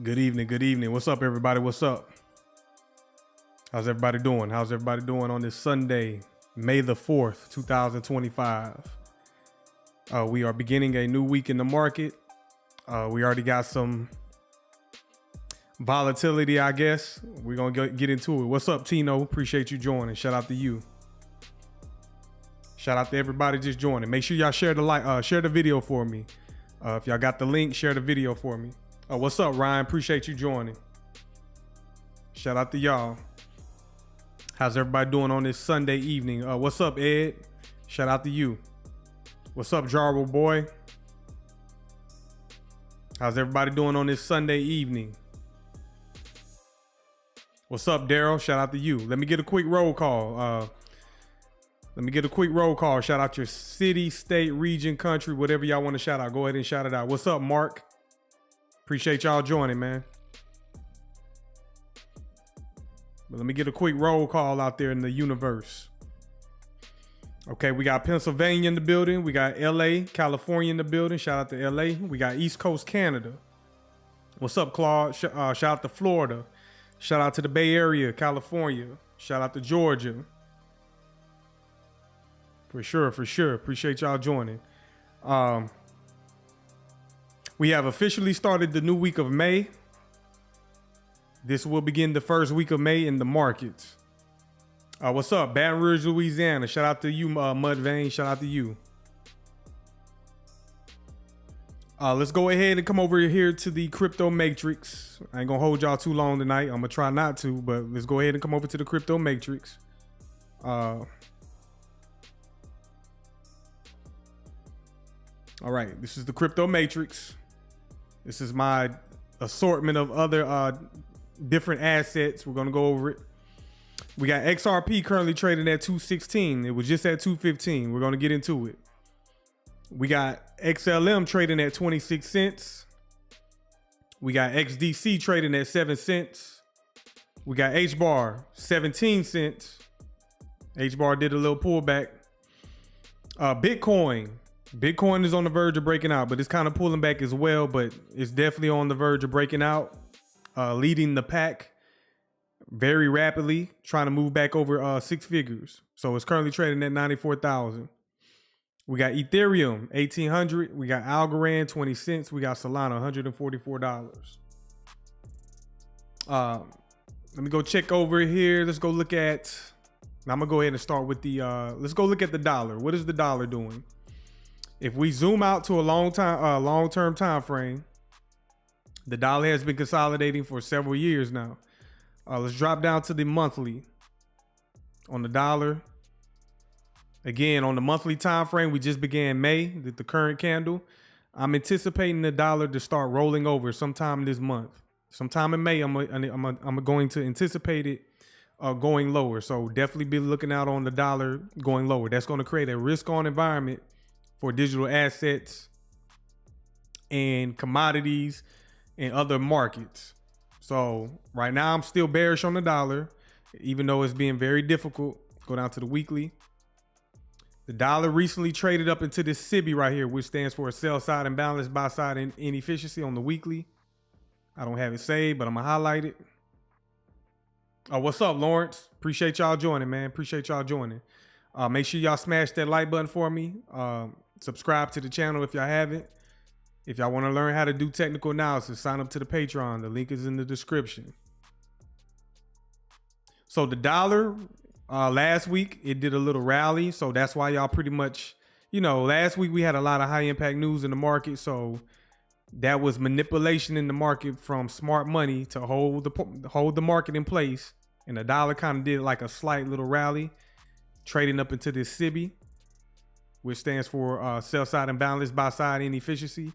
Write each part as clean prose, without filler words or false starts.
Good evening. Good evening. What's up, everybody? What's up? How's everybody doing? How's everybody doing on this Sunday, May the 4th, 2025? We are beginning a new week in the market. We already got some volatility, I guess. We're going to get into it. What's up, Tino? Appreciate you joining. Shout out to you. Shout out to everybody just joining. Make sure y'all share the video for me. If y'all got the link, share the video for me. What's up, Ryan? Appreciate you joining. Shout out to y'all. How's everybody doing on this Sunday evening? What's up, Ed? Shout out to you. What's up, Jarwell boy? How's everybody doing on this Sunday evening? What's up, Daryl? Shout out to you. Let me get a quick roll call. Shout out your city, state, region, country, whatever y'all want to shout out. Go ahead and shout it out. What's up, Mark? Appreciate y'all joining, man. But let me get a quick roll call out there in the universe. Okay, we got Pennsylvania in the building. We got LA, California in the building. Shout out to LA. We got East Coast Canada. What's up, Claude? Shout out to Florida. Shout out to the Bay Area, California. Shout out to Georgia. For sure. Appreciate y'all joining. We have officially started the new week of May. This will begin the first week of May in the markets. What's up? Baton Rouge, Louisiana. Shout out to you, Mudvayne. Shout out to you. Let's go ahead and come over here to the crypto matrix. I ain't gonna hold y'all too long tonight. I'm gonna try not to, but let's go ahead and come over to the crypto matrix. All right, this is the crypto matrix. This is my assortment of other different assets. We're gonna go over it. We got XRP currently trading at 216. It was just at 215. We're gonna get into it. We got XLM trading at 26 cents. We got XDC trading at 7 cents. We got HBAR 17 cents. HBAR did a little pullback. Bitcoin is on the verge of breaking out, but it's kind of pulling back as well, but it's definitely on the verge of breaking out, leading the pack very rapidly, trying to move back over 6 figures. So it's currently trading at 94,000. We got Ethereum, 1,800. We got Algorand, 20 cents. We got Solana, $144. Let me go check over here. Let's go look at, I'm gonna go ahead and start with the, let's go look at the dollar. What is the dollar doing? If we zoom out to a long-term time frame, the dollar has been consolidating for several years now. Let's drop down to the monthly on the dollar. Again, on the monthly time frame, we just began May, the current candle. I'm anticipating the dollar to start rolling over sometime this month. Sometime in May, I'm going to anticipate it going lower. So definitely be looking out on the dollar going lower. That's going to create a risk-on environment for digital assets and commodities and other markets. So right now I'm still bearish on the dollar, even though it's being very difficult. Go down to the weekly. The dollar recently traded up into this SIBI right here, which stands for a sell side imbalance, buy side inefficiency on the weekly. I don't have it saved, but I'm gonna highlight it. What's up, Lawrence? Appreciate y'all joining, man. Appreciate y'all joining. Make sure y'all smash that like button for me. Subscribe to the channel if y'all haven't. If y'all want to learn how to do technical analysis, sign up to the Patreon. The link is in the description. So the dollar, last week, it did a little rally. So that's why y'all pretty much, last week we had a lot of high impact news in the market. So that was manipulation in the market from smart money to hold the market in place And the dollar kind of did like a slight little rally, trading up into this SIBI, which stands for sell side imbalance, buy side inefficiency.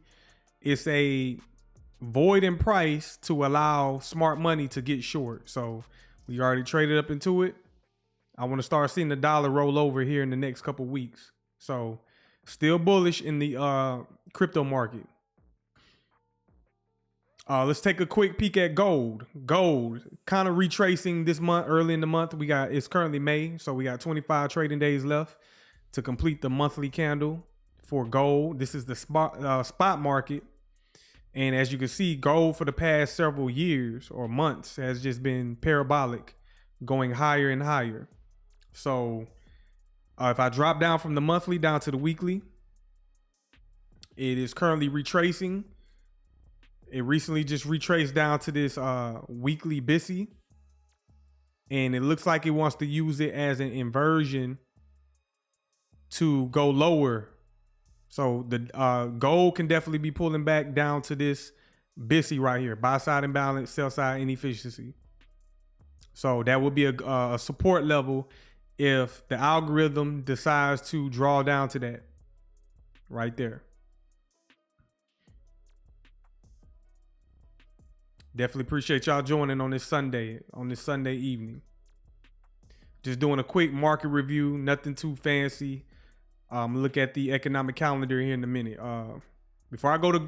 It's a void in price to allow smart money to get short. So we already traded up into it. I want to start seeing the dollar roll over here in the next couple weeks. So still bullish in the crypto market. Let's take a quick peek at gold. Gold kind of retracing this month, early in the month. It's currently May, so we got 25 trading days left to complete the monthly candle for gold. This is the spot market. And as you can see, gold for the past several years or months has just been parabolic, going higher and higher. So if I drop down from the monthly down to the weekly, it is currently retracing. It recently just retraced down to this weekly BTC, and it looks like it wants to use it as an inversion to go lower. So the gold can definitely be pulling back down to this BTC right here, buy side imbalance, sell side inefficiency. So that would be a support level if the algorithm decides to draw down to that right there. Definitely appreciate y'all joining on this Sunday evening. Just doing a quick market review, nothing too fancy. Look at the economic calendar here in a minute. Before I go to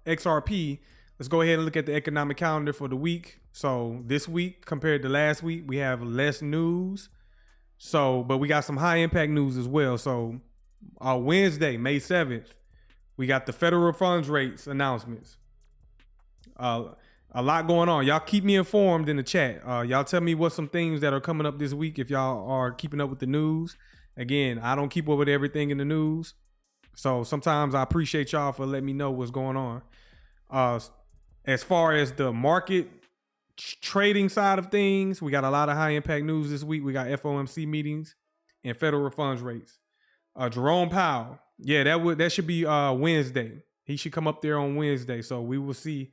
XRP, let's go ahead and look at the economic calendar for the week. So this week compared to last week, we have less news. But we got some high impact news as well. So Wednesday, May 7th, we got the federal funds rates announcements. A lot going on. Y'all keep me informed in the chat. Y'all tell me what some things that are coming up this week if y'all are keeping up with the news. Again, I don't keep up with everything in the news. So sometimes I appreciate y'all for letting me know what's going on. As far as the market trading side of things, we got a lot of high impact news this week. We got FOMC meetings and federal funds rates. Jerome Powell. Yeah, that should be Wednesday. He should come up there on Wednesday. So we will see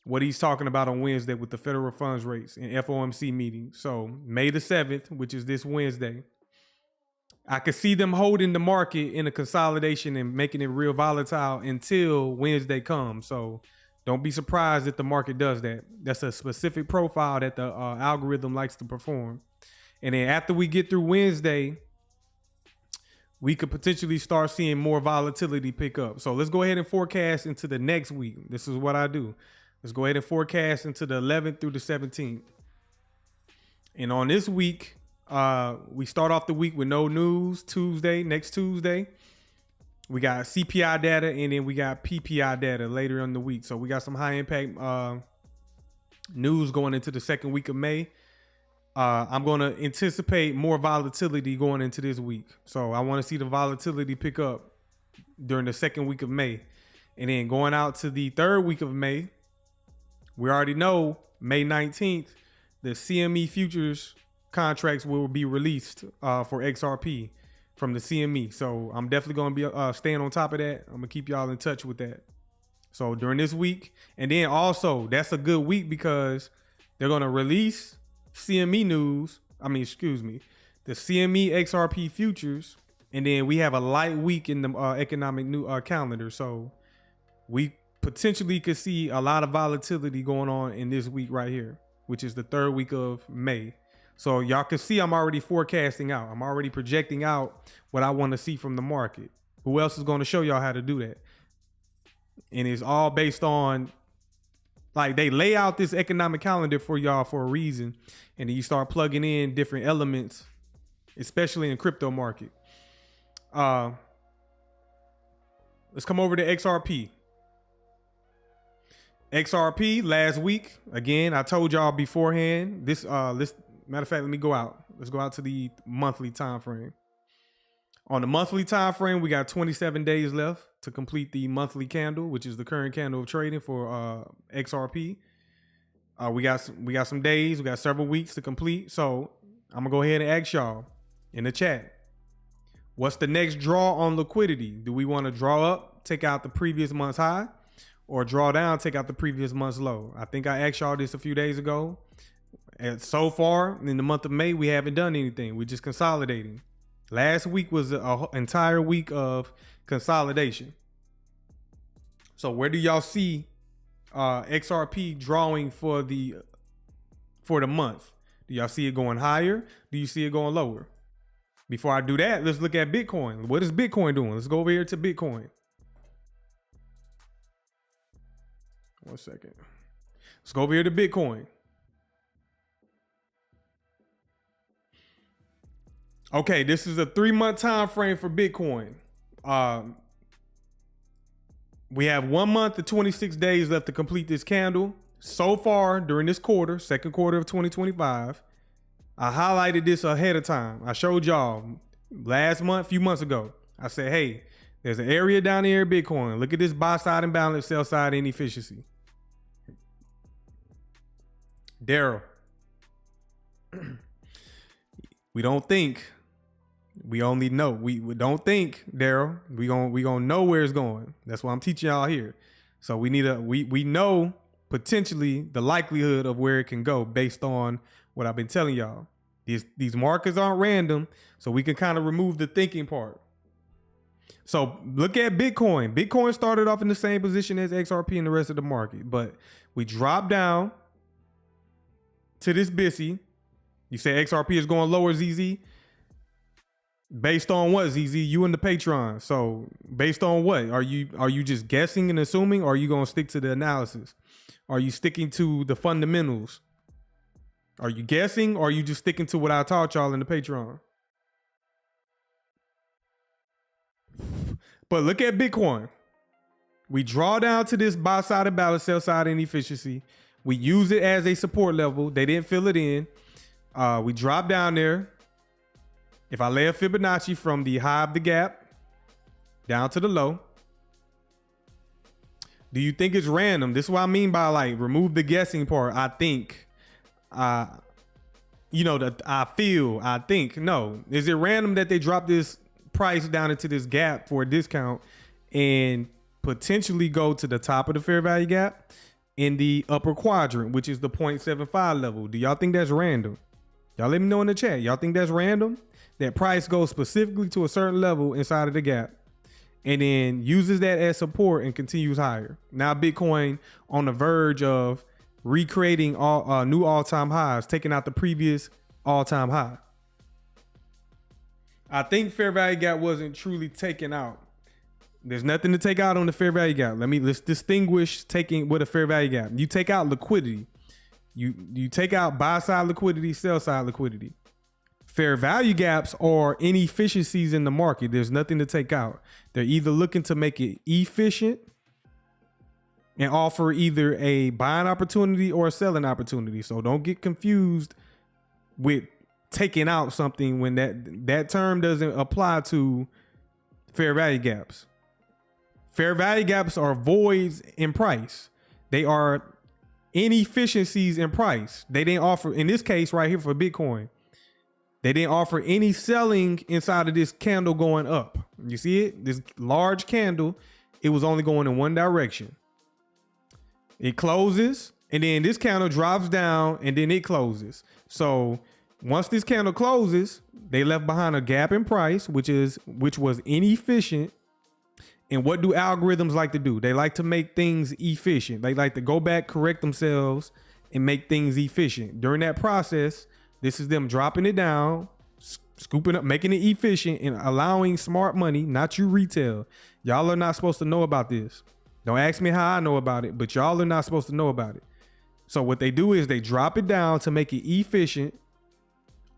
what he's talking about on Wednesday with the federal funds rates and FOMC meeting. So May the 7th, which is this Wednesday, I could see them holding the market in a consolidation and making it real volatile until Wednesday comes. So don't be surprised if the market does that. That's a specific profile that the algorithm likes to perform. And then after we get through Wednesday, we could potentially start seeing more volatility pick up. So let's go ahead and forecast into the next week. This is what I do. Let's go ahead and forecast into the 11th through the 17th. And on this week, we start off the week with no news. Next Tuesday, we got CPI data, and then we got PPI data later in the week. So we got some high impact news going into the second week of May. I'm going to anticipate more volatility going into this week. So I want to see the volatility pick up during the second week of May. And then going out to the third week of May, we already know May 19th, the CME futures contracts will be released for XRP from the CME. So I'm definitely going to be staying on top of that. I'm going to keep y'all in touch with that. So during this week, and then also that's a good week because they're going to release CME news. The CME XRP futures. And then we have a light week in the economic new calendar. So we potentially could see a lot of volatility going on in this week right here, which is the third week of May. So y'all can see I'm already forecasting out. I'm already projecting out what I want to see from the market. Who else is going to show y'all how to do that? And it's all based on, like, they lay out this economic calendar for y'all for a reason. And then you start plugging in different elements, especially in crypto market. Let's come over to XRP. XRP last week, again, I told y'all beforehand, this matter of fact, let me go out. Let's go out to the monthly time frame. On the monthly time frame, we got 27 days left to complete the monthly candle, which is the current candle of trading for XRP. We got some days, we got several weeks to complete. So I'm gonna go ahead and ask y'all in the chat, what's the next draw on liquidity? Do we want to draw up, take out the previous month's high, or draw down, take out the previous month's low? I think I asked y'all this a few days ago. And so far in the month of May, we haven't done anything. We're just consolidating. Last week was an entire week of consolidation. So where do y'all see XRP drawing for the month? Do y'all see it going higher? Do you see it going lower? Before I do that, let's look at Bitcoin. What is Bitcoin doing? Let's go over here to Bitcoin. 1 second. Let's go over here to Bitcoin. Okay, this is a 3-month time frame for Bitcoin. We have 1 month and 26 days left to complete this candle. So far during this quarter, second quarter of 2025, I highlighted this ahead of time. I showed y'all last month, a few months ago. I said, hey, there's an area down here in Bitcoin. Look at this buy side imbalance, sell side inefficiency. Daryl, we don't think. We only know. We don't think, Daryl. We gonna know where it's going. That's what I'm teaching y'all here. So we need we know potentially the likelihood of where it can go based on what I've been telling y'all. These markers aren't random, so we can kind of remove the thinking part. So look at Bitcoin. Bitcoin started off in the same position as XRP and the rest of the market, but we dropped down to this BTC. You say XRP is going lower, ZZ? Based on what, ZZ? You and the Patreon. So based on what? Are you just guessing and assuming, or are you going to stick to the analysis? Are you sticking to the fundamentals? Are you guessing, or are you just sticking to what I taught y'all in the Patreon? But look at Bitcoin. We draw down to this buy side imbalance, sell side inefficiency. We use it as a support level. They didn't fill it in. We drop down there. If I lay a Fibonacci from the high of the gap down to the low, do you think it's random? This is what I mean by like remove the guessing part. I think, I think. No. Is it random that they drop this price down into this gap for a discount and potentially go to the top of the fair value gap in the upper quadrant, which is the 0.75 level? Do y'all think that's random? Y'all let me know in the chat. Y'all think that's random? That price goes specifically to a certain level inside of the gap and then uses that as support and continues higher. Now Bitcoin on the verge of recreating new all-time highs, taking out the previous all-time high. I think fair value gap wasn't truly taken out. There's nothing to take out on the fair value gap. Let's distinguish taking with a fair value gap. You take out liquidity. You take out buy side liquidity, sell side liquidity. Fair value gaps are inefficiencies in the market. There's nothing to take out. They're either looking to make it efficient and offer either a buying opportunity or a selling opportunity. So don't get confused with taking out something when that term doesn't apply to fair value gaps. Fair value gaps are voids in price. They are inefficiencies in price. They didn't offer, in this case right here for Bitcoin, they didn't offer any selling inside of this candle going up. You see it? This large candle, it was only going in one direction. It closes, and then this candle drops down, and then it closes. So once this candle closes, they left behind a gap in price, which was inefficient. And what do algorithms like to do? They like to make things efficient. They like to go back, correct themselves, and make things efficient. During that process, this is them dropping it down, scooping up, making it efficient, and allowing smart money, not you retail. Y'all are not supposed to know about this. Don't ask me how I know about it, but y'all are not supposed to know about it. So what they do is they drop it down to make it efficient,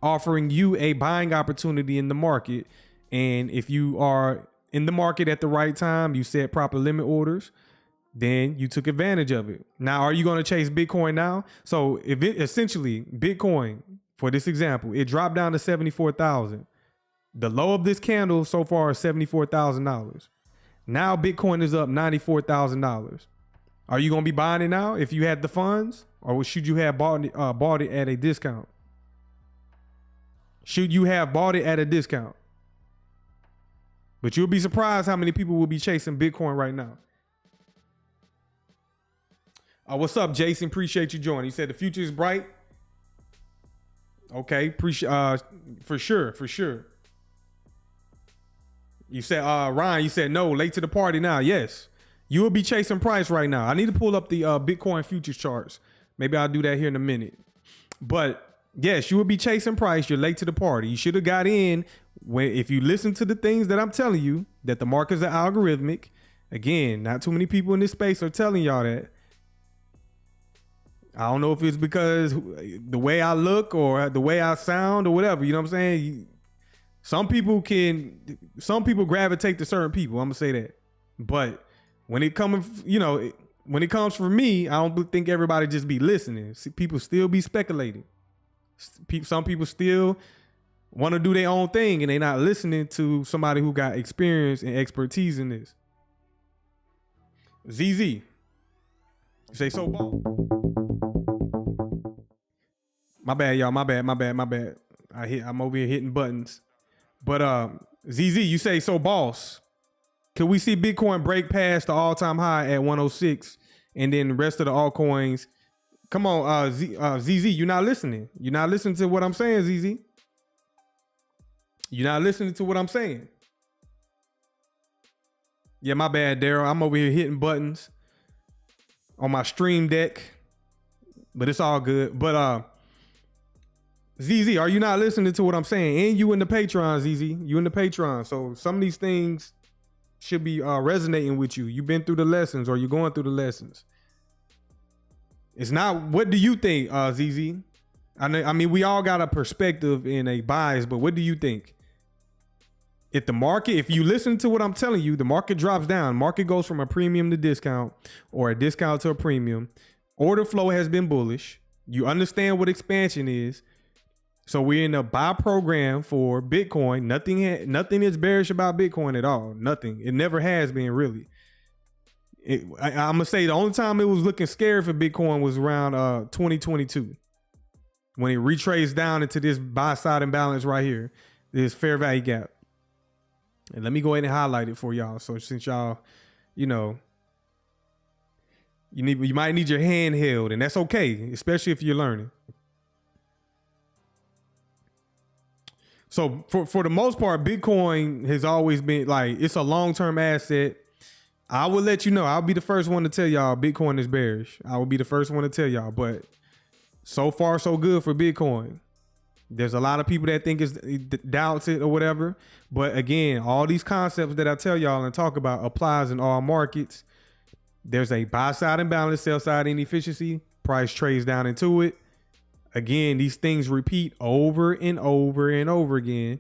offering you a buying opportunity in the market. And if you are in the market at the right time, you set proper limit orders, then you took advantage of it. Now, are you going to chase Bitcoin now? So if it essentially Bitcoin, for this example, it dropped down to 74,000. The low of this candle so far is $74,000. Now Bitcoin is up $94,000. Are you going to be buying it now if you had the funds, or should you have bought it at a discount? Should you have bought it at a discount? But you'll be surprised how many people will be chasing Bitcoin right now. What's up, Jason? Appreciate you joining. He said the future is bright. Okay, appreciate for sure, for sure. You said Ryan, you said no, late to the party now. Yes. You will be chasing price right now. I need to pull up the Bitcoin futures charts. Maybe I'll do that here in a minute. But yes, you will be chasing price. You're late to the party. You should have got in when, if you listen to the things that I'm telling you, that the markets are algorithmic. Again, not too many people in this space are telling y'all that. I don't know if it's because the way I look or the way I sound or whatever, you know what I'm saying? Some people gravitate to certain people. I'm gonna say that. But when it comes, when it comes from me, I don't think everybody just be listening. See, people still be speculating. Some people still want to do their own thing and they not listening to somebody who got experience and expertise in this. ZZ, you say so ball. My bad, y'all. My bad. I'm over here hitting buttons. But ZZ, you say so boss. Could we see Bitcoin break past the all-time high at 106 and then the rest of the altcoins? Come on, ZZ, you're not listening. You're not listening to what I'm saying, ZZ. You're not listening to what I'm saying. Yeah, my bad, Daryl. I'm over here hitting buttons on my stream deck, but it's all good. But ZZ, are you not listening to what I'm saying? And you in the Patreon, ZZ. You in the Patreon. So some of these things should be resonating with you. You've been through the lessons or you're going through the lessons. It's not, what do you think, ZZ? I mean, we all got a perspective and a bias, but what do you think? If you listen to what I'm telling you, the market drops down. Market goes from a premium to discount or a discount to a premium. Order flow has been bullish. You understand what expansion is. So we're in a buy program for Bitcoin. Nothing is bearish about Bitcoin at all. Nothing. It never has been, really. I'm gonna say the only time it was looking scary for Bitcoin was around 2022, when it retraced down into this buy side imbalance right here, this fair value gap. And let me go ahead and highlight it for y'all. So since y'all, you might need your hand held, and that's okay, especially if you're learning. So for the most part, Bitcoin has always been like, it's a long-term asset. I will let you know. I'll be the first one to tell y'all Bitcoin is bearish. I will be the first one to tell y'all, but so far so good for Bitcoin. There's a lot of people that think it doubts it or whatever. But again, all these concepts that I tell y'all and talk about applies in all markets. There's a buy side imbalance, sell side inefficiency. Price trades down into it. Again, these things repeat over and over and over again.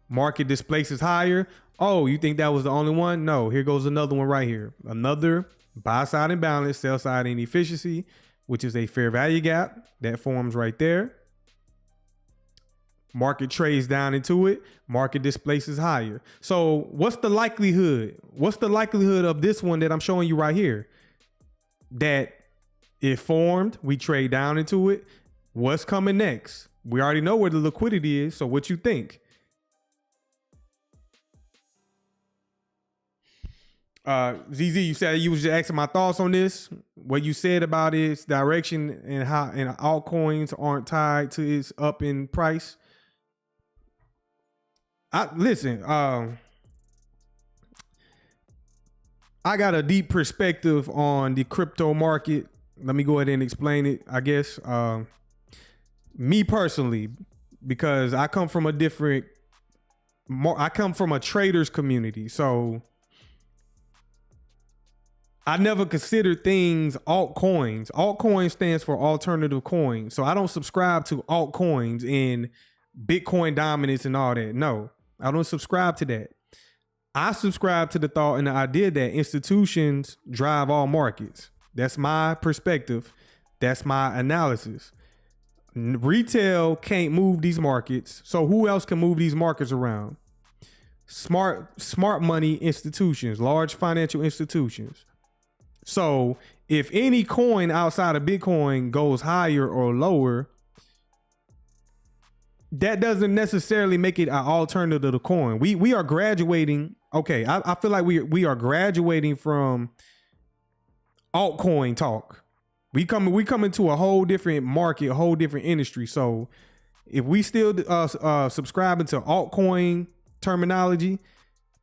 Market displaces higher. Oh, you think that was the only one? No, here goes another one right here. Another buy side imbalance, sell side inefficiency, which is a fair value gap that forms right there. Market trades down into it. Market displaces higher. So what's the likelihood? What's the likelihood of this one that I'm showing you right here? That it formed, we trade down into it. What's coming next? We already know where the liquidity is. So what you think? ZZ, you said you was just asking my thoughts on this. What you said about its direction and how altcoins aren't tied to its up in price. Listen, I got a deep perspective on the crypto market. Let me go ahead and explain it, I guess. Me personally, because I come from a trader's community. So I never considered things altcoins. Altcoin stands for alternative coins. So I don't subscribe to altcoins and Bitcoin dominance and all that. No, I don't subscribe to that. I subscribe to the thought and the idea that institutions drive all markets. That's my perspective. That's my analysis. Retail can't move these markets. So who else can move these markets around? Smart money institutions, large financial institutions. So if any coin outside of Bitcoin goes higher or lower, that doesn't necessarily make it an alternative to the coin. We are graduating. Okay, I feel like we are graduating from altcoin talk. We come into a whole different market, a whole different industry. So If we still subscribing to altcoin terminology,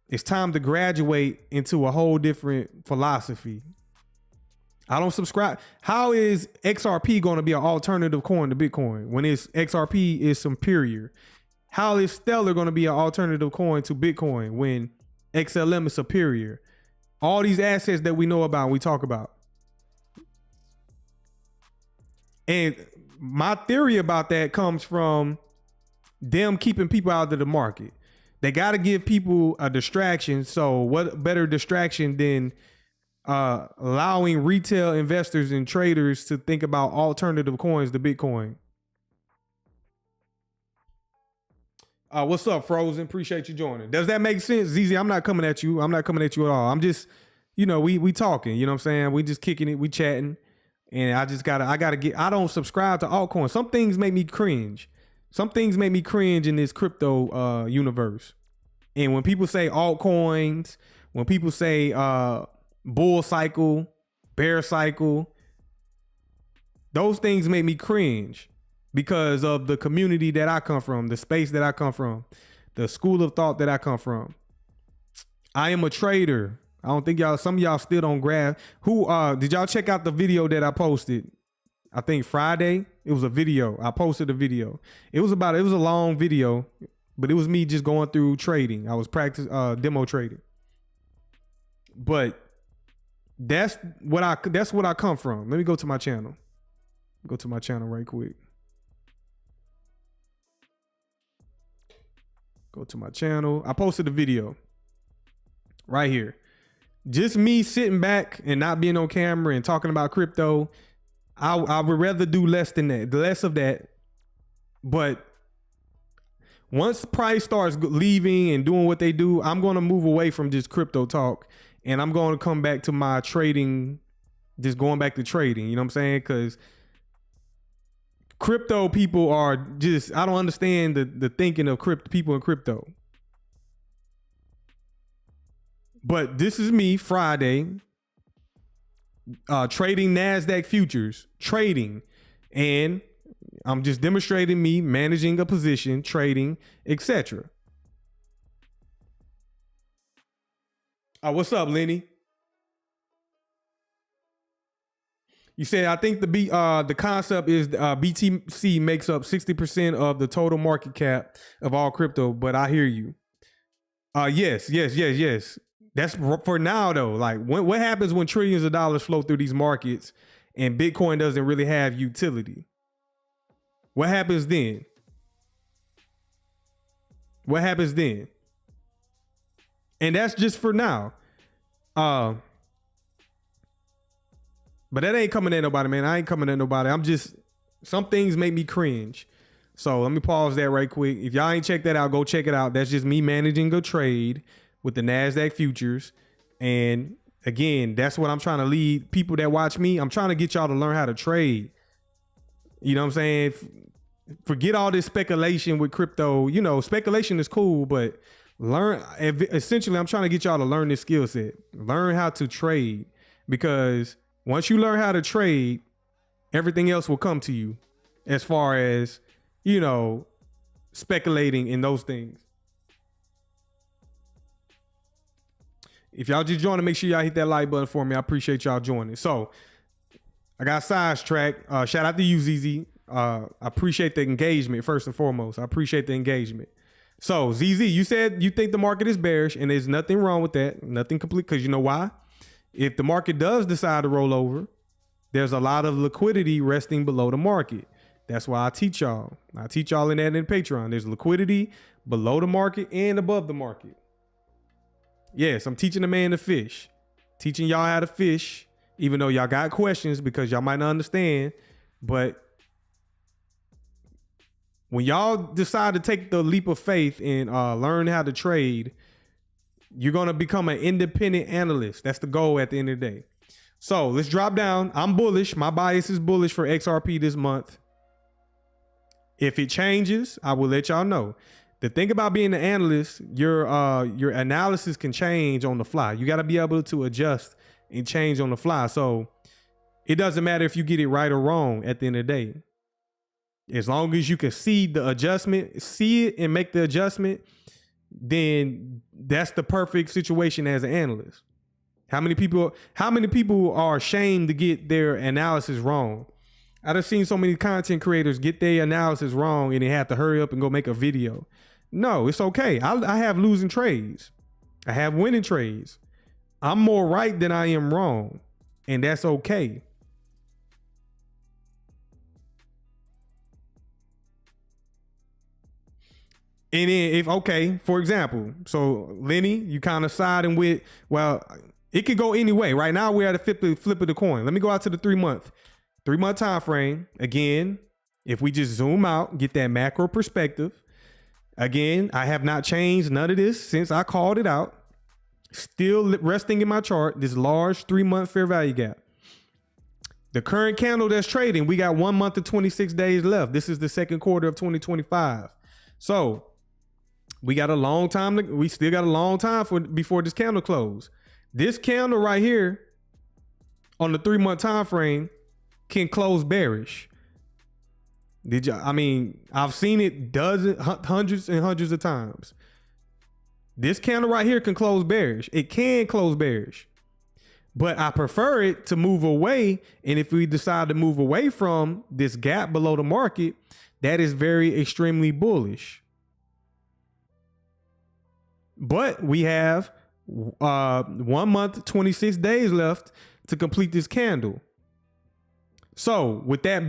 it's time to graduate into a whole different philosophy. I don't subscribe. How is XRP going to be an alternative coin to Bitcoin when it's XRP is superior? How is Stellar going to be an alternative coin to Bitcoin when XLM is superior? All these assets that we know about, we talk about. And my theory about that comes from them keeping people out of the market. They got to give people a distraction. So what better distraction than allowing retail investors and traders to think about alternative coins to Bitcoin? What's up, Frozen? Appreciate you joining. Does that make sense, ZZ? I'm not coming at you. I'm not coming at you at all. I'm just, you know, we talking, you know what I'm saying? We just kicking it, we chatting. And I don't subscribe to altcoins. Some things make me cringe. Some things make me cringe in this crypto universe. And when people say altcoins, when people say bull cycle, bear cycle, those things make me cringe because of the community that I come from, the space that I come from, the school of thought that I come from. I am a trader. I don't think some of y'all still don't grab. Did y'all check out the video that I posted? I think Friday. It was a video. I posted a video. It was a long video, but it was me just going through trading. I was demo trading. But that's what I come from. Let me go to my channel. Go to my channel right quick. Go to my channel. I posted a video right here. Just me sitting back and not being on camera and talking about crypto. I would rather do less than that, less of that. But once price starts leaving and doing what they do, I'm going to move away from just crypto talk and I'm going to come back to my trading, just going back to trading. You know what I'm saying? Because crypto people are just, I don't understand the thinking of people in crypto. But this is me Friday, trading NASDAQ futures, trading, and I'm just demonstrating me managing a position, trading, etc. What's up, Lenny? You said, I think the concept is BTC makes up 60% of the total market cap of all crypto, but I hear you. Yes. That's for now, though. Like, what happens when trillions of dollars flow through these markets and Bitcoin doesn't really have utility? What happens then? What happens then? And that's just for now. But that ain't coming at nobody, man. I ain't coming at nobody. Some things make me cringe. So let me pause that right quick. If y'all ain't checked that out, go check it out. That's just me managing a trade with the NASDAQ futures. And again, that's what I'm trying to lead people that watch me. I'm trying to get y'all to learn how to trade. You know what I'm saying? Forget all this speculation with crypto. You know, speculation is cool, but essentially, I'm trying to get y'all to learn this skill set. Learn how to trade, because once you learn how to trade, everything else will come to you as far as, you know, speculating in those things. If y'all just joining, make sure y'all hit that like button for me. I appreciate y'all joining. So I got sidetracked. Shout out to you, ZZ. I appreciate the engagement first and foremost. I appreciate the engagement. So ZZ, you said you think the market is bearish, and there's nothing wrong with that. Nothing complete, because you know why? If the market does decide to roll over, there's a lot of liquidity resting below the market. That's why I teach y'all. I teach y'all in that in Patreon. There's liquidity below the market and above the market. Yes, I'm teaching the man to fish. Teaching y'all how to fish, even though y'all got questions because y'all might not understand. But when y'all decide to take the leap of faith and learn how to trade, you're going to become an independent analyst. That's the goal at the end of the day. So let's drop down. I'm bullish. My bias is bullish for XRP this month. If it changes, I will let y'all know. The thing about being an analyst, your analysis can change on the fly. You got to be able to adjust and change on the fly. So it doesn't matter if you get it right or wrong at the end of the day. As long as you can see the adjustment, see it and make the adjustment, then that's the perfect situation as an analyst. How many people are ashamed to get their analysis wrong? I done seen so many content creators get their analysis wrong and they have to hurry up and go make a video. No, it's okay. I have losing trades. I have winning trades. I'm more right than I am wrong, and that's okay. And then for example, so Lenny, you kind of siding with, well, it could go any way. Right now we're at a flip of the coin. Let me go out to the 3 month time frame. Again, if we just zoom out, get that macro perspective. Again, I have not changed none of this since I called it out. Still resting in my chart, this large 3 month fair value gap. The current candle that's trading, we got 1 month and 26 days left. This is the second quarter of 2025. So we got a long time. We still got a long time before this candle close. This candle right here on the 3 month time frame can close bearish. I've seen it hundreds and hundreds of times. This candle right here can close bearish. It can close bearish, but I prefer it to move away. And if we decide to move away from this gap below the market, that is very extremely bullish. But we have 1 month, 26 days left to complete this candle. So with that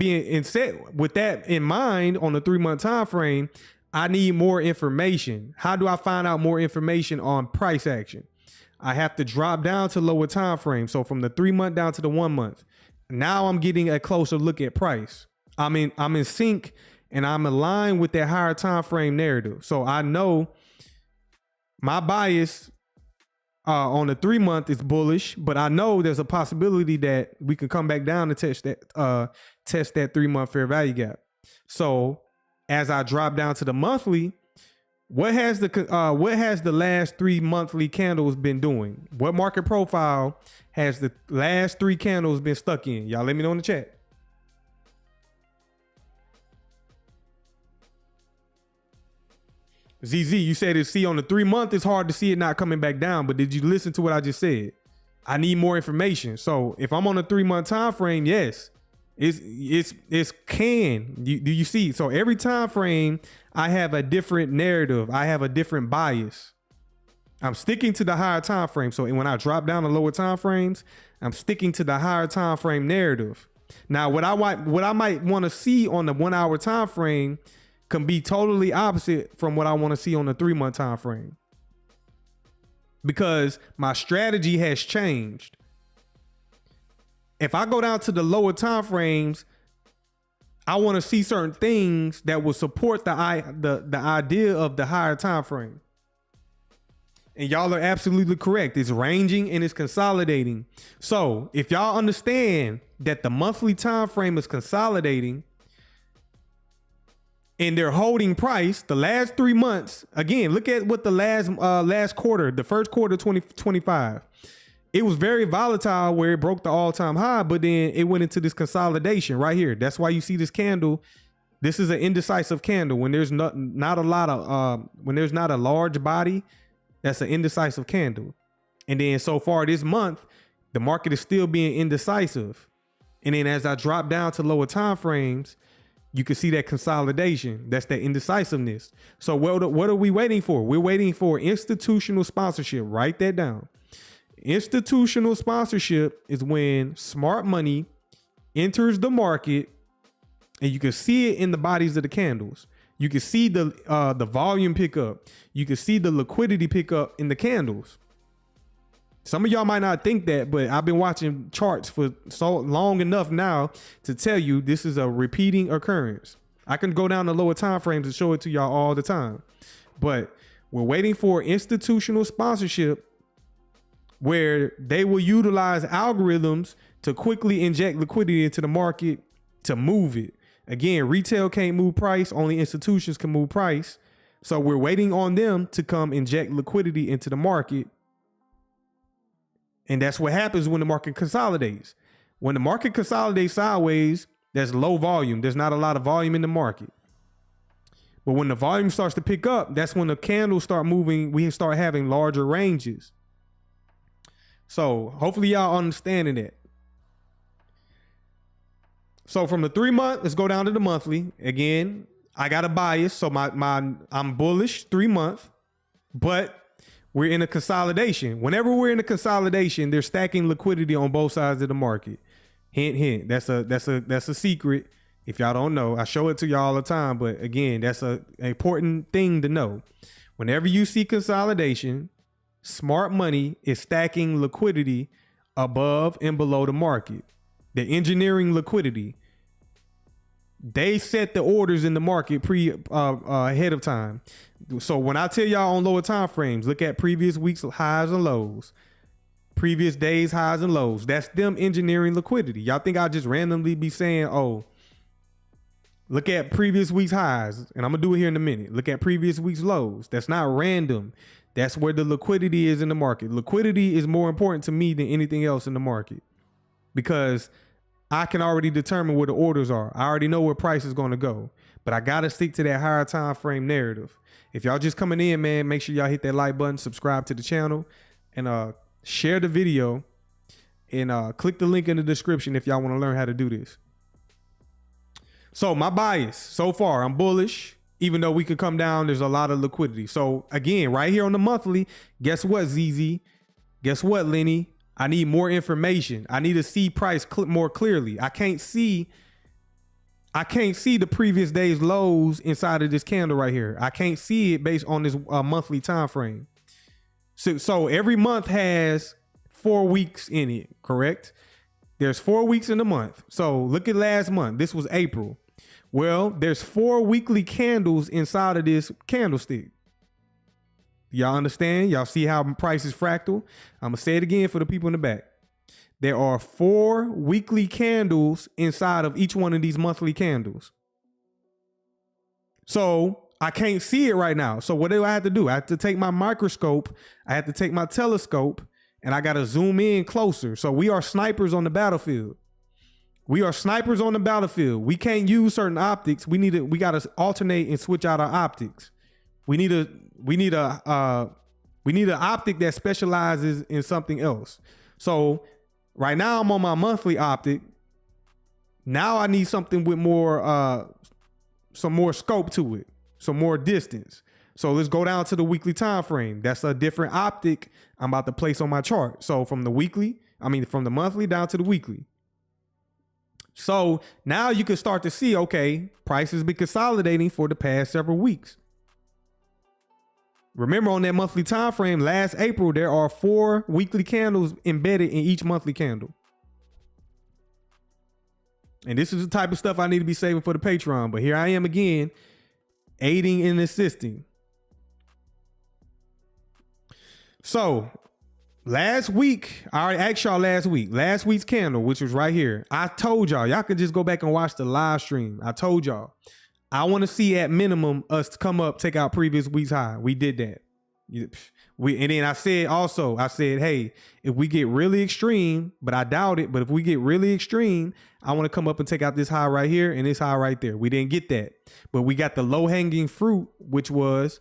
in mind, on the 3 month time frame, I need more information. How do I find out more information on price action? I have to drop down to lower time frame. So from the 3 month down to the 1 month. Now I'm getting a closer look at price. I'm in sync and I'm aligned with that higher time frame narrative. So I know my bias on the 3 month is bullish, but I know there's a possibility that we can come back down and test that 3 month fair value gap. So as I drop down to the monthly, what has the last 3 monthly candles been doing? What market profile has the last 3 candles been stuck in? Y'all let me know in the chat. ZZ, you said on the 3 month, it's hard to see it not coming back down, but did you listen to what I just said? I need more information. So if I'm on a 3 month time frame, yes, it's can. Do you see? So every time frame, I have a different narrative. I have a different bias. I'm sticking to the higher time frame. So when I drop down to lower time frames, I'm sticking to the higher time frame narrative. Now, what I might want to see on the 1 hour time frame can be totally opposite from what I want to see on the 3 month time frame, because my strategy has changed. If I go down to the lower time frames, I want to see certain things that will support the idea of the higher time frame. And y'all are absolutely correct. It's ranging and it's consolidating. So if y'all understand that the monthly time frame is consolidating and they're holding price the last 3 months, again, look at what the last quarter, the first quarter 2025. It was very volatile where it broke the all-time high, but then it went into this consolidation right here. That's why you see this candle. This is an indecisive candle. When there's not a lot of when there's not a large body, that's an indecisive candle. And then so far this month, the market is still being indecisive. And then as I drop down to lower time frames, you can see that consolidation. That's that indecisiveness. So what are we waiting for? We're waiting for institutional sponsorship. Write that down. Institutional sponsorship is when smart money enters the market, and you can see it in the bodies of the candles. You can see the volume pick up. You can see the liquidity pick up in the candles. Some of y'all might not think that, but I've been watching charts for so long enough now to tell you this is a repeating occurrence. I can go down to lower time frames and show it to y'all all the time. But we're waiting for institutional sponsorship where they will utilize algorithms to quickly inject liquidity into the market to move it. Again, retail can't move price, only institutions can move price. So we're waiting on them to come inject liquidity into the market. And that's what happens when the market consolidates. When the market consolidates sideways, There's low volume. There's not a lot of volume in the market. But when the volume starts to pick up, that's when the candles start moving. We start having larger ranges. So hopefully y'all understanding that. So from the 3 month, let's go down to the monthly. Again, I got a bias. So I'm bullish 3 month, but we're in a consolidation. Whenever we're in a consolidation, they're stacking liquidity on both sides of the market. Hint, hint. That's a secret. If y'all don't know, I show it to y'all all the time. But again, that's an important thing to know. Whenever you see consolidation, smart money is stacking liquidity above and below the market. They're engineering liquidity. They set the orders in the market ahead of time. So when I tell y'all on lower time frames, look at previous weeks highs and lows, previous days highs and lows. That's them engineering liquidity. Y'all think I'll just randomly be saying, oh, look at previous week's highs, and I'm gonna do it here in a minute. Look at previous week's lows. That's not random. That's where the liquidity is in the market. Liquidity is more important to me than anything else in the market, because I can already determine where the orders are. I already know where price is going to go, but I got to stick to that higher time frame narrative. If y'all just coming in, man, make sure y'all hit that like button, subscribe to the channel, and share the video, and click the link in the description if y'all want to learn how to do this. So my bias so far, I'm bullish. Even though we could come down, there's a lot of liquidity. So again, right here on the monthly, guess what, ZZ? Guess what, Lenny? I need more information. I need to see price more clearly. I can't see the previous day's lows inside of this candle right here. I can't see it based on this monthly time frame. So every month has 4 weeks in it, correct? There's 4 weeks in the month. So look at last month. This was April. Well, there's 4 weekly candles inside of this candlestick. Y'all understand? Y'all see how price is fractal? I'm going to say it again for the people in the back. There are 4 weekly candles inside of each one of these monthly candles. So I can't see it right now. So what do I have to do? I have to take my microscope. I have to take my telescope, and I got to zoom in closer. So we are snipers on the battlefield. We are snipers on the battlefield. We can't use certain optics. We got to alternate and switch out our optics. We need an optic that specializes in something else. So right now I'm on my monthly optic. Now I need something with more, some more scope to it, some more distance. So let's go down to the weekly time frame. That's a different optic I'm about to place on my chart. So from the monthly down to the weekly. So now you can start to see, okay, price has been consolidating for the past several weeks. Remember, on that monthly time frame, last April, there are 4 weekly candles embedded in each monthly candle. And this is the type of stuff I need to be saving for the Patreon. But here I am again, aiding and assisting. So last week, I already asked y'all last week's candle, which was right here. I told y'all could just go back and watch the live stream. I told y'all, I want to see at minimum us come up, take out previous week's high. We did that. And then I said, hey, if we get really extreme, but I doubt it, but if we get really extreme, I want to come up and take out this high right here and this high right there. We didn't get that, but we got the low hanging fruit, which was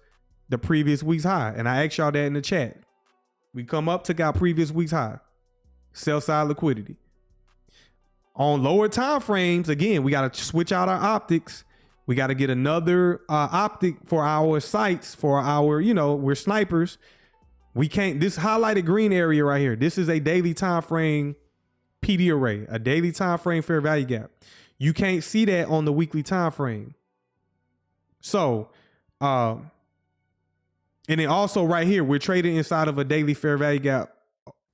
the previous week's high. And I asked y'all that in the chat. We come up, took out previous week's high, sell side liquidity. On lower time frames, again, we got to switch out our optics. We got to get another optic for our sights, for our, we're snipers. We can't, this highlighted green area right here, this is a daily time frame PD array, a daily time frame fair value gap. You can't see that on the weekly time frame. So, and then also right here, we're trading inside of a daily fair value gap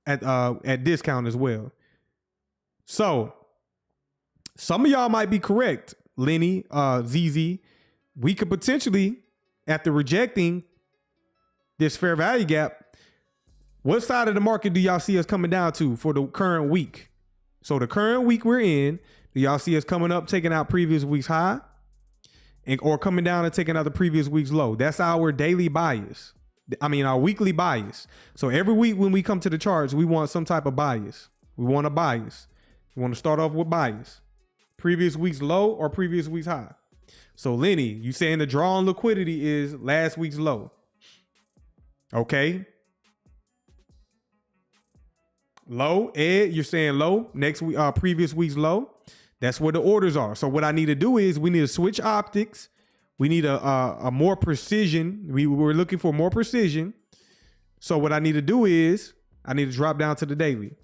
at discount as well. So some of y'all might be correct. Lenny, ZZ, we could potentially, after rejecting this fair value gap, what side of the market do y'all see us coming down to for the current week? So the current week we're in, do y'all see us coming up, taking out previous week's high, or coming down and taking out the previous week's low? That's our daily bias. Our weekly bias. So every week when we come to the charts, we want some type of bias. We want a bias. We want to start off with bias. Previous week's low or previous week's high? So Lenny, you saying the draw on liquidity is last week's low. Okay. Low. Ed, you're saying low. Next week, previous week's low. That's where the orders are. So what I need to do is we need to switch optics. We need a more precision. We're looking for more precision. So what I need to do is I need to drop down to the daily.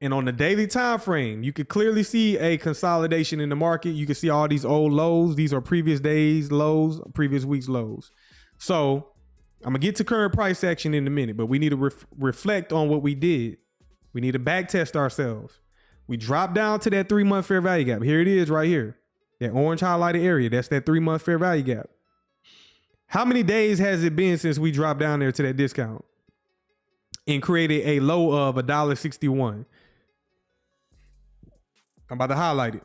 And on the daily time frame, you can clearly see a consolidation in the market. You can see all these old lows. These are previous days lows, previous week's lows. So I'm gonna get to current price action in a minute, but we need to reflect on what we did. We need to back test ourselves. We dropped down to that 3-month fair value gap. Here it is right here. That orange highlighted area, that's that 3-month fair value gap. How many days has it been since we dropped down there to that discount and created a low of $1.61? I'm about to highlight it.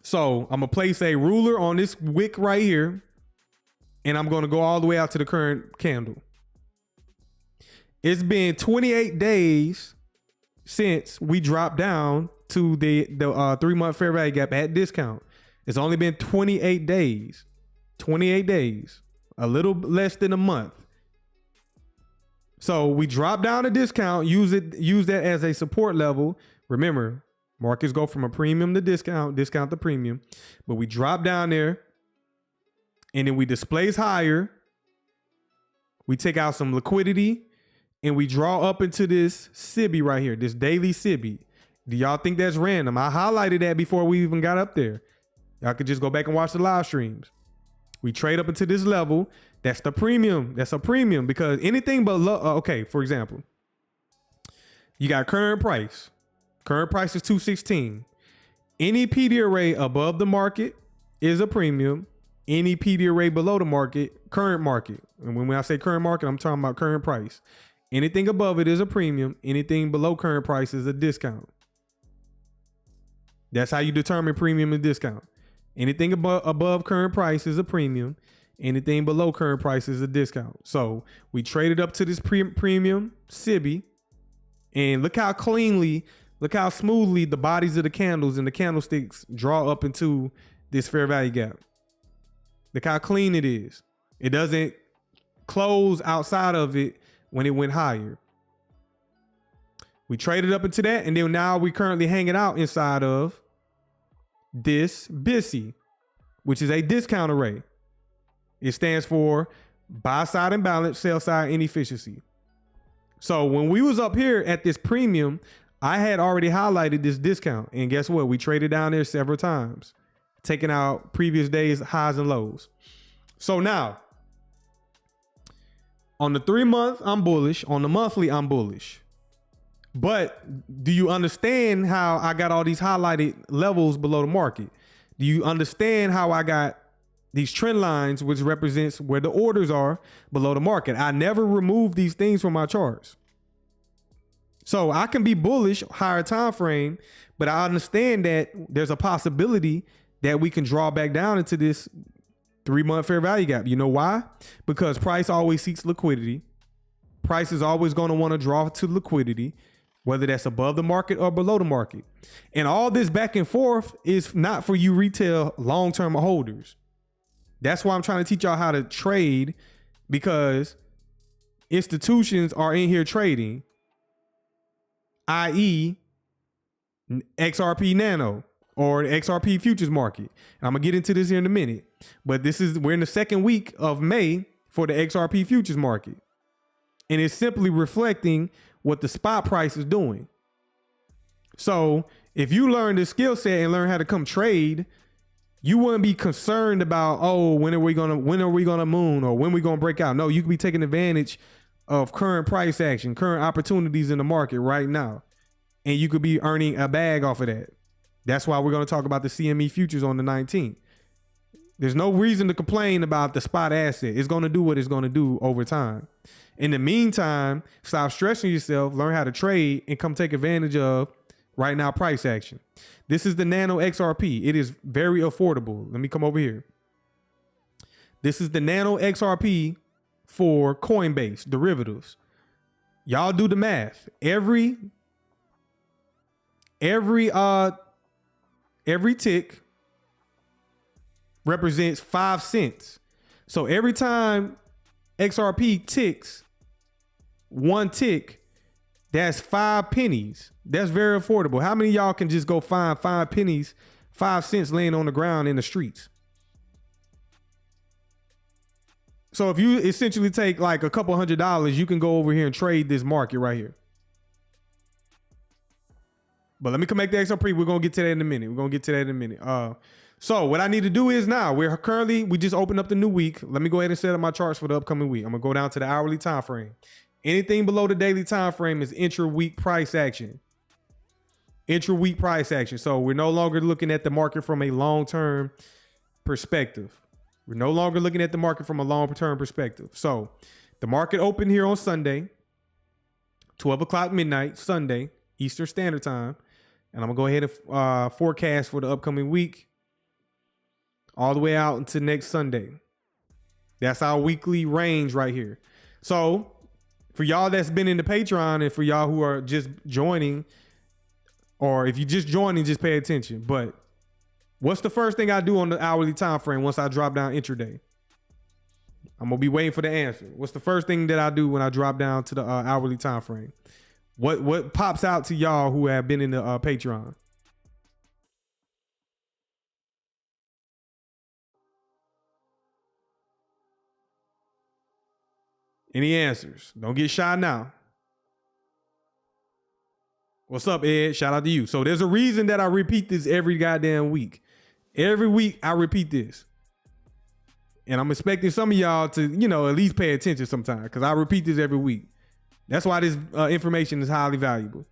So I'm gonna place a ruler on this wick right here, and I'm gonna go all the way out to the current candle. It's been 28 days since we dropped down to the 3-month fair value gap at discount. It's only been 28 days. 28 days. A little less than a month. So we drop down a discount, use that as a support level. Remember, markets go from a premium to discount to premium. But we drop down there and then we displace higher. We take out some liquidity and we draw up into this SIBI right here, this daily SIBI. Do y'all think that's random? I highlighted that before we even got up there. Y'all could just go back and watch the live streams. We trade up into this level. That's the premium. That's a premium because anything below, okay, for example, you got current price. Current price is 216. Any PD array above the market is a premium. Any PD array below the market, current market. And when I say current market, I'm talking about current price. Anything above it is a premium. Anything below current price is a discount. That's how you determine premium and discount. Anything above current price is a premium. Anything below current price is a discount. So we traded up to this premium SIBI, and look how cleanly, look how smoothly the bodies of the candles and the candlesticks draw up into this fair value gap. Look how clean it is. It doesn't close outside of it when it went higher. We traded up into that, and then now we're currently hanging out inside of this BTC, which is a discount array. It stands for buy side imbalance, sell side inefficiency. So when we was up here at this premium, I had already highlighted this discount, and guess what? We traded down there several times, taking out previous days highs and lows. So now on the 3-month, I'm bullish. On the monthly, I'm bullish. But do you understand how I got all these highlighted levels below the market? Do you understand how I got these trend lines, which represents where the orders are below the market? I never remove these things from my charts. So I can be bullish, higher time frame, but I understand that there's a possibility that we can draw back down into this 3-month fair value gap. You know why? Because price always seeks liquidity. Price is always going to want to draw to liquidity, whether that's above the market or below the market. And all this back and forth is not for you retail long-term holders. That's why I'm trying to teach y'all how to trade, because institutions are in here trading, i.e. XRP Nano or the XRP Futures market. And I'm gonna get into this here in a minute, but we're in the 2nd week of May for the XRP Futures market. And it's simply reflecting what the spot price is doing. So if you learn this skill set and learn how to come trade, you wouldn't be concerned about, oh, when are we gonna moon, or when we gonna break out. No, you can be taking advantage of current price action, current opportunities in the market right now, and you could be earning a bag off of that. That's why we're gonna talk about the CME futures on the 19th. There's no reason to complain about the spot asset. It's gonna do what it's gonna do over time. In the meantime, stop stressing yourself, learn how to trade, and come take advantage of right now price action. This is the Nano XRP. It is very affordable. Let me come over here. This is the Nano XRP for Coinbase derivatives. Y'all do the math. Every every tick represents 5 cents. So every time XRP ticks, one tick, that's 5 pennies. That's very affordable. How many of y'all can just go find 5 pennies, 5 cents laying on the ground in the streets? So if you essentially take like a couple $100, you can go over here and trade this market right here. But let me come back to XRP. We're going to get to that in a minute. So what I need to do is now we just opened up the new week. Let me go ahead and set up my charts for the upcoming week. I'm going to go down to the hourly time frame. Anything below the daily time frame is intra-week price action. Intra-week price action. So we're no longer looking at the market from a long-term perspective. We're no longer looking at the market from a long-term perspective. So the market opened here on Sunday, 12 o'clock midnight, Sunday, Eastern Standard Time. And I'm going to go ahead and forecast for the upcoming week all the way out until next Sunday. That's our weekly range right here. So for y'all that's been in the Patreon and for y'all who are just joining, or if you just joining, just pay attention. But what's the first thing I do on the hourly time frame once I drop down intraday? I'm going to be waiting for the answer. What's the first thing that I do when I drop down to the hourly time frame? What pops out to y'all who have been in the Patreon? Any answers? Don't get shy now. What's up, Ed? Shout out to you. So there's a reason that I repeat this every goddamn week. Every week I repeat this. And I'm expecting some of y'all to, at least pay attention sometime because I repeat this every week. That's why this information is highly valuable.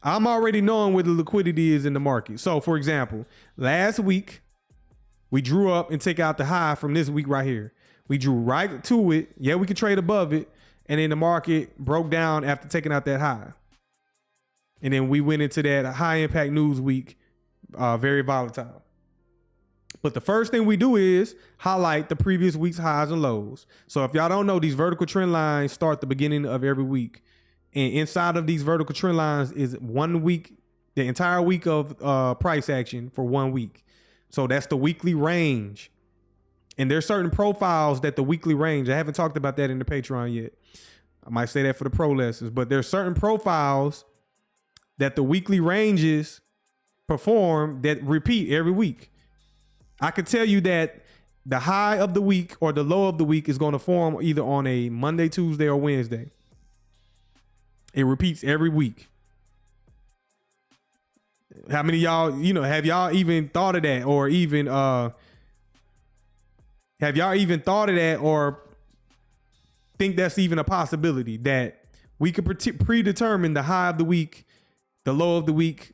I'm already knowing where the liquidity is in the market. So for example, last week we drew up and take out the high from this week right here. We drew right to it. Yeah, we could trade above it. And then the market broke down after taking out that high. And then we went into that high impact news week, very volatile. But the first thing we do is highlight the previous week's highs and lows. So if y'all don't know, these vertical trend lines start the beginning of every week. And inside of these vertical trend lines is 1 week, the entire week of price action for 1 week. So that's the weekly range. And there's certain profiles that the weekly range, I haven't talked about that in the Patreon yet. I might say that for the pro lessons, but there's certain profiles that the weekly ranges perform that repeat every week. I could tell you that the high of the week or the low of the week is going to form either on a Monday, Tuesday, or Wednesday. It repeats every week. How many of y'all, have y'all even thought of that, or even have y'all even thought of that, or think that's even a possibility that we could predetermine the high of the week, the low of the week,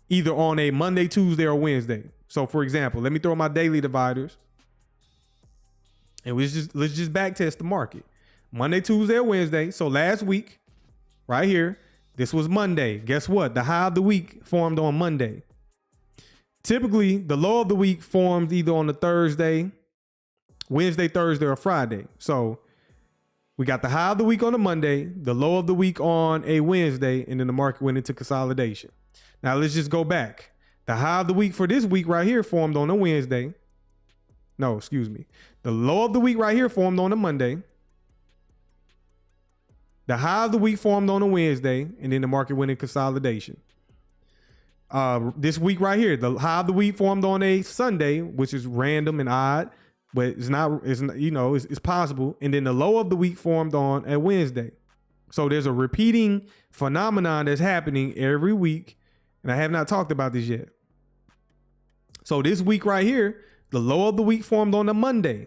either on a Monday, Tuesday, or Wednesday? So for example, let me throw my daily dividers and let's just back test the market. Monday, Tuesday, or Wednesday. So last week, right here, this was Monday. Guess what? The high of the week formed on Monday. Typically, the low of the week forms either on the Thursday, Wednesday, Thursday, or Friday. So we got the high of the week on a Monday, the low of the week on a Wednesday, and then the market went into consolidation. Now let's just go back. The high of the week for this week right here formed on a Wednesday. No, excuse me. The low of the week right here formed on a Monday. The high of the week formed on a Wednesday, and then the market went in consolidation. This week right here, the high of the week formed on a Sunday, which is random and odd, but it's possible. And then the low of the week formed on a Wednesday. So there's a repeating phenomenon that's happening every week. And I have not talked about this yet. So this week right here, the low of the week formed on a Monday.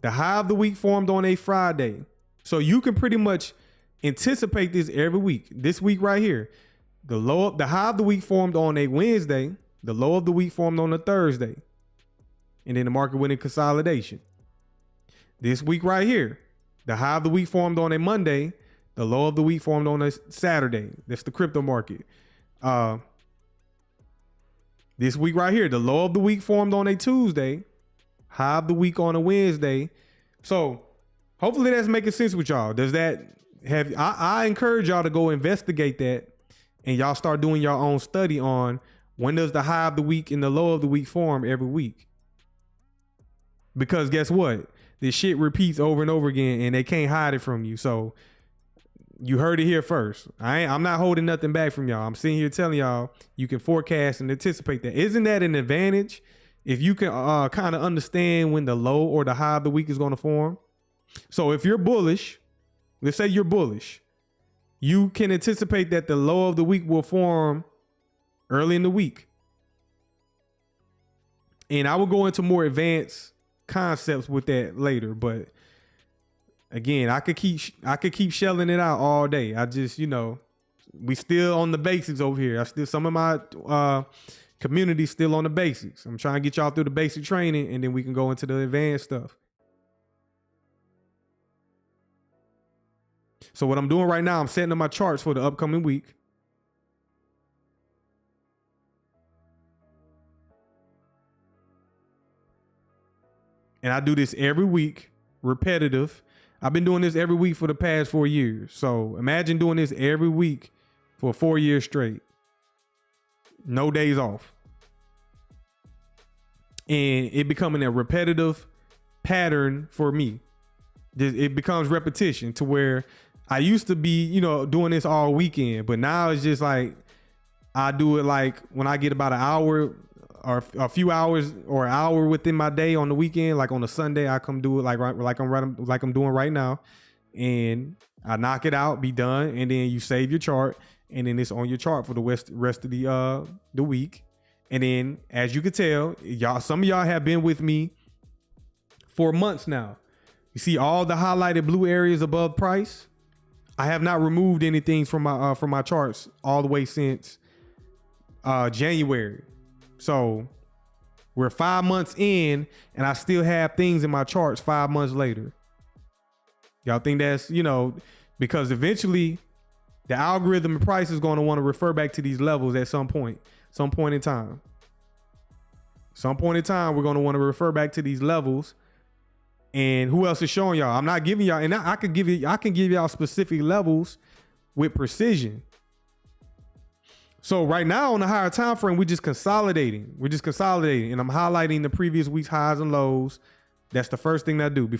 The high of the week formed on a Friday. So you can pretty much anticipate this every week. This week right here, the high of the week formed on a Wednesday. The low of the week formed on a Thursday. And then the market went in consolidation. This week right here, the high of the week formed on a Monday. The low of the week formed on a Saturday. That's the crypto market. This week right here, the low of the week formed on a Tuesday. High of the week on a Wednesday. So hopefully that's making sense with y'all. Does that I encourage y'all to go investigate that, and y'all start doing your own study on when does the high of the week and the low of the week form every week. Because guess what? This shit repeats over and over again, and they can't hide it from you. So you heard it here first. I'm not holding nothing back from y'all. I'm sitting here telling y'all you can forecast and anticipate that. Isn't that an advantage? If you can kind of understand when the low or the high of the week is going to form. So if you're bullish, let's say you're bullish, you can anticipate that the low of the week will form early in the week. And I will go into more advanced concepts with that later, but again, I could keep shelling it out all day. I just, we still on the basics over here. Some of my community still on the basics. I'm trying to get y'all through the basic training, and then we can go into the advanced stuff. So what I'm doing right now, I'm setting up my charts for the upcoming week. And I do this every week, repetitive. I've been doing this every week for the past 4 years. So imagine doing this every week for 4 years straight. No days off. And it becoming a repetitive pattern for me. It becomes repetition to where I used to be, doing this all weekend, but now it's just like I do it like when I get about an hour or a few hours or an hour within my day on the weekend. Like on a Sunday, I come do it like I'm doing right now, and I knock it out, be done, and then you save your chart, and then it's on your chart for the rest of the week. And then, as you can tell, some of y'all have been with me for months now. You see all the highlighted blue areas above price. I have not removed anything from my charts all the way since January. So we're 5 months in, and I still have things in my charts 5 months later. Y'all think that's, because eventually the algorithm and price is going to want to refer back to these levels at some point in time. Some point in time, we're going to want to refer back to these levels. And who else is showing y'all? I'm not giving y'all, and I can give y'all specific levels with precision. So right now on the higher time frame, we're just consolidating. And I'm highlighting the previous week's highs and lows. That's the first thing that I do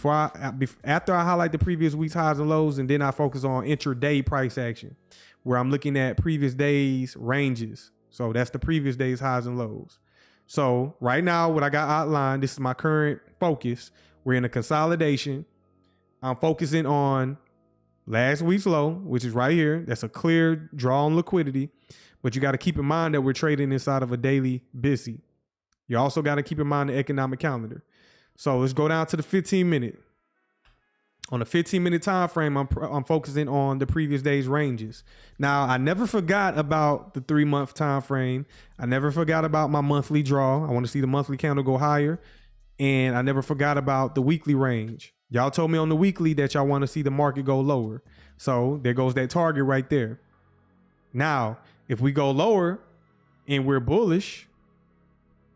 after I highlight the previous week's highs and lows, and then I focus on intraday price action, where I'm looking at previous days ranges. So that's the previous day's highs and lows. So right now, what I got outlined, this is my current focus. We're in a consolidation. I'm focusing on last week's low, which is right here. That's a clear draw on liquidity. But you got to keep in mind that we're trading inside of a daily BTC. You also got to keep in mind the economic calendar. So let's go down to the 15-minute. On the 15-minute time frame, I'm focusing on the previous day's ranges. Now, I never forgot about the 3-month time frame. I never forgot about my monthly draw. I want to see the monthly candle go higher. And I never forgot about the weekly range. Y'all told me on the weekly that y'all want to see the market go lower. So there goes that target right there. Now, if we go lower and we're bullish,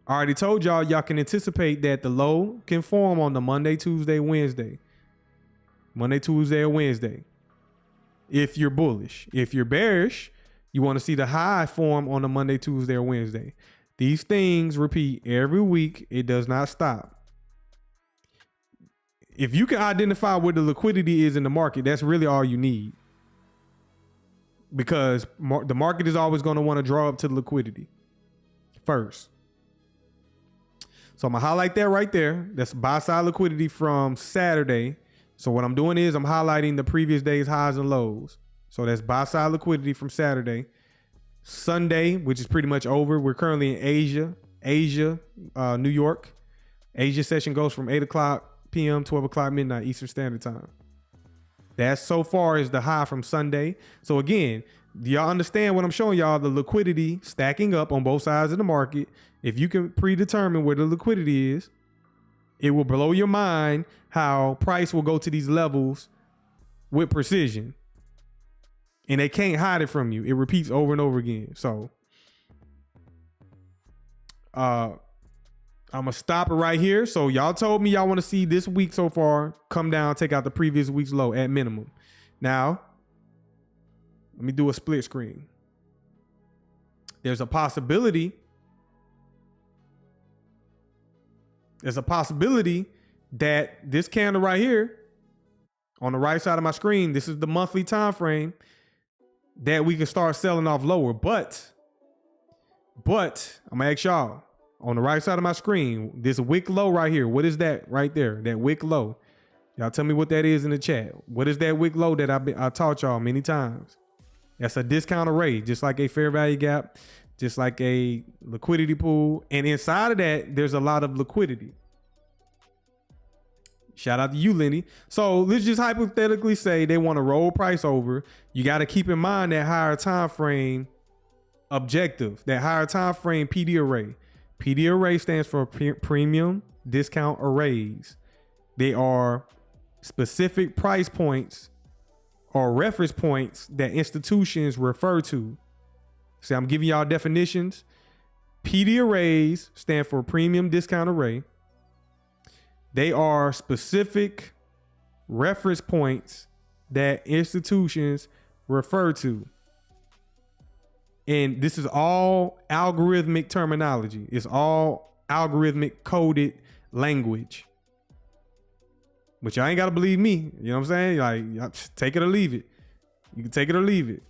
I already told y'all can anticipate that the low can form on the Monday, Tuesday, Wednesday. Monday, Tuesday, or Wednesday. If you're bullish. If you're bearish, you want to see the high form on the Monday, Tuesday, or Wednesday. These things repeat every week. It does not stop. If you can identify where the liquidity is in the market, that's really all you need. Because the market is always going to want to draw up to the liquidity first. So I'm going to highlight that right there. That's buy side liquidity from Saturday. So what I'm doing is I'm highlighting the previous day's highs and lows. So that's buy side liquidity from Saturday. Sunday, which is pretty much over. We're currently in Asia, New York. Asia session goes from 8 o'clock p.m., 12 o'clock midnight Eastern Standard Time. That so far is the high from Sunday. So again, do y'all understand what I'm showing y'all? The liquidity stacking up on both sides of the market. If you can predetermine where the liquidity is, it will blow your mind how price will go to these levels with precision. And they can't hide it from you. It repeats over and over again. So I'm going to stop it right here. So y'all told me y'all want to see this week so far come down, take out the previous week's low at minimum. Now, Let me do a split screen. There's a possibility. There's a possibility that this candle right here on the right side of my screen, this is the monthly time frame, that we can start selling off lower. But I'm gonna ask y'all, on the right side of my screen, this wick low right here, what is that right there? That wick low. Y'all tell me what that is in the chat. What is that wick low that I taught y'all many times? That's a discount array, just like a fair value gap, just like a liquidity pool. And inside of that, there's a lot of liquidity. Shout out to you, Lenny. So let's just hypothetically say they want to roll price over. You got to keep in mind that higher time frame objective, that higher time frame PD array. PD array stands for premium discount arrays. They are specific price points or reference points that institutions refer to. See, I'm giving y'all definitions. PD arrays stand for premium discount array. They are specific reference points that institutions refer to. And this is all algorithmic terminology. It's all algorithmic coded language. But y'all ain't got to believe me. You know what I'm saying? Like, take it or leave it. You can take it or leave it.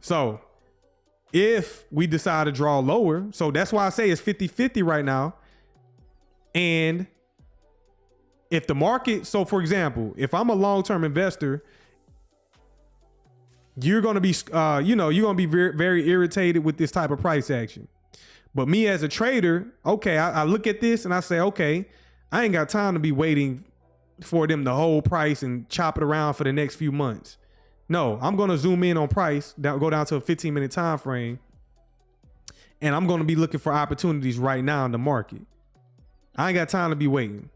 So if we decide to draw lower, so that's why I say it's 50-50 right now. And if the market, so for example, if I'm a long-term investor, you're going to be, you're going to be very, very irritated with this type of price action. But me as a trader, okay, I look at this and I say, okay, I ain't got time to be waiting for them to hold price and chop it around for the next few months. No, I'm going to zoom in on price, go down to a 15-minute time frame, and I'm going to be looking for opportunities right now in the market. I ain't got time to be waiting.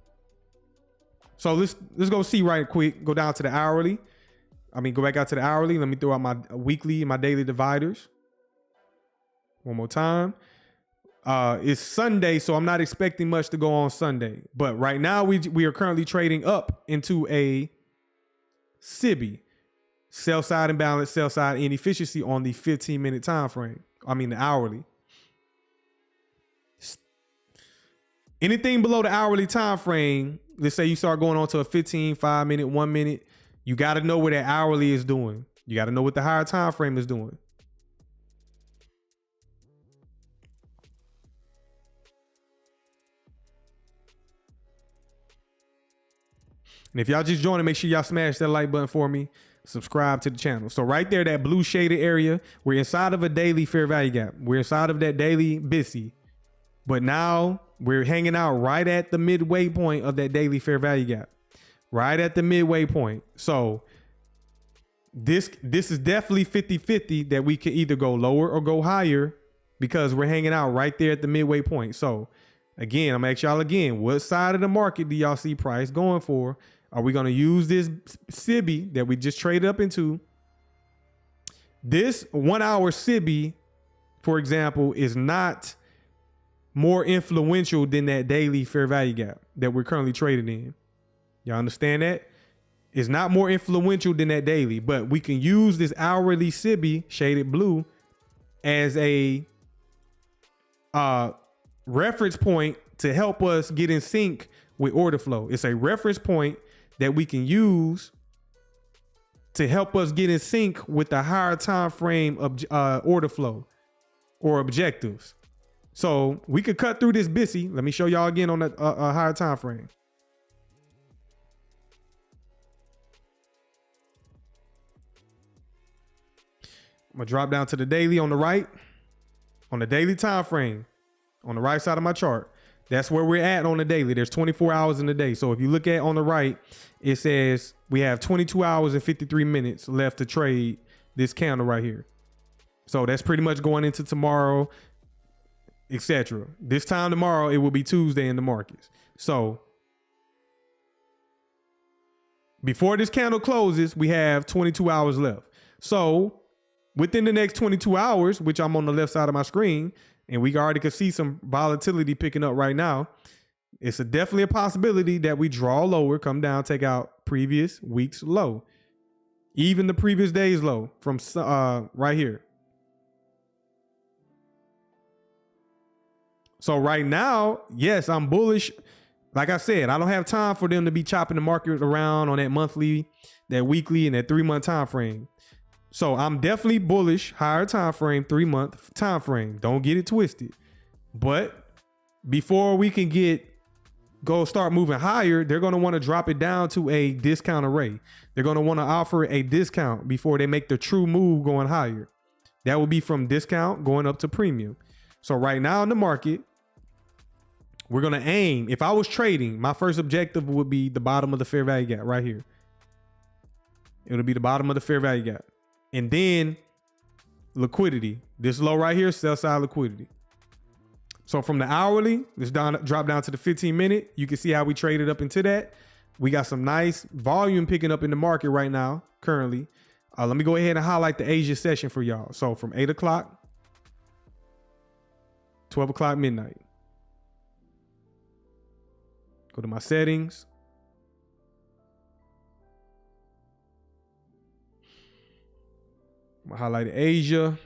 So let's go see right quick. Go down to the hourly. Go back out to the hourly. Let me throw out my weekly and my daily dividers. One more time. It's Sunday, so I'm not expecting much to go on Sunday. But right now, we are currently trading up into a SIBI, sell side imbalance, sell side inefficiency on the 15-minute time frame. The hourly. Anything below the hourly time frame, let's say you start going on to a 15, 5-minute, 1 minute, you got to know what that hourly is doing. You got to know what the higher time frame is doing. And if y'all just joining, make sure y'all smash that like button for me. Subscribe to the channel. So right there, that blue shaded area, we're inside of a daily fair value gap. We're inside of that daily BTC. But now we're hanging out right at the midway point of that daily fair value gap. Right at the midway point. So this is definitely 50-50 that we can either go lower or go higher because we're hanging out right there at the midway point. So again, I'm gonna ask y'all again, what side of the market do y'all see price going for? Are we gonna use this SIBI that we just traded up into? This 1 hour SIBI, for example, is not more influential than that daily fair value gap that we're currently trading in. Y'all understand that? It's not more influential than that daily, but we can use this hourly SIBI, shaded blue, as a reference point to help us get in sync with order flow. It's a reference point that we can use to help us get in sync with the higher time frame of order flow or objectives. So we could cut through this BTC. Let me show y'all again on a higher time frame. I'm gonna drop down to the daily on the right, on the daily time frame, on the right side of my chart. That's where we're at on the daily. There's 24 hours in the day. So if you look at on the right, it says we have 22 hours and 53 minutes left to trade this candle right here. So that's pretty much going into tomorrow, etc. This time tomorrow, it will be Tuesday in the markets. So before this candle closes, we have 22 hours left. So within the next 22 hours, which I'm on the left side of my screen, and we already can see some volatility picking up right now, it's definitely a possibility that we draw lower, come down, take out previous week's low. Even the previous day's low from right here. So right now, yes, I'm bullish. Like I said, I don't have time for them to be chopping the market around on that monthly, that weekly, and that 3-month time frame. So I'm definitely bullish, higher time frame, 3-month time frame. Don't get it twisted. But before we can start moving higher, they're going to want to drop it down to a discount array. They're going to want to offer a discount before they make the true move going higher. That will be from discount going up to premium. So right now in the market, we're going to aim. If I was trading, my first objective would be the bottom of the fair value gap right here. It'll be the bottom of the fair value gap. And then liquidity. This low right here, sell side liquidity. So from the hourly, let's drop down to the 15-minute. You can see how we traded up into that. We got some nice volume picking up in the market right now, currently. Let me go ahead and highlight the Asia session for y'all. So from 8 o'clock, 12 o'clock midnight. Go to my settings. I'm gonna highlight Asia.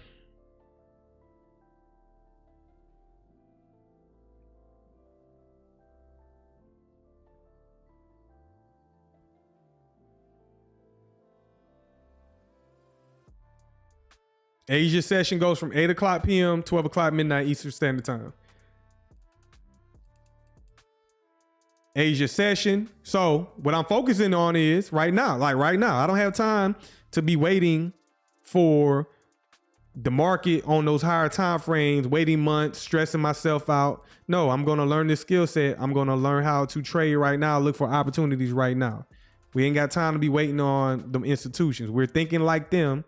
Asia session goes from 8 o'clock p.m., 12 o'clock midnight Eastern Standard Time. Asia session. So what I'm focusing on is right now, I don't have time to be waiting for the market on those higher time frames, waiting months, stressing myself out. No, I'm going to learn this skill set. I'm going to learn how to trade right now, look for opportunities right now. We ain't got time to be waiting on them institutions. We're thinking like them.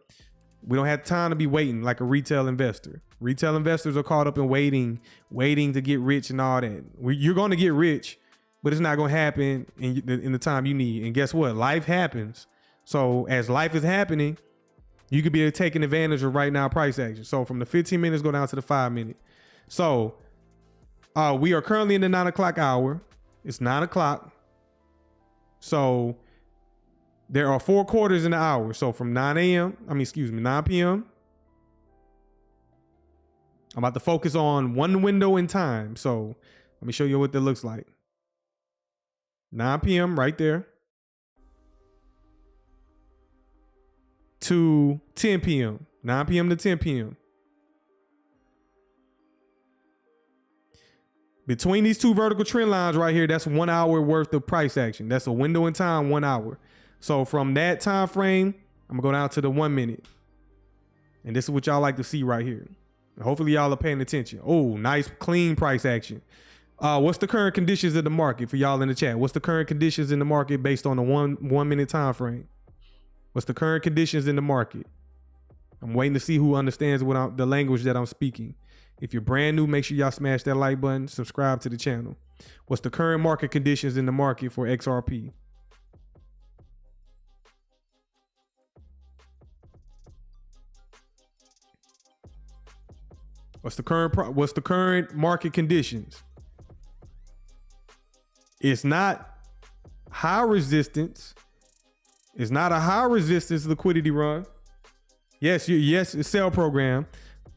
We don't have time to be waiting like a retail investor. Retail investors are caught up in waiting to get rich and all that. You're going to get rich, but it's not going to happen in the time you need. And guess what? Life happens. So as life is happening, you could be taking advantage of right now price action. So from the 15 minutes, go down to the 5-minute. So we are currently in the 9 o'clock hour. It's 9 o'clock. So there are 4 quarters in the hour. So from 9 p.m. I'm about to focus on one window in time. So let me show you what that looks like. 9 p.m. right there to 10 p.m. 9 p.m. to 10 p.m. Between these two vertical trend lines right here, that's 1 hour worth of price action. That's a window in time, 1 hour. So from that time frame, I'm gonna go down to the 1 minute. And this is what y'all like to see right here. Hopefully y'all are paying attention. Oh, nice clean price action. What's the current conditions of the market for y'all in the chat? What's the current conditions in the market based on the one minute time frame? What's the current conditions in the market? I'm waiting to see who understands the language that I'm speaking. If you're brand new, make sure y'all smash that like button, subscribe to the channel. What's the current market conditions in the market for XRP? What's the current market conditions? It's not high resistance. It's not a high resistance liquidity run. Yes, it's a sell program,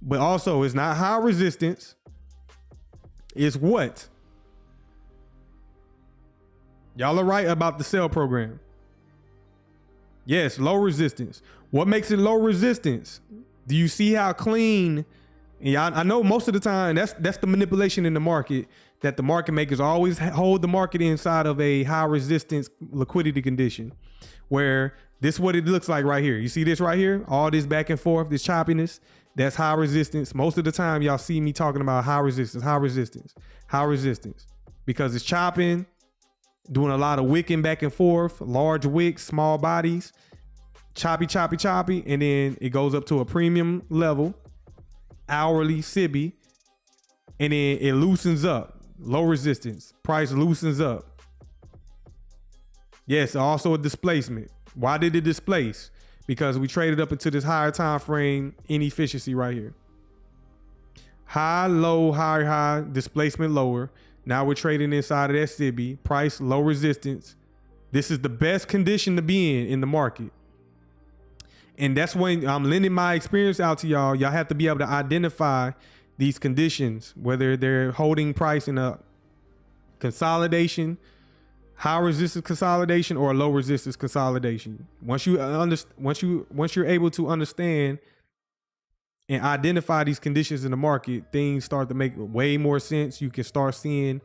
but also it's not high resistance. It's what? Y'all are right about the sell program. Yes, low resistance. What makes it low resistance? Do you see how clean? Yeah, I know most of the time that's the manipulation in the market, that the market makers always hold the market inside of a high resistance liquidity condition, where this is what it looks like right here. You see this right here? All this back and forth, this choppiness, that's high resistance. Most of the time y'all see me talking about high resistance, because it's chopping, doing a lot of wicking back and forth, large wicks, small bodies, choppy, and then it goes up to a premium level, hourly SIBI, and then it loosens up, low resistance, price loosens up. Yes, also a displacement. Why did it displace? Because we traded up into this higher time frame inefficiency right here. High, low, high, displacement lower. Now we're trading inside of that SIBI, price low resistance. This is the best condition to be in the market. And that's when I'm lending my experience out to y'all. Y'all have to be able to identify these conditions, whether they're holding price in a consolidation, high resistance consolidation, or a low resistance consolidation. Once you're able to understand and identify these conditions in the market, things start to make way more sense. You can start seeing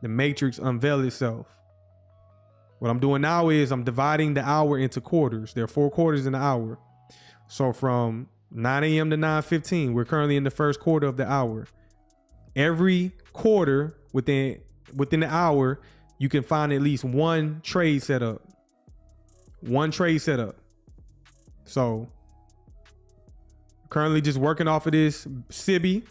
the matrix unveil itself. What I'm doing now is I'm dividing the hour into quarters. There are 4 quarters in the hour. So from 9 a.m. to 9:15, we're currently in the first quarter of the hour. Every quarter within the hour, you can find at least one trade setup. One trade setup. So currently just working off of this SIBI.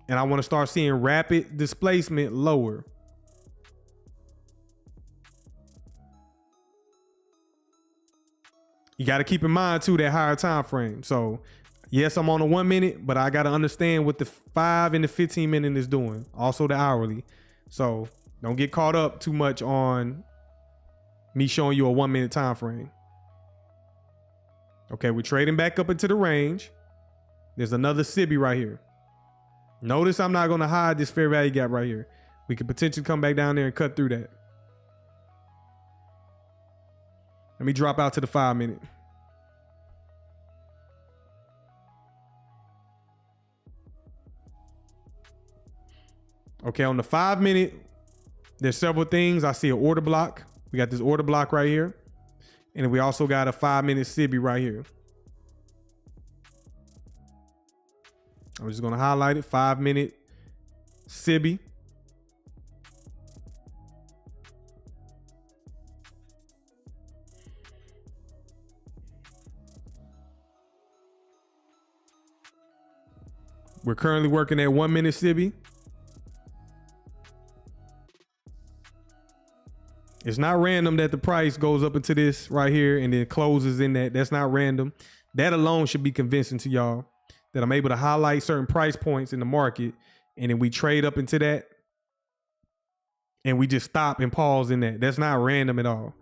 And I want to start seeing rapid displacement lower. You got to keep in mind too that higher time frame. So yes, I'm on a 1 minute, but I got to understand what the 5 and the 15 minute is doing. Also the hourly. So don't get caught up too much on me showing you a 1 minute time frame. Okay, we're trading back up into the range. There's another SIBI right here. Notice I'm not going to hide this fair value gap right here. We could potentially come back down there and cut through that. Let me drop out to the 5 minute. Okay, on the 5 minute, there's several things. I see an order block. We got this order block right here. And we also got a 5 minute SIBI right here. I'm just going to highlight it. 5 minute SIBI. We're currently working at 1 minute SIBI. It's not random that the price goes up into this right here and then closes in that. That's not random. That alone should be convincing to y'all that I'm able to highlight certain price points in the market, and then we trade up into that and we just stop and pause in that. That's not random at all.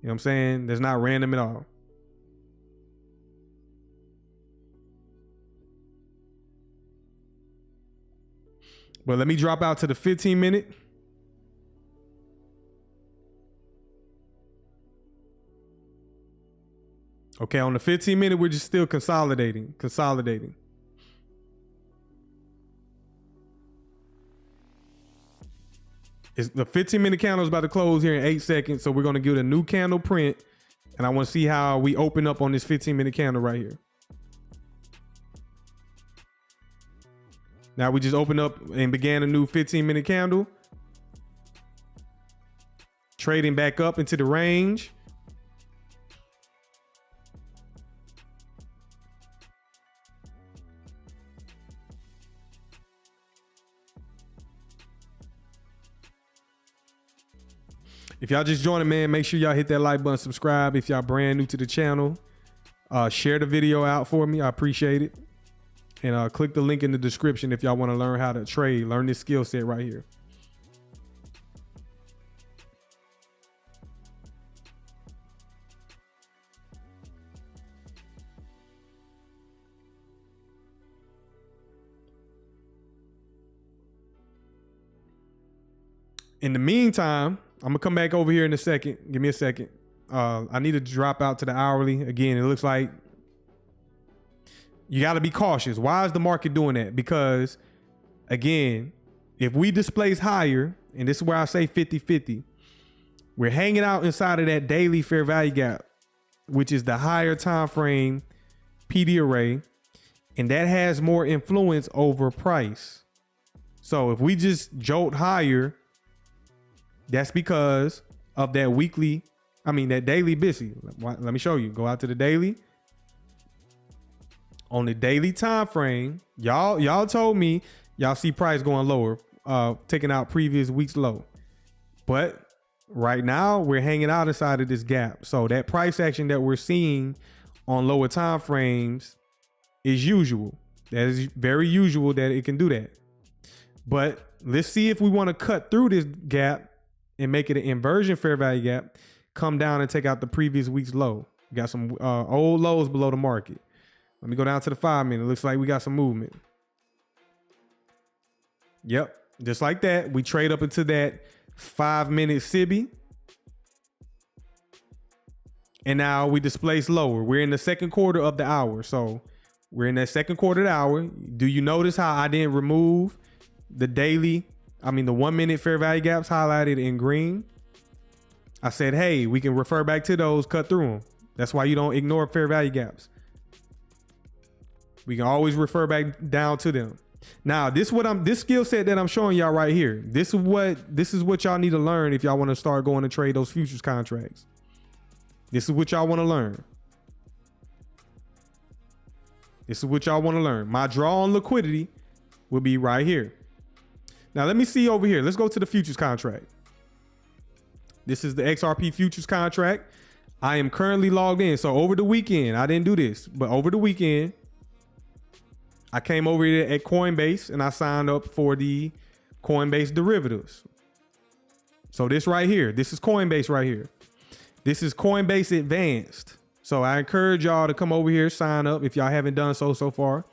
You know what I'm saying? That's not random at all. But let me drop out to the 15 minute. Okay, on the 15 minute, we're just still consolidating. The 15 minute candle is about to close here in 8 seconds. So we're going to give it a new candle print. And I want to see how we open up on this 15 minute candle right here. Now we just opened up and began a new 15 minute candle. Trading back up into the range. If y'all just joining, man, make sure y'all hit that like button, subscribe. If y'all brand new to the channel, share the video out for me. I appreciate it. And click the link in the description if y'all want to learn how to trade, learn this skill set right here. In the meantime, I'm gonna come back over here in a second. Give me a second. I need to drop out to the hourly. Again, it looks like you got to be cautious. Why is the market doing that? Because again, if we displace higher, and this is where I say 50-50, we're hanging out inside of that daily fair value gap, which is the higher time frame PD array, and that has more influence over price. So if we just jolt higher, that's because of that that daily busy. Let me show you. Go out to the daily. On the daily time frame, y'all told me y'all see price going lower, taking out previous week's low. But right now we're hanging out inside of this gap. So that price action that we're seeing on lower time frames is usual. That is very usual that it can do that. But let's see if we want to cut through this gap and make it an inversion fair value gap, come down and take out the previous week's low. We got some old lows below the market. Let me go down to the 5 minute. Looks like we got some movement. Yep, just like that. We trade up into that 5 minute SIBI. And now we displace lower. We're in the second quarter of the hour. So we're in that second quarter of the hour. Do you notice how I didn't remove the daily, the 1 minute fair value gaps highlighted in green? I said, hey, we can refer back to those, cut through them. That's why you don't ignore fair value gaps. We can always refer back down to them. Now, this skill set that I'm showing y'all right here. This is what y'all need to learn if y'all want to start going to trade those futures contracts. This is what y'all want to learn. This is what y'all want to learn. My draw on liquidity will be right here. Now, let me see over here. Let's go to the futures contract. This is the XRP futures contract. I am currently logged in. So over the weekend, I didn't do this, but over the weekend, I came over here at Coinbase and I signed up for the Coinbase derivatives. So this right here, this is Coinbase right here. This is Coinbase Advanced. So I encourage y'all to come over here, sign up if y'all haven't done so far.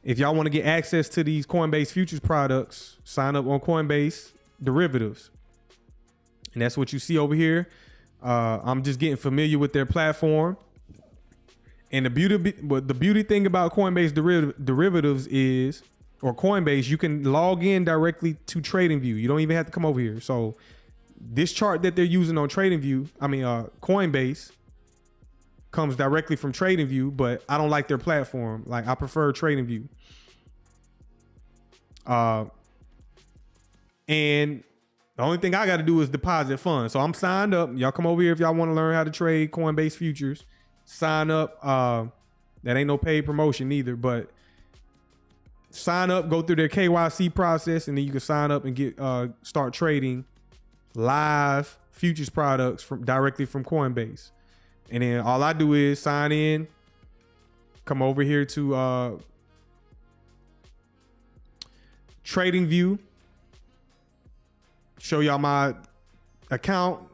If y'all want to get access to these Coinbase futures products, sign up on Coinbase derivatives. And that's what you see over here. I'm just getting familiar with their platform. And the beauty thing about Coinbase derivatives is, or Coinbase, you can log in directly to TradingView. You don't even have to come over here. So this chart that they're using on TradingView, Coinbase, comes directly from TradingView, but I don't like their platform. Like, I prefer TradingView. And the only thing I got to do is deposit funds. So I'm signed up. Y'all come over here if y'all want to learn how to trade Coinbase futures. Sign up. That ain't no paid promotion either, but sign up, go through their KYC process, and then you can sign up and get start trading live futures products directly from Coinbase. And then all I do is sign in, come over here to TradingView, show y'all my account.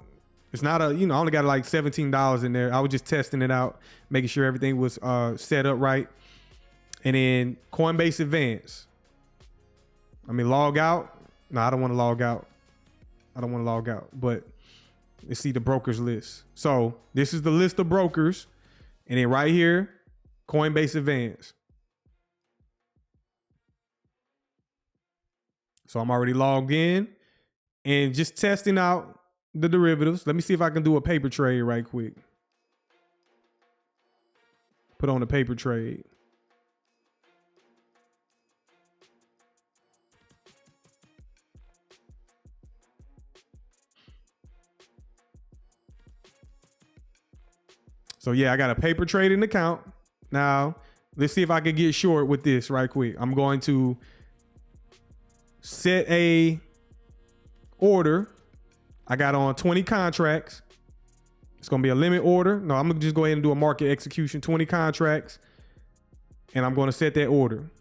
It's not I only got like $17 in there. I was just testing it out, making sure everything was set up right. And then Coinbase Advanced. Log out. No, I don't want to log out. But let's see the brokers list. So this is the list of brokers. And then right here, Coinbase Advanced. So I'm already logged in and just testing out the derivatives. Let me see if I can do a paper trade right quick. Put on a paper trade. So yeah, I got a paper trading account. Now, let's see if I can get short with this right quick. I'm going to set a order. I got on 20 contracts. It's going to be a limit order. No, I'm going to just go ahead and do a market execution, 20 contracts. And I'm going to set that order.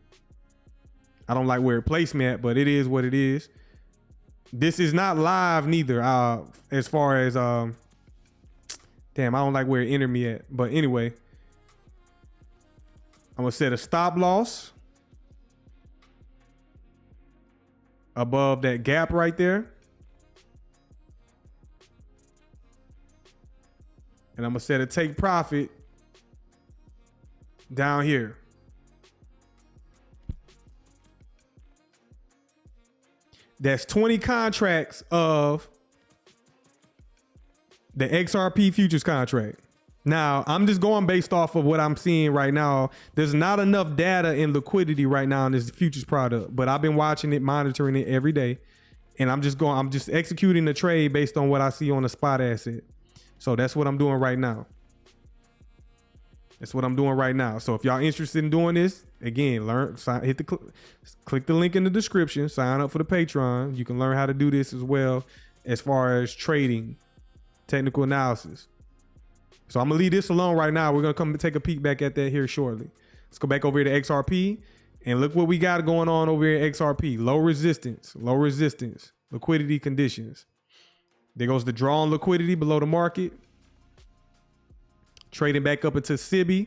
I don't like where it placed me at, but it is what it is. This is not live neither. As far as, damn, I don't like where it entered me at. But anyway, I'm going to set a stop loss above that gap right there. And I'm going to set a take profit down here. That's 20 contracts of the XRP futures contract. Now, I'm just going based off of what I'm seeing right now. There's not enough data and liquidity right now in this futures product, but I've been watching it, monitoring it every day. And I'm just executing the trade based on what I see on the spot asset. So that's what I'm doing right now. That's what I'm doing right now. So if y'all interested in doing this, again, click the link in the description, sign up for the Patreon. You can learn how to do this as well as far as trading, technical analysis. So I'm gonna leave this alone right now. We're gonna come and take a peek back at that here shortly. Let's go back over here to XRP and look what we got going on over here at XRP. Low resistance, liquidity conditions. There goes the draw on liquidity below the market. Trading back up into SIBI.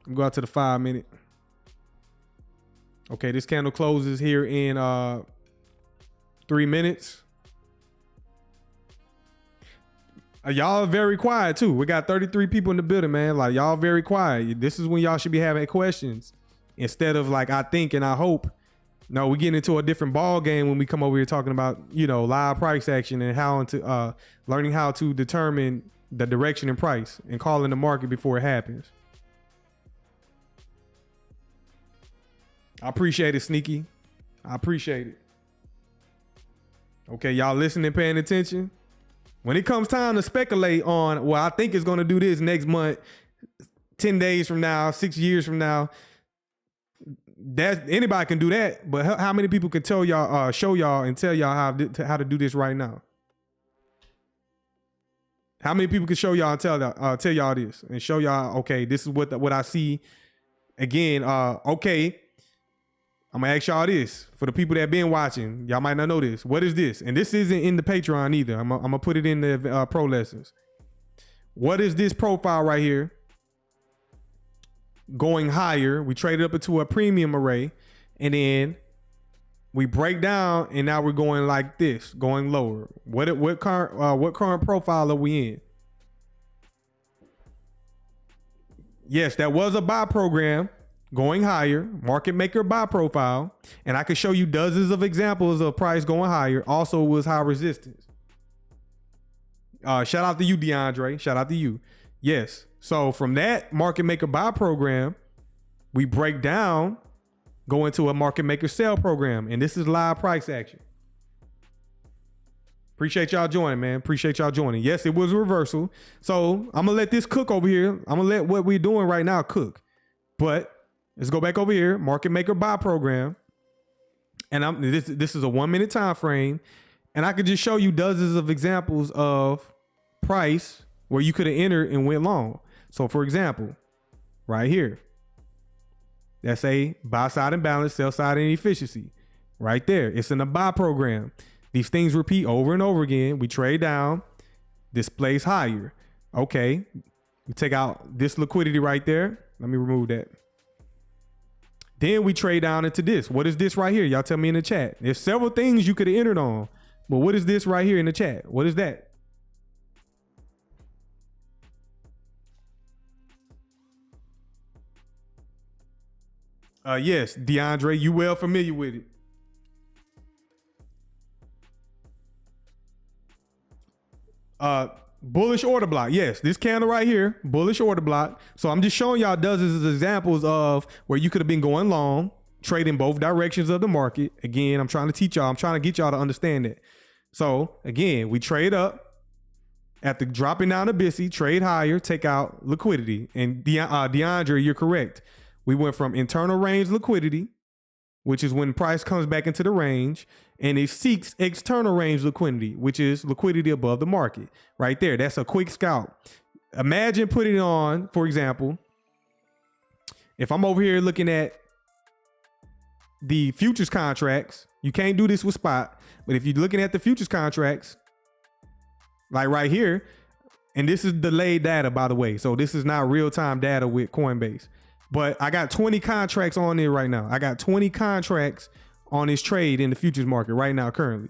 I'm going to the 5 minute. Okay, this candle closes here in 3 minutes. Y'all are very quiet too. We got 33 people in the building, man. Like, y'all very quiet. This is when y'all should be having questions instead of like, I think and I hope. No, we get into a different ball game when we come over here talking about, you know, live price action and how to learning how to determine the direction and price and calling the market before it happens. I appreciate it, Sneaky. I appreciate it. Okay, y'all listening, paying attention. When it comes time to speculate on, well, I think it's going to do this next month, 10 days from now, 6 years from now, that anybody can do that. But how many people can tell y'all, show y'all and tell y'all how to do this right now? How many people can show y'all and tell y'all this and show y'all, okay, this is what I see. Again, okay, I'm gonna ask y'all this for the people that been watching. Y'all might not know this. What is this? And this isn't in the Patreon either. I'm gonna put it in the pro lessons. What is this profile right here? Going higher. We traded up into a premium array, and then we break down, and now we're going like this, going lower. What current profile are we in? Yes, that was a buy program. Going higher, market maker buy profile, and I could show you dozens of examples of price going higher. Also was high resistance. Shout out to you, DeAndre. Shout out to you. Yes. So from that market maker buy program, we break down, go into a market maker sell program, and this is live price action. Appreciate y'all joining, man. Appreciate y'all joining. Yes, it was a reversal. So I'm gonna let this cook over here. I'm gonna let what we're doing right now cook, but let's go back over here, market maker buy program. And this is a 1 minute time frame. And I could just show you dozens of examples of price where you could have entered and went long. So for example, right here, that's a buy side imbalance, sell side inefficiency. Right there. It's in a buy program. These things repeat over and over again. We trade down, displays higher. Okay. We take out this liquidity right there. Let me remove that. Then we trade down into this. What is this right here? Y'all tell me in the chat. There's several things you could have entered on, but what is this right here in the chat? What is that? Yes, DeAndre, you well familiar with it. Bullish order block. Yes, this candle right here, bullish order block. So I'm just showing y'all dozens of examples of where you could have been going long, trading both directions of the market. Again, I'm trying to teach y'all. I'm trying to get y'all to understand it. So again, we trade up after dropping down to BTC, trade higher, take out liquidity. And DeAndre, you're correct. We went from internal range liquidity, which is when price comes back into the range, and it seeks external range liquidity, which is liquidity above the market. Right there. That's a quick scalp. Imagine putting on, for example, if I'm over here looking at the futures contracts, you can't do this with spot, but if you're looking at the futures contracts, like right here, and this is delayed data, by the way, so this is not real-time data with Coinbase, but I got 20 contracts on there right now. I got 20 contracts on this trade in the futures market right now currently.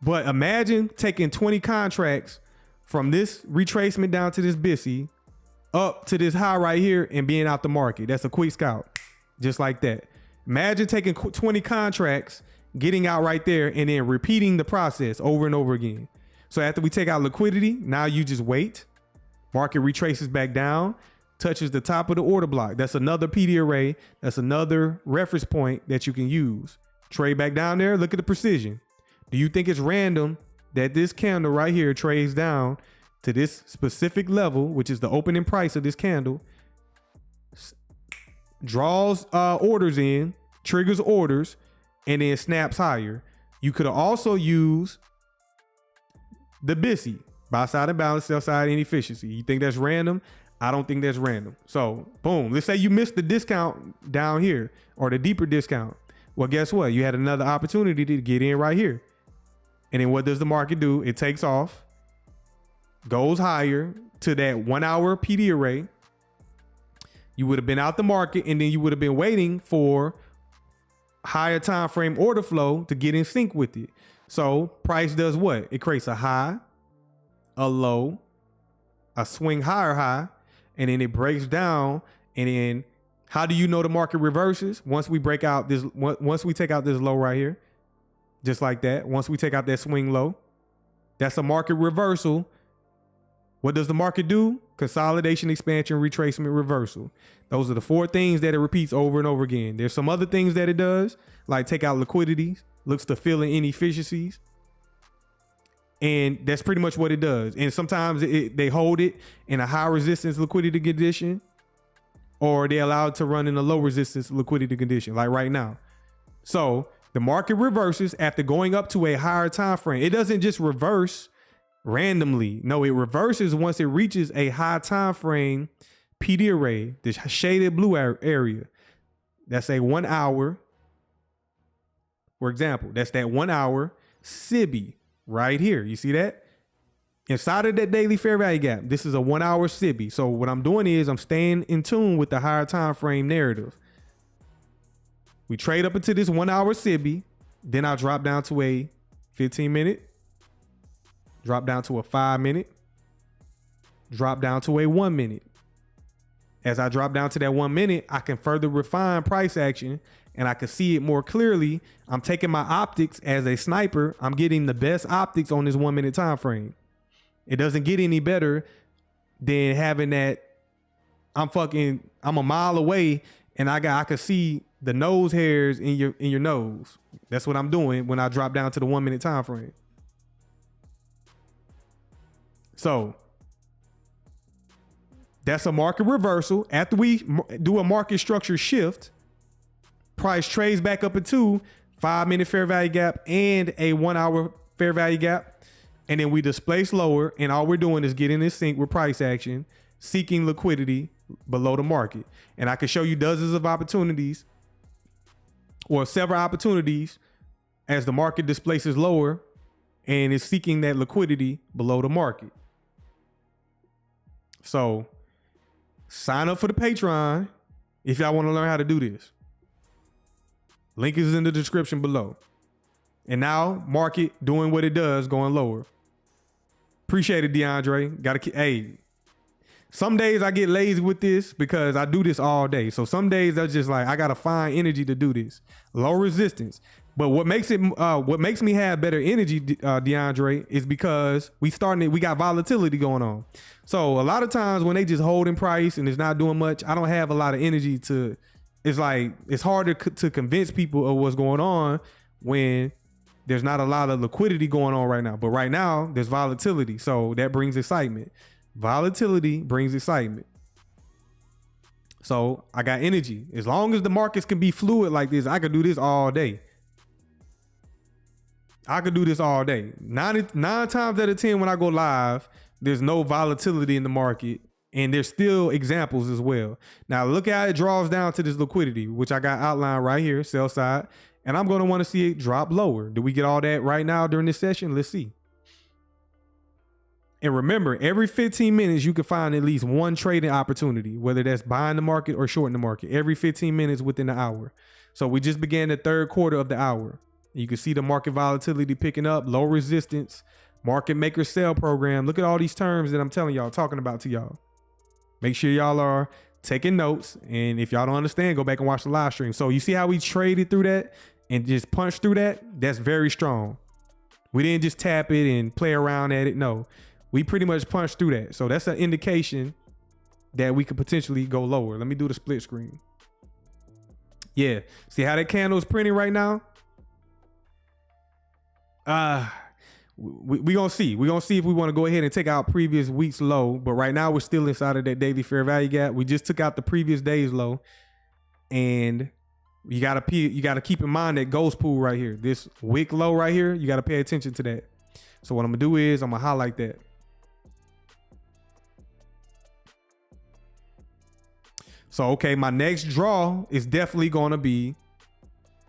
But imagine taking 20 contracts from this retracement down to this BTC up to this high right here and being out the market. That's a quick scalp, just like that. Imagine taking 20 contracts, getting out right there, and then repeating the process over and over again. So after we take out liquidity, now you just wait. Market retraces back down, touches the top of the order block. That's another PD array. That's another reference point that you can use. Trade back down there. Look at the precision. Do you think it's random that this candle right here trades down to this specific level, which is the opening price of this candle, draws orders in, triggers orders, and then snaps higher? You could also use the BTC, buy side imbalance, sell side inefficiency. You think that's random? I don't think that's random. So boom, let's say you missed the discount down here or the deeper discount. Well, guess what? You had another opportunity to get in right here. And then what does the market do? It takes off. goes higher to that 1 hour PD array, you would have been out the market, and then you would have been waiting for higher time frame order flow to get in sync with it. So price does what? It creates a high, a low, a swing higher high, and then it breaks down. And then how do you know the market reverses? Once we break out this, once we take out this low right here, just like that. Once we take out that swing low, that's a market reversal. What does the market do? Consolidation, expansion, retracement, reversal. Those are the 4 things that it repeats over and over again. There's some other things that it does, like take out liquidities, looks to fill in inefficiencies. And that's pretty much what it does. And sometimes they hold it in a high resistance liquidity condition, or they allow it to run in a low resistance liquidity condition, like right now. So the market reverses after going up to a higher time frame. It doesn't just reverse randomly. No, it reverses once it reaches a high time frame PD array, the shaded blue area. That's a 1 hour. For example, that's that 1 hour SIBI right here. You see that? Inside of that daily fair value gap, this is a 1 hour SIBI. So what I'm doing is I'm staying in tune with the higher time frame narrative. We trade up into this 1 hour SIBI. Then I'll drop down to a 15 minute, drop down to a 5 minute, drop down to a 1 minute. As I drop down to that 1 minute, I can further refine price action and I can see it more clearly. I'm taking my optics as a sniper. I'm getting the best optics on this 1 minute time frame. It doesn't get any better than having that I'm a mile away and I can see the nose hairs in your nose. That's what I'm doing when I drop down to the 1 minute time frame. So that's a market reversal. After we do a market structure shift, price trades back up into 5 minute fair value gap and a 1 hour fair value gap. And then we displace lower, and all we're doing is getting in sync with price action, seeking liquidity below the market. And I can show you dozens of opportunities or several opportunities as the market displaces lower and is seeking that liquidity below the market. So sign up for the Patreon if y'all want to learn how to do this. Link is in the description below. And now market doing what it does, going lower. Appreciate it, DeAndre. Some days I get lazy with this because I do this all day. So some days that's just like, I got to find energy to do this. Low resistance. But what makes me have better energy, DeAndre, is because we got volatility going on. So a lot of times when they just hold in price and it's not doing much, I don't have a lot of energy it's hard to convince people of what's going on when there's not a lot of liquidity going on right now. But right now there's volatility. So that brings excitement. Volatility brings excitement. So I got energy. As long as the markets can be fluid like this, I could do this all day. I could do this all day. Nine times out of 10 when I go live, there's no volatility in the market. And there's still examples as well. Now look how it draws down to this liquidity, which I got outlined right here, sell side. And I'm going to want to see it drop lower. Do we get all that right now during this session? Let's see. And remember, every 15 minutes, you can find at least one trading opportunity, whether that's buying the market or shorting the market, every 15 minutes within the hour. So we just began the third quarter of the hour. You can see the market volatility picking up, low resistance, market maker sell program. Look at all these terms that I'm telling y'all, talking about to y'all. Make sure y'all are taking notes. And if y'all don't understand, go back and watch the live stream. So you see how we traded through that and just punched through that? That's very strong. We didn't just tap it and play around at it. No, we pretty much punched through that. So that's an indication that we could potentially go lower. Let me do the split screen. Yeah. See how that candle is printing right now? We gonna see. We're gonna see if we want to go ahead and take out previous week's low. But right now we're still inside of that daily fair value gap. We just took out the previous day's low. And you gotta keep in mind that ghost pool right here. This wick low right here, you gotta pay attention to that. So what I'm gonna do is I'm gonna highlight that. So, okay, my next draw is definitely gonna be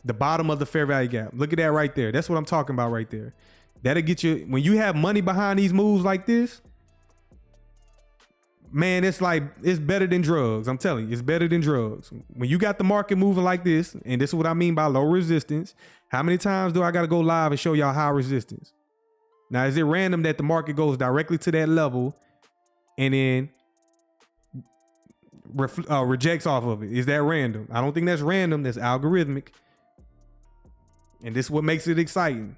the bottom of the fair value gap. Look at that right there. That's what I'm talking about right there. That'll get you, when you have money behind these moves like this, man, it's like, it's better than drugs. I'm telling you, it's better than drugs. When you got the market moving like this, and this is what I mean by low resistance, how many times do I got to go live and show y'all high resistance? Now, is it random that the market goes directly to that level and then rejects off of it? Is that random? I don't think that's random. That's algorithmic. And this is what makes it exciting.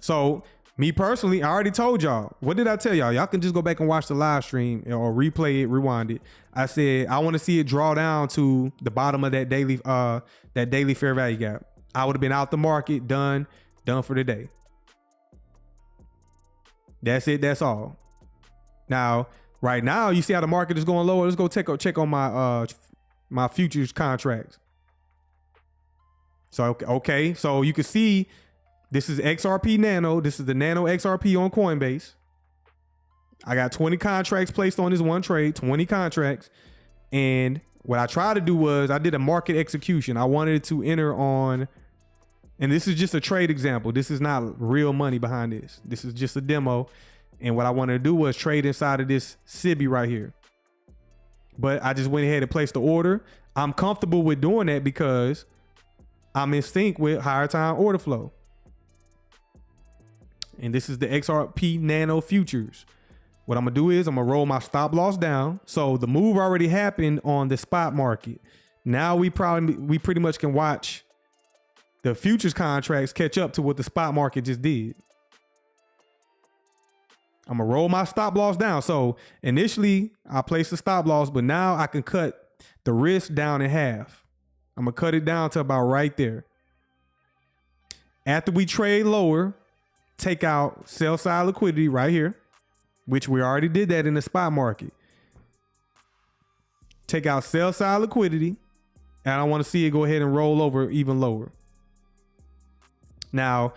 So me personally, I already told y'all. What did I tell y'all? Y'all can just go back and watch the live stream or replay it, rewind it. I said I want to see it draw down to the bottom of that daily fair value gap. I would have been out the market, done for the day. That's it. That's all. Now, right now, you see how the market is going lower. Let's go check on my futures contracts. So okay, so you can see this is XRP Nano. This is the Nano XRP on Coinbase. I got 20 contracts placed on this one trade, 20 contracts. And what I tried to do was I did a market execution. I wanted to enter on, and this is just a trade example. This is not real money behind this. This is just a demo. And what I wanted to do was trade inside of this SIBI right here. But I just went ahead and placed the order. I'm comfortable with doing that because I'm in sync with higher time order flow. And this is the XRP Nano Futures. What I'm gonna do is I'm gonna roll my stop loss down. So the move already happened on the spot market. Now we pretty much can watch the futures contracts catch up to what the spot market just did. I'm gonna roll my stop loss down. So initially I placed the stop loss, but now I can cut the risk down in half. I'm gonna cut it down to about right there. After we trade lower, take out sell side liquidity right here, which we already did that in the spot market. Take out sell side liquidity, and I want to see it go ahead and roll over even lower. Now,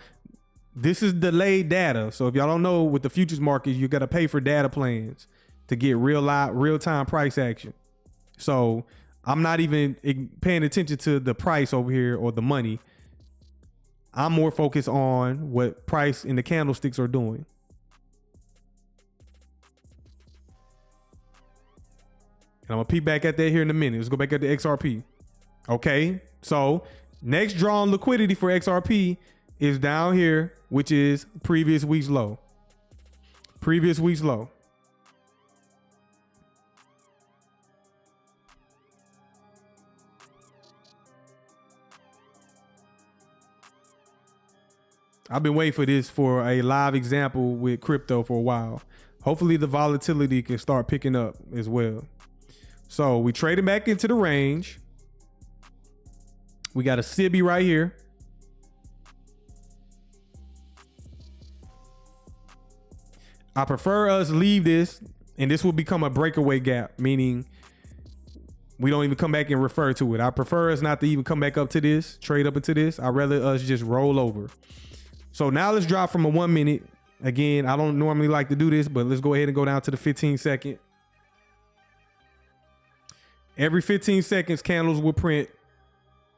this is delayed data. So if y'all don't know, with the futures market, you got to pay for data plans to get real-time price action. So I'm not even paying attention to the price over here or the money. I'm more focused on what price and the candlesticks are doing. And I'm gonna peek back at that here in a minute. Let's go back at the XRP. Okay, so next drawn liquidity for XRP is down here, which is previous week's low. Previous week's low. I've been waiting for this for a live example with crypto for a while. Hopefully the volatility can start picking up as well. So we traded back into the range. We got a SIBI right here. I prefer us leave this, and this will become a breakaway gap, meaning we don't even come back and refer to it. I prefer us not to even come back up to this, trade up into this. I'd rather us just roll over. So now let's drop from a 1 minute. Again, I don't normally like to do this, but let's go ahead and go down to the 15 second. Every 15 seconds, candles will print.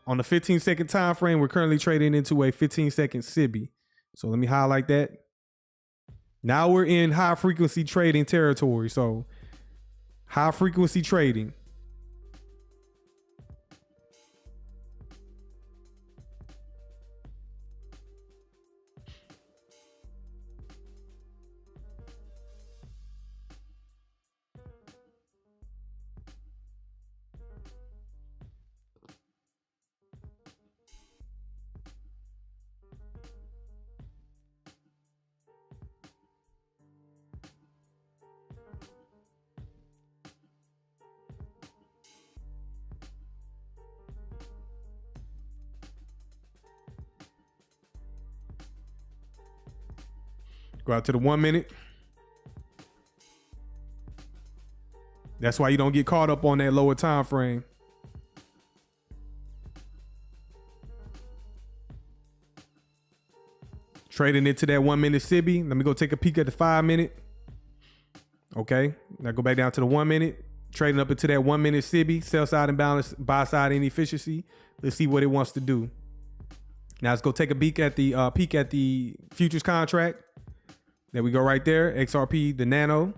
On the 15 second time frame, we're currently trading into a 15 second SIBI. So let me highlight that. Now we're in high frequency trading territory. So high frequency trading. Go out to the 1 minute. That's why you don't get caught up on that lower time frame. Trading into that 1 minute SIBI. Let me go take a peek at the 5 minute. Okay. Now go back down to the 1 minute. Trading up into that 1 minute SIBI. Sell side imbalance, buy side inefficiency. Let's see what it wants to do. Now let's go take a peek at the futures contract. There we go right there. XRP, the nano.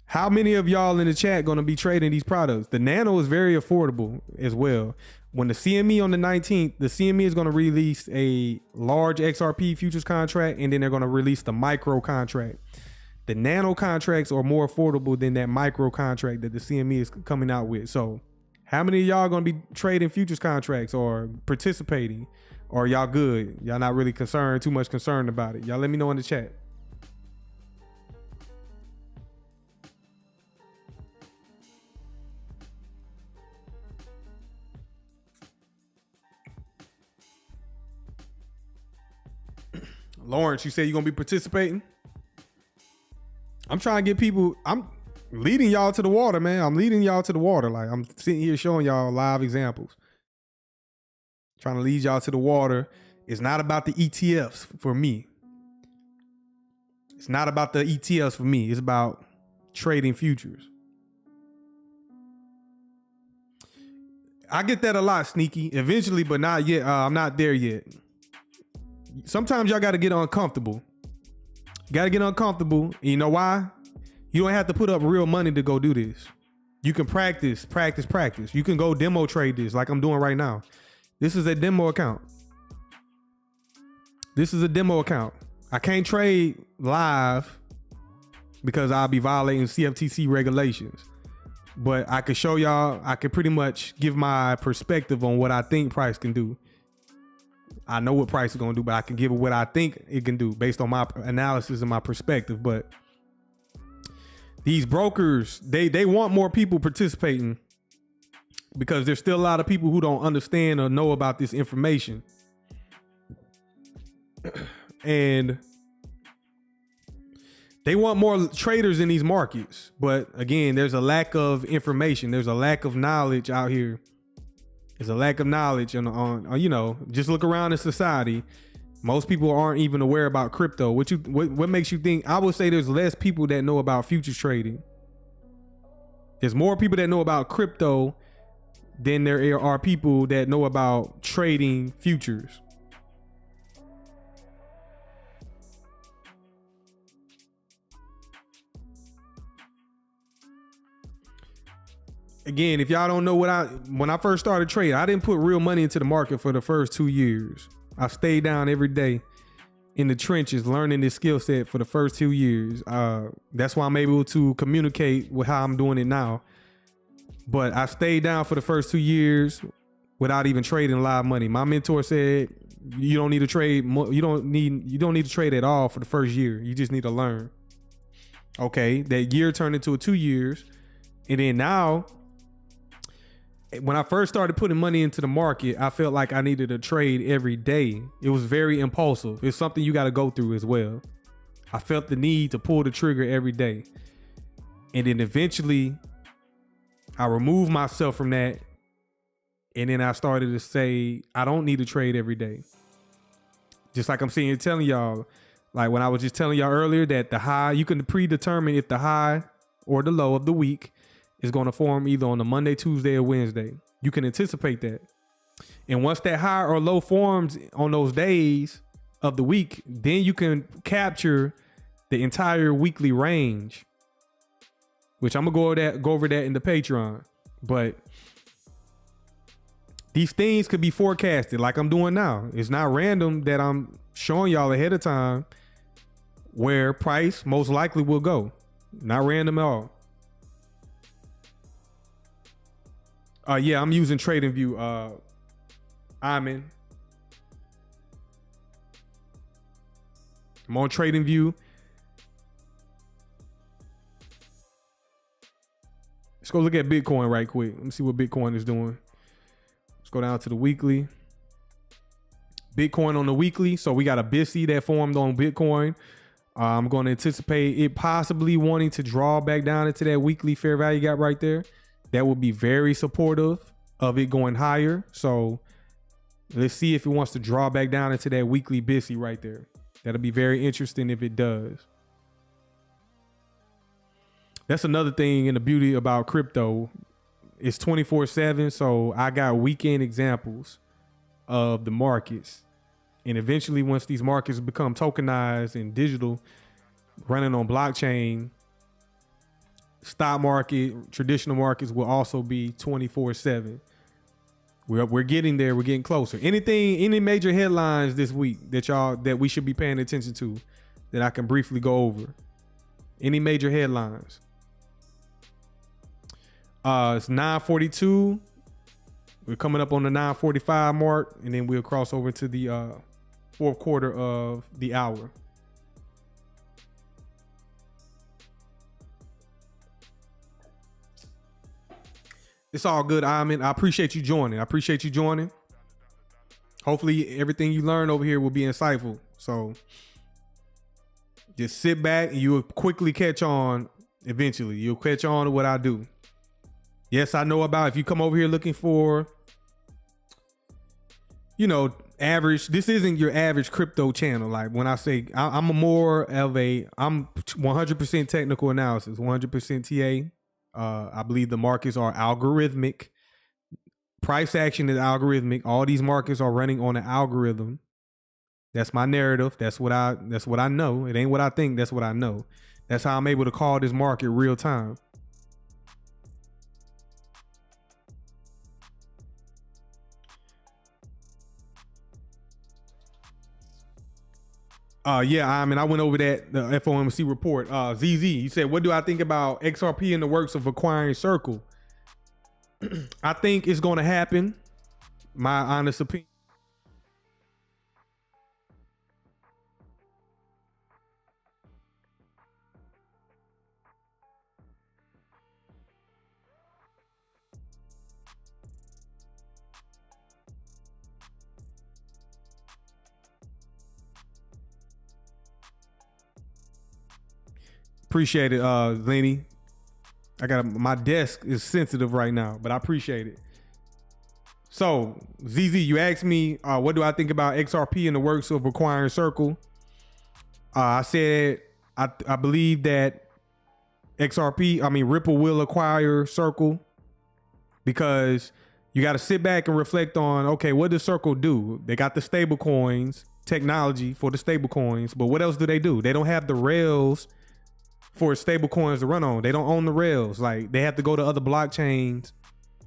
How many of y'all in the chat going to be trading these products? The nano is very affordable as well. When the CME on the 19th, the CME is going to release a large XRP futures contract, and then they're going to release the micro contract. The nano contracts are more affordable than that micro contract that the CME is coming out with. So how many of y'all going to be trading futures contracts or participating? Or y'all good? Y'all not really too much concerned about it? Y'all let me know in the chat. Lawrence, you say you're going to be participating? I'm trying to get people, I'm leading y'all to the water, man. I'm leading y'all to the water. Like, I'm sitting here showing y'all live examples. Trying to lead y'all to the water. It's not about the ETFs for me. It's not about the ETFs for me. It's about trading futures. I get that a lot, Sneaky. Eventually, but not yet. I'm not there yet. Sometimes y'all got to get uncomfortable. You got to get uncomfortable. And you know why? You don't have to put up real money to go do this. You can practice. You can go demo trade this like I'm doing right now. This is a demo account. I can't trade live because I'll be violating CFTC regulations. But I could show y'all, I could pretty much give my perspective on what I think price can do. I know what price is going to do, but I can give it what I think it can do based on my analysis and my perspective. But these brokers, they want more people participating because there's still a lot of people who don't understand or know about this information. And they want more traders in these markets. But again, there's a lack of information. There's a lack of knowledge out here. There's a lack of knowledge on you know, just look around in society. Most people aren't even aware about crypto. What makes you think? I would say there's less people that know about futures trading. There's more people that know about crypto than there are people that know about trading futures. Again, if y'all don't know when I first started trading, I didn't put real money into the market for the first 2 years. I stayed down every day in the trenches, learning this skill set for the first 2 years. That's why I'm able to communicate with how I'm doing it now. But I stayed down for the first 2 years without even trading live money. My mentor said, you don't need to trade. You don't need to trade at all for the first year. You just need to learn. Okay. That year turned into 2 years. And then now, when I first started putting money into the market, I felt like I needed to trade every day. It was very impulsive. It's something you got to go through as well. I felt the need to pull the trigger every day. And then eventually I removed myself from that. And then I started to say, I don't need to trade every day. Just like I'm sitting here telling y'all, like when I was just telling y'all earlier that the high, you can predetermine if the high or the low of the week is going to form either on a Monday, Tuesday, or Wednesday. You can anticipate that. And once that high or low forms on those days of the week, then you can capture the entire weekly range, which I'm going to go over that in the Patreon. But these things could be forecasted like I'm doing now. It's not random that I'm showing y'all ahead of time where price most likely will go. Not random at all. Yeah, I'm using TradingView. I'm on TradingView. Let's go look at Bitcoin right quick. Let me see what Bitcoin is doing. Let's go down to the weekly. Bitcoin on the weekly. So we got a BTC that formed on Bitcoin. I'm going to anticipate it possibly wanting to draw back down into that weekly fair value gap right there. That would be very supportive of it going higher. So let's see if it wants to draw back down into that weekly BTC right there. That'll be very interesting if it does. That's another thing in the beauty about crypto. It's 24/7. So I got weekend examples. of the markets. And eventually, once these markets become tokenized and digital, running on blockchain, stock market, traditional markets will also be 24/7. We're getting there. We're getting closer. Any major headlines this week that we should be paying attention to that I can briefly go over? Any major headlines? It's 9:42. We're coming up on the 9:45 mark, and then we'll cross over to the fourth quarter of the hour. It's all good, Iman. I appreciate you joining. Hopefully everything you learn over here will be insightful. So just sit back and you'll quickly catch on eventually. You'll catch on to what I do. Yes, I know about if you come over here looking for, average, this isn't your average crypto channel. Like when I say I'm 100% technical analysis, 100% TA. I believe the markets are algorithmic. Price action is algorithmic. All these markets are running on an algorithm. That's my narrative. That's what I know. It ain't what I think. That's what I know. That's how I'm able to call this market real time. I went over that, the FOMC report. ZZ, you said, what do I think about XRP and the works of acquiring Circle? I think it's going to happen. My honest opinion. Appreciate it, Lenny. My desk is sensitive right now, but I appreciate it. So, ZZ, you asked me, what do I think about XRP and the works of acquiring Circle? I said, I believe that Ripple will acquire Circle because you got to sit back and reflect on, okay, what does Circle do? They got the stable coins, technology for the stable coins, but what else do? They don't have the rails for stable coins to run on. They don't own the rails. Like they have to go to other blockchains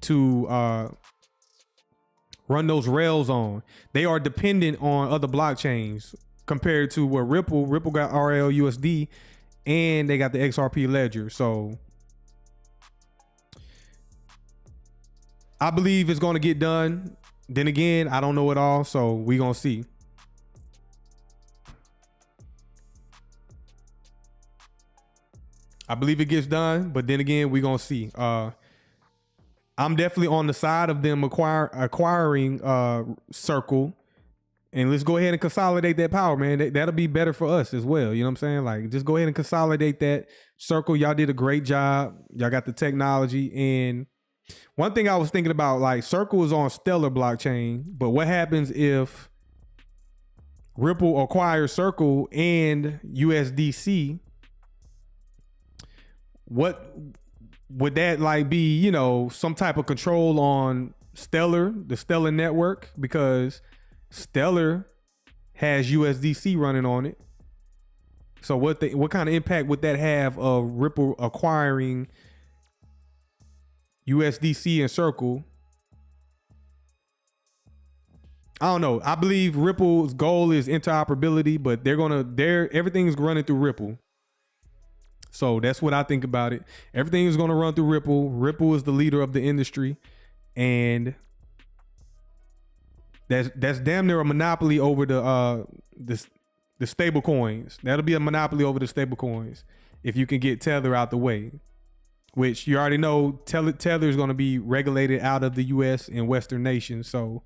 to run those rails on. They are dependent on other blockchains compared to what Ripple got RLUSD and they got the XRP ledger. So I believe it's going to get done. Then again, I don't know it all. So we going to see. I believe it gets done, but then again, we're going to see. I'm definitely on the side of them acquiring Circle. And let's go ahead and consolidate that power, man. That'll be better for us as well. You know what I'm saying? Like, just go ahead and consolidate that. Circle, y'all did a great job. Y'all got the technology. And one thing I was thinking about, like, Circle is on Stellar blockchain. But what happens if Ripple acquires Circle and USDC? What would that like be, some type of control on Stellar, the Stellar network? Because Stellar has USDC running on it. So what kind of impact would that have of Ripple acquiring USDC and Circle? I don't know. I believe Ripple's goal is interoperability, but everything is running through Ripple. So that's what I think about it. Everything is going to run through Ripple. Ripple is the leader of the industry, and that's damn near a monopoly over the stable coins. That'll be a monopoly over the stable coins if you can get Tether out the way, which you already know Tether is going to be regulated out of the US and Western nations. So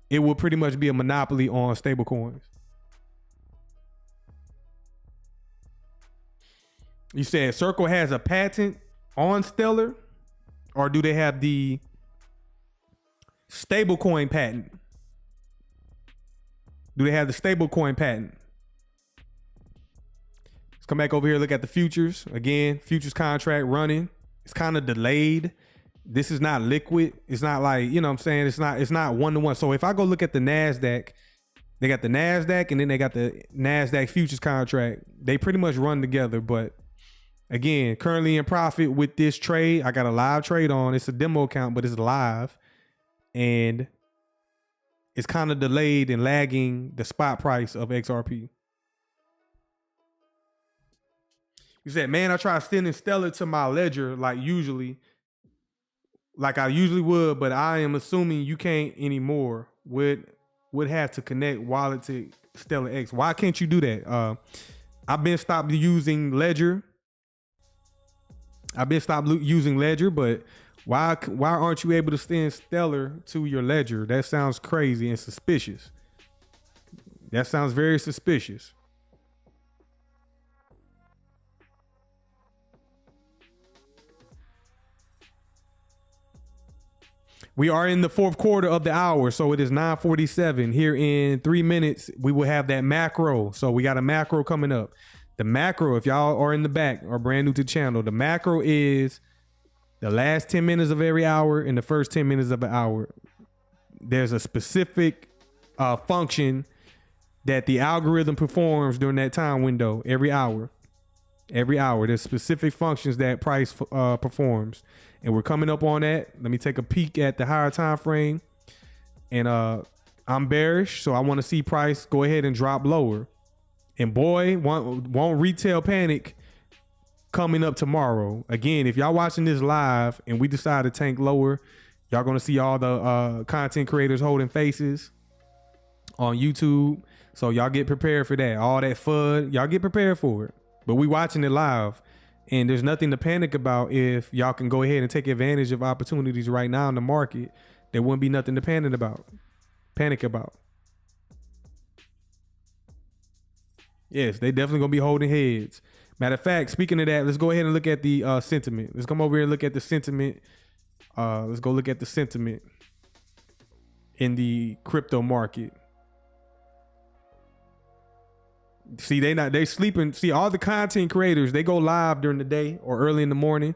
it will pretty much be a monopoly on stable coins. You said Circle has a patent on Stellar, or do they have the stablecoin patent? Do they have the stablecoin patent? Let's come back over here, look at the futures. Again, futures contract running. It's kind of delayed. This is not liquid. It's not like, you know what I'm saying? It's not one-to-one. So if I go look at the NASDAQ, they got the NASDAQ and then they got the NASDAQ futures contract. They pretty much run together. But again, currently in profit with this trade. I got a live trade on. It's a demo account, but it's live. And it's kind of delayed and lagging the spot price of XRP. You said, man, I try sending Stellar to my ledger like I usually would, but I am assuming you can't anymore. Would have to connect wallet to Stellar X. Why can't you do that? I've been stopped using Ledger. But why aren't you able to send Stellar to your Ledger? That sounds crazy and suspicious. That sounds very suspicious. We are in the fourth quarter of the hour, so it is 9:47. Here in 3 minutes, we will have that macro. So we got a macro coming up. The macro, if y'all are in the back or brand new to the channel, the macro is the last 10 minutes of every hour and the first 10 minutes of an hour. There's a specific function that the algorithm performs during that time window every hour. Every hour, there's specific functions that price performs. And we're coming up on that. Let me take a peek at the higher time frame. And I'm bearish, so I want to see price go ahead and drop lower. And boy, won't retail panic coming up tomorrow. Again, if y'all watching this live and we decide to tank lower, y'all gonna see all the content creators holding faces on YouTube. So y'all get prepared for that. All that FUD, y'all get prepared for it. But we watching it live. And there's nothing to panic about if y'all can go ahead and take advantage of opportunities right now in the market. There wouldn't be nothing to panic about. Yes, they definitely gonna be holding heads. Matter of fact, speaking of that, let's go ahead and look at the sentiment. Let's come over here and look at the sentiment. Let's go look at the sentiment in the crypto market. See, they sleeping. See, all the content creators, they go live during the day or early in the morning.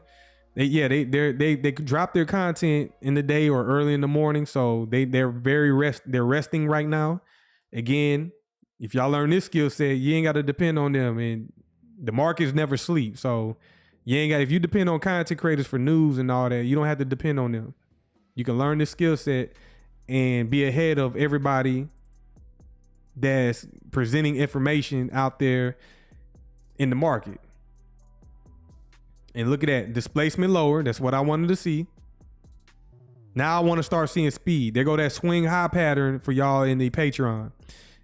They drop their content in the day or early in the morning. So they're resting right now. Again, if y'all learn this skill set, you ain't got to depend on them, and the markets never sleep. So if you depend on content creators for news and all that, you don't have to depend on them. You can learn this skill set and be ahead of everybody that's presenting information out there in the market. And look at that, displacement lower. That's what I wanted to see. Now I want to start seeing speed. There go that swing high pattern for y'all in the Patreon.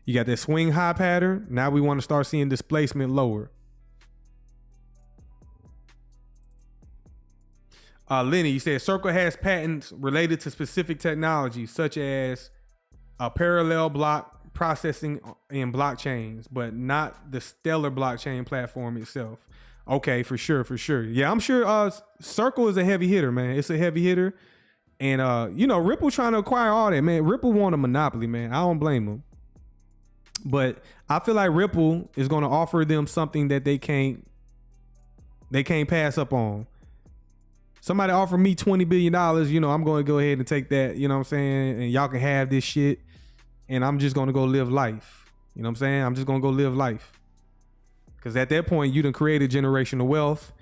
You got that swing high pattern. Now we want to start seeing displacement lower. Lenny, you said Circle has patents related to specific technologies such as a parallel block processing in blockchains, but not the Stellar blockchain platform itself. Okay, for sure. Yeah, I'm sure Circle is a heavy hitter, man. It's a heavy hitter. And Ripple trying to acquire all that, man. Ripple want a monopoly, man. I don't blame them. But I feel like Ripple is going to offer them something that they can't pass up on. Somebody offer me $20 billion, I'm going to go ahead and take that, you know what I'm saying? And y'all can have this shit. And I'm just going to go live life. You know what I'm saying? I'm just going to go live life. Because at that point, you done created generational wealth.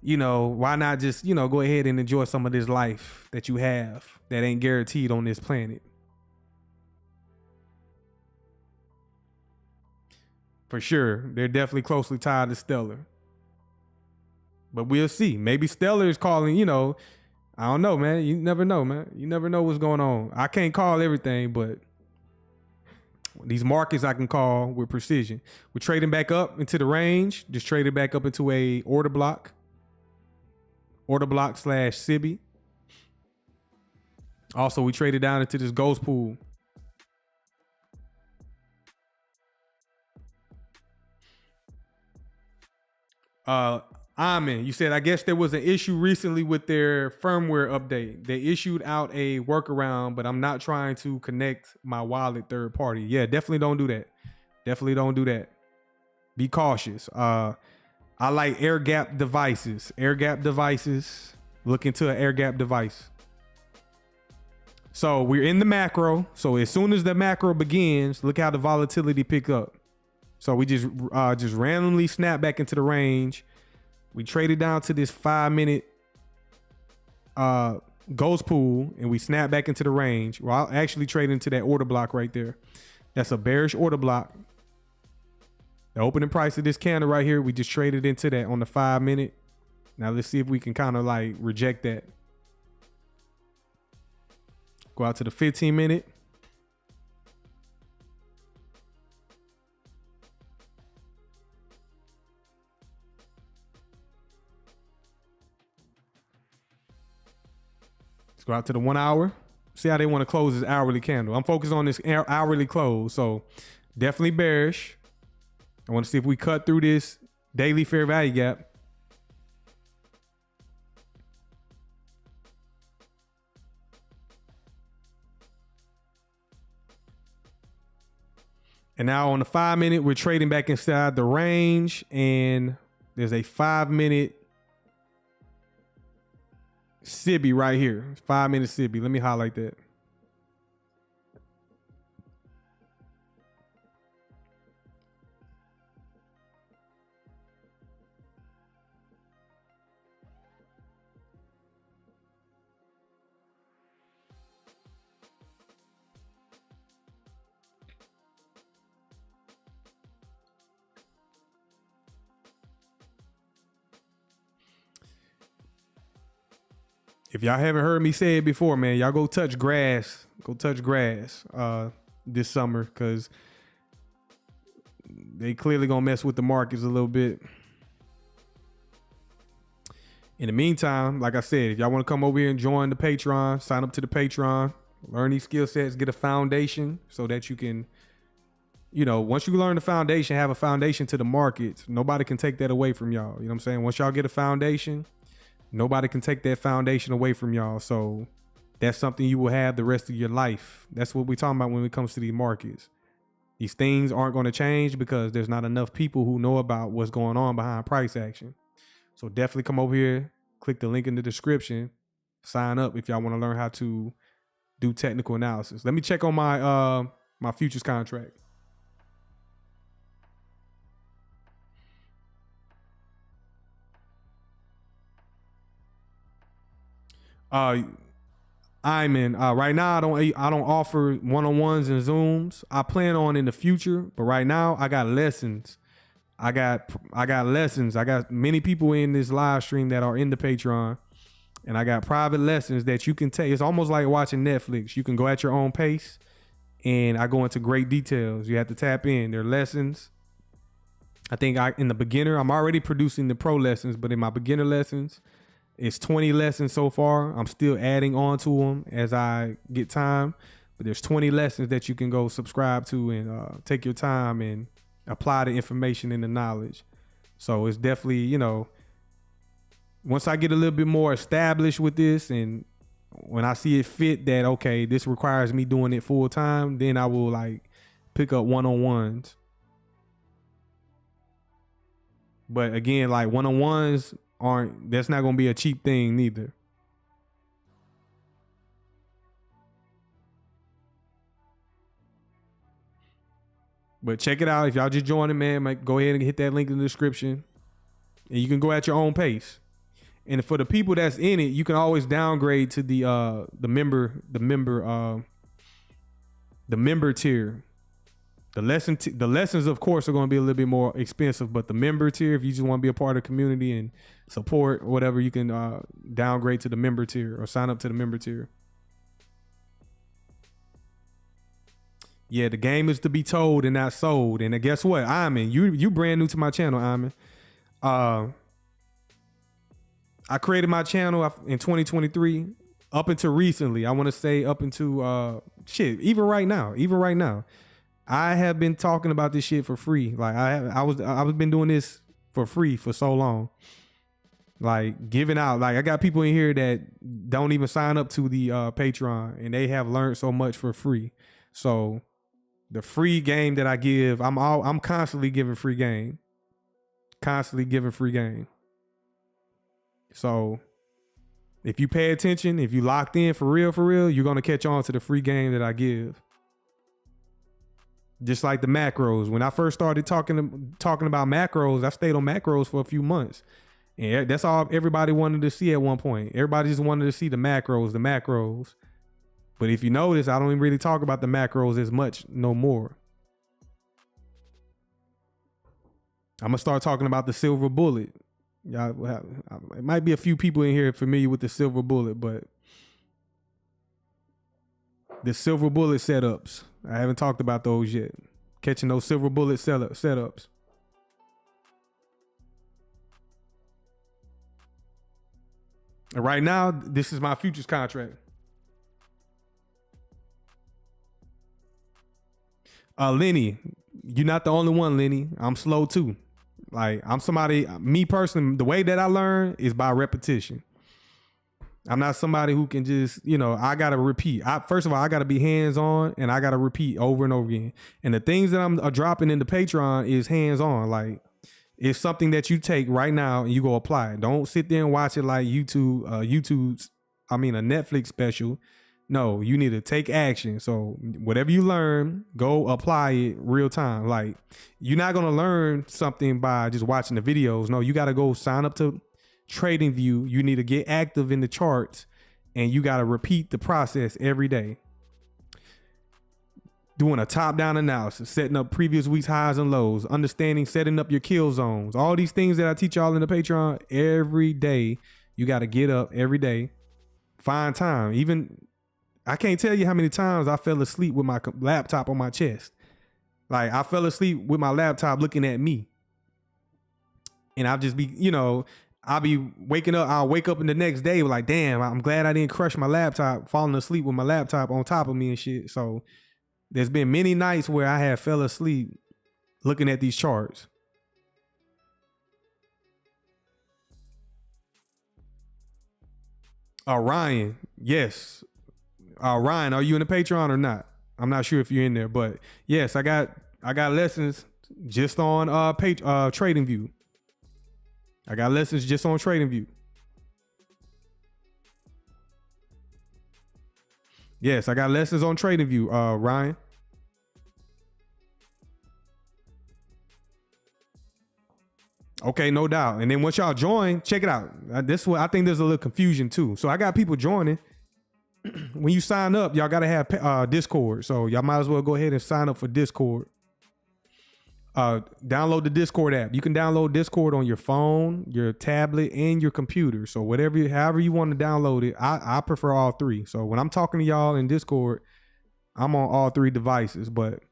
Why not just, go ahead and enjoy some of this life that you have that ain't guaranteed on this planet. For sure. They're definitely closely tied to Stellar. But we'll see. Maybe Stellar is calling, I don't know, man. You never know, man. You never know what's going on. I can't call everything, but these markets I can call with precision. We're trading back up into the range. Just traded back up into a order block. Order block / SIBI. Also, we traded down into this ghost pool. Amen. You said, I guess there was an issue recently with their firmware update. They issued out a workaround, but I'm not trying to connect my wallet third party. Yeah, definitely don't do that. Definitely don't do that. Be cautious. I like air gap devices. Air gap devices Look into an air gap device. So we're in the macro. So as soon as the macro begins, look how the volatility pick up. So we just randomly snap back into the range. We traded down to this 5-minute ghost pool, and we snap back into the range. Well, I'll actually trade into that order block right there. That's a bearish order block. The opening price of this candle right here, we just traded into that on the 5-minute. Now let's see if we can kind of like reject that. Go out to the 15-minute. Let's go out to the 1 hour. See how they want to close this hourly candle. I'm focused on this hourly close. So definitely bearish. I want to see if we cut through this daily fair value gap. And now on the 5-minute, we're trading back inside the range, and there's a 5-minute SIBI right here. 5-minute SIBI. Let me highlight that. If y'all haven't heard me say it before, man, y'all go touch grass. Go touch grass this summer, because they clearly gonna mess with the markets a little bit. In the meantime, like I said, if y'all want to come over here and join the Patreon, sign up to the Patreon, learn these skill sets, get a foundation so that you can, you know, once you learn the foundation, have a foundation to the markets, nobody can take that away from y'all. You know what I'm saying? Once y'all get a foundation, nobody can take that foundation away from y'all. So that's something you will have the rest of your life. That's what we're talking about when it comes to these markets. These things aren't going to change because there's not enough people who know about what's going on behind price action. So definitely come over here, click the link in the description, sign up if y'all want to learn how to do technical analysis. Let me check on my my futures contract. I'm in right now. I don't offer one-on-ones and Zooms. I plan on in the future, but right now I got lessons. I got lessons. I got many people in this live stream that are in the Patreon, and I got private lessons that you can take. It's almost like watching Netflix. You can go at your own pace, and I go into great details. You have to tap in. They're lessons. I think in the beginner, I'm already producing the pro lessons, but in my beginner lessons, it's 20 lessons so far. I'm still adding on to them as I get time, but there's 20 lessons that you can go subscribe to and take your time and apply the information and the knowledge. So it's definitely, you know, once I get a little bit more established with this, and when I see it fit that, okay, this requires me doing it full time, then I will like pick up one-on-ones. But again, like one-on-ones that's not going to be a cheap thing neither. But check it out. If y'all just joining, man, go ahead and hit that link in the description, and you can go at your own pace. And for the people that's in it, you can always downgrade to the member tier. The lessons, of course, are going to be a little bit more expensive, but the member tier, if you just want to be a part of the community and support or whatever, you can downgrade to the member tier or sign up to the member tier. Yeah, the game is to be told and not sold. And guess what, Iman, you brand new to my channel, Iman. I created my channel in 2023 up until recently. I want to say up until even right now. I have been talking about this shit for free. Like I've been doing this for free for so long. Like giving out. Like I got people in here that don't even sign up to the Patreon, and they have learned so much for free. So the free game that I give, I'm constantly giving free game. Constantly giving free game. So If you pay attention, if you locked in for real, you're going to catch on to the free game that I give. Just like the macros. When I first started talking about macros, I stayed on macros for a few months. And that's all everybody wanted to see at one point. Everybody just wanted to see the macros. But if you notice, I don't even really talk about the macros as much no more. I'm going to start talking about the silver bullet. Y'all, it might be a few people in here familiar with the silver bullet, but the silver bullet setups, I haven't talked about those yet. Catching those silver bullet setups. And right now, this is my futures contract. Lenny, you're not the only one, Lenny. I'm slow too. Like, I'm somebody, me personally, the way that I learn is by repetition. I'm not somebody who can just, I got to repeat. First of all, I got to be hands-on and I got to repeat over and over again. And the things that I'm dropping in the Patreon is hands-on. Like, it's something that you take right now and you go apply it. Don't sit there and watch it like a Netflix special. No, you need to take action. So whatever you learn, go apply it real time. Like, you're not going to learn something by just watching the videos. No, you got to go sign up to TradingView. You need to get active in the charts and you got to repeat the process every day. Doing a top-down analysis, setting up previous week's highs and lows, understanding, setting up your kill zones. All these things that I teach y'all in the Patreon every day. You got to get up every day, find time. Even I can't tell you how many times I fell asleep with my laptop on my chest. Like, I fell asleep with my laptop looking at me. And I'll just be, I'll be waking up. I'll wake up in the next day like, damn, I'm glad I didn't crush my laptop, falling asleep with my laptop on top of me and shit. So there's been many nights where I have fell asleep looking at these charts. Ryan, yes. Ryan, are you in the Patreon or not? I'm not sure if you're in there, but yes, I got lessons just on TradingView. I got lessons just on TradingView. Yes, I got lessons on TradingView, Ryan. Okay, no doubt. And then once y'all join, check it out. This one, I think there's a little confusion too. So I got people joining. When you sign up, y'all got to have Discord. So y'all might as well go ahead and sign up for Discord. Download the Discord app. You can download Discord on your phone, your tablet, and your computer. So however you want to download it, I prefer all three. So when I'm talking to y'all in Discord, I'm on all three devices. But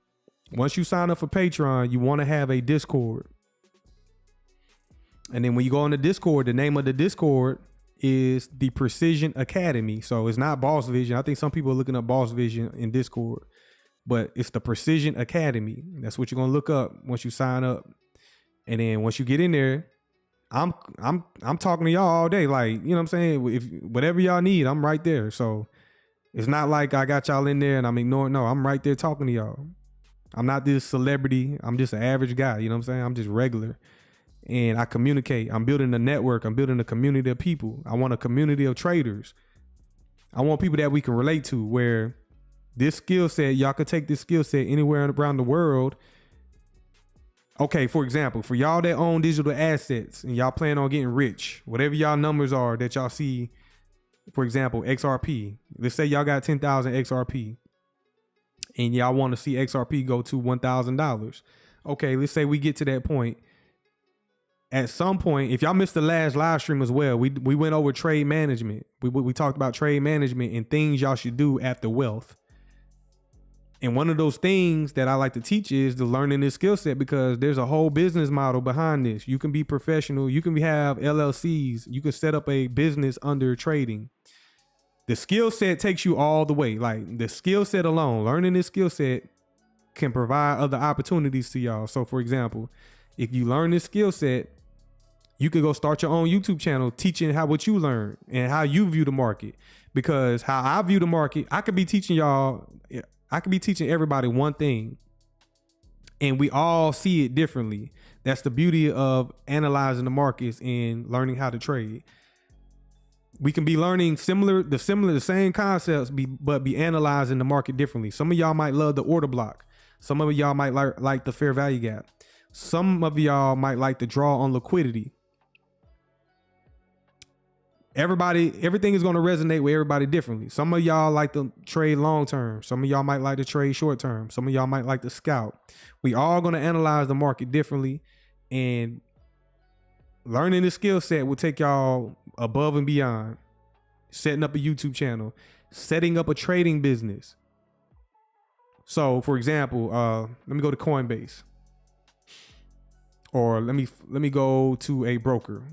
once you sign up for Patreon, you want to have a Discord. And then when you go on the Discord, the name of the Discord is the Precision Academy. So it's not BOSSVISION. I think some people are looking up BOSSVISION in Discord, but it's the Precision Academy. That's what you're gonna look up once you sign up. And then once you get in there, I'm talking to y'all all day. Like, you know what I'm saying? If whatever y'all need, I'm right there. So it's not like I got y'all in there and I'm ignoring. No, I'm right there talking to y'all. I'm not this celebrity. I'm just an average guy. You know what I'm saying? I'm just regular. And I communicate. I'm building a network. I'm building a community of people. I want a community of traders. I want people that we can relate to, where this skill set, y'all could take this skill set anywhere around the world. Okay, for example, for y'all that own digital assets and y'all plan on getting rich, whatever y'all numbers are that y'all see, for example, XRP. Let's say y'all got 10,000 XRP and y'all want to see XRP go to $1,000. Okay, let's say we get to that point. At some point, if y'all missed the last live stream as well, we went over trade management. We talked about trade management and things y'all should do after wealth. And one of those things that I like to teach is the learning this skill set, because there's a whole business model behind this. You can be professional. You can have LLCs. You can set up a business under trading. The skill set takes you all the way. Like, the skill set alone, learning this skill set can provide other opportunities to y'all. So for example, if you learn this skill set, you can go start your own YouTube channel teaching what you learn and how you view the market. Because how I view the market, I could be teaching everybody one thing and we all see it differently. That's the beauty of analyzing the markets and learning how to trade. We can be learning the same concepts, but be analyzing the market differently. Some of y'all might love the order block. Some of y'all might like the fair value gap. Some of y'all might like the draw on liquidity. Everything is going to resonate with everybody differently. Some of y'all like to trade long term. Some of y'all might like to trade short term. Some of y'all might like to scalp. We all going to analyze the market differently, and learning this skill set will take y'all above and beyond. Setting up a YouTube channel, setting up a trading business. So, for example, let me go to Coinbase, or let me go to a broker.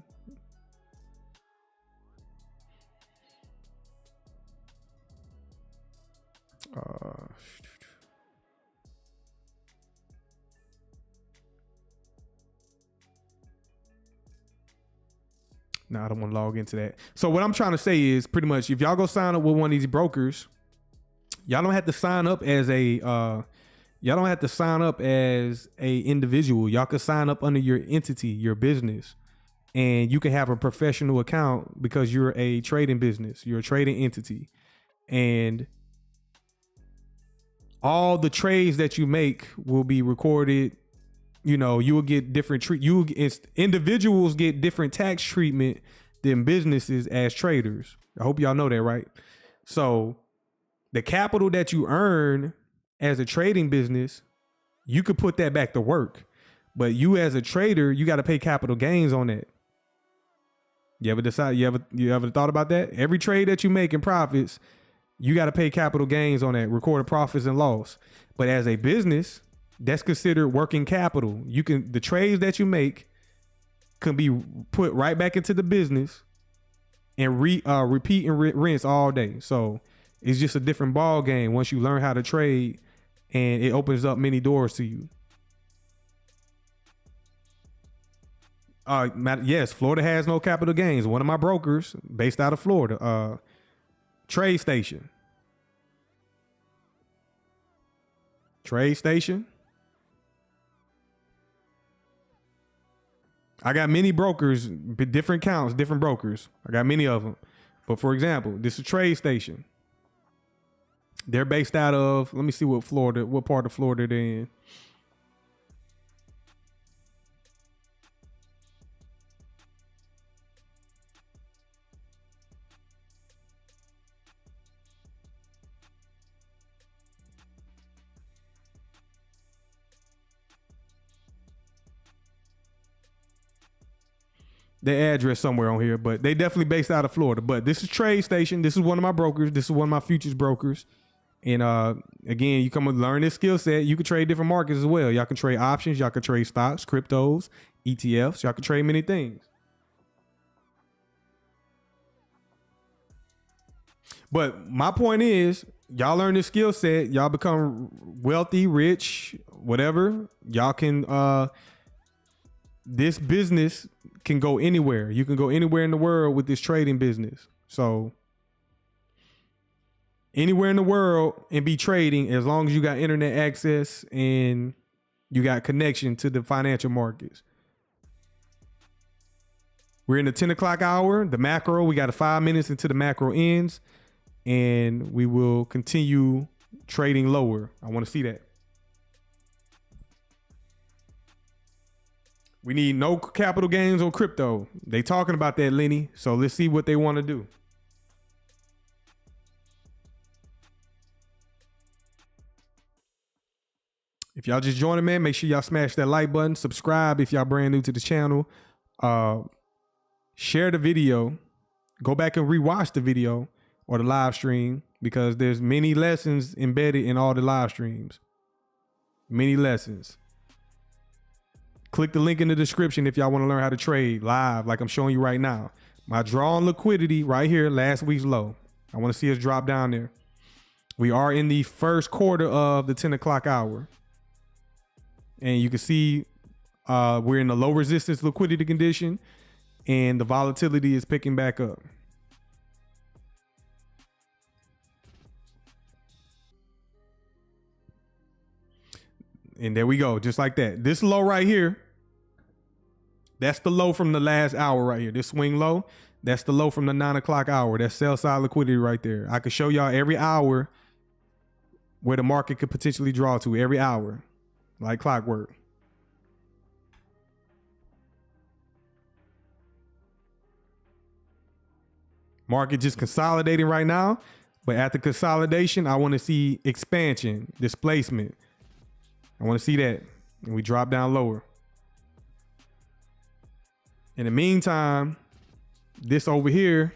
No, I don't want to log into that. So what I'm trying to say is pretty much, if y'all go sign up with one of these brokers, y'all don't have to sign up as a individual. Y'all can sign up under your entity, your business, and you can have a professional account because you're a trading business. You're a trading entity, and all the trades that you make will be recorded. You know, you will get different individuals get different tax treatment than businesses as traders. I hope y'all know that, right? So the capital that you earn as a trading business, you could put that back to work. But you as a trader, you got to pay capital gains on that. You ever thought about that? Every trade that you make in profits, you got to pay capital gains on that, recorded profits and loss. But as a business, that's considered working capital. The trades that you make can be put right back into the business and repeat and rinse all day. So it's just a different ball game once you learn how to trade, and it opens up many doors to you. Yes, Florida has no capital gains. One of my brokers based out of Florida, Trade Station. I got many brokers, different counts, different brokers. I got many of them. But for example, this is Trade Station. They're based out of, let me see what part of Florida they're in. Their address somewhere on here, but they definitely based out of Florida. But this is Trade Station. This is one of my brokers. This is one of my futures brokers. And again, you come and learn this skill set. You can trade different markets as well. Y'all can trade options. Y'all can trade stocks, cryptos, ETFs. Y'all can trade many things. But my point is, y'all learn this skill set. Y'all become wealthy, rich, whatever. Y'all can, this business can go anywhere. You can go anywhere in the world with this trading business. So anywhere in the world and be trading, as long as you got internet access and you got connection to the financial markets. We're in the 10 o'clock hour, the macro. We got 5 minutes until the macro ends, and we will continue trading lower. I want to see that. We need no capital gains on crypto. They talking about that, Lenny. So let's see what they want to do. If y'all just joining, man, make sure y'all smash that like button. Subscribe if y'all brand new to the channel. Share the video. Go back and rewatch the video or the live stream, because there's many lessons embedded in all the live streams. Many lessons. Click the link in the description if y'all want to learn how to trade live like I'm showing you right now. My draw on liquidity right here, last week's low. I want to see us drop down there. We are in the first quarter of the 10 o'clock hour. And you can see we're in a low resistance liquidity condition, and the volatility is picking back up. And there we go, just like that. This low right here, that's the low from the last hour right here. This swing low, That's the low from the 9 o'clock hour. That's sell side liquidity right there. I could show y'all every hour where the market could potentially draw to, every hour, like clockwork. Market just consolidating right now, but at the consolidation, I want to see expansion, displacement. I want to see that, and we drop down lower. In the meantime, this over here,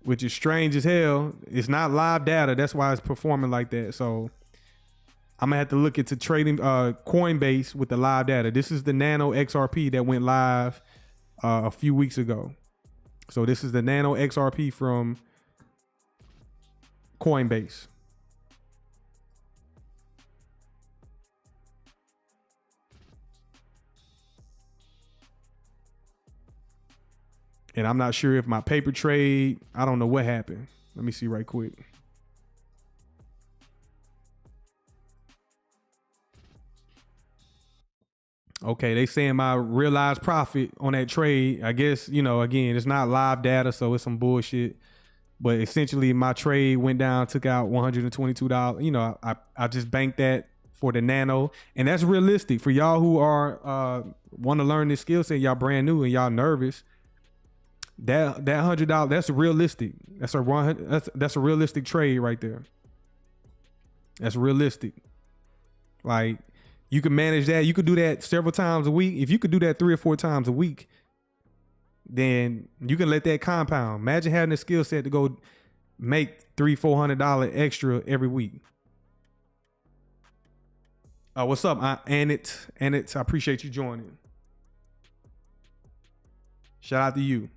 which is strange as hell, it's not live data. That's why it's performing like that. So I'm gonna have to look into trading Coinbase with the live data. This is the Nano XRP that went live a few weeks ago. So this is the Nano XRP from Coinbase. And I'm not sure if my paper trade, I don't know what happened. Let me see right quick. Okay, they saying my realized profit on that trade, I guess, you know, again, it's not live data, so it's some bullshit. But essentially my trade went down, took out $122. You know, I just banked that for the Nano. And that's realistic for y'all who are want to learn this skill set, y'all brand new and y'all nervous. That $100, that's realistic. That's a realistic trade right there. That's realistic. Like, you can manage that. You could do that several times a week. If you could do that 3 or 4 times a week, then you can let that compound. Imagine having a skill set to go make $300-400 extra every week. What's up, Annette? Annette, I appreciate you joining. Shout out to you.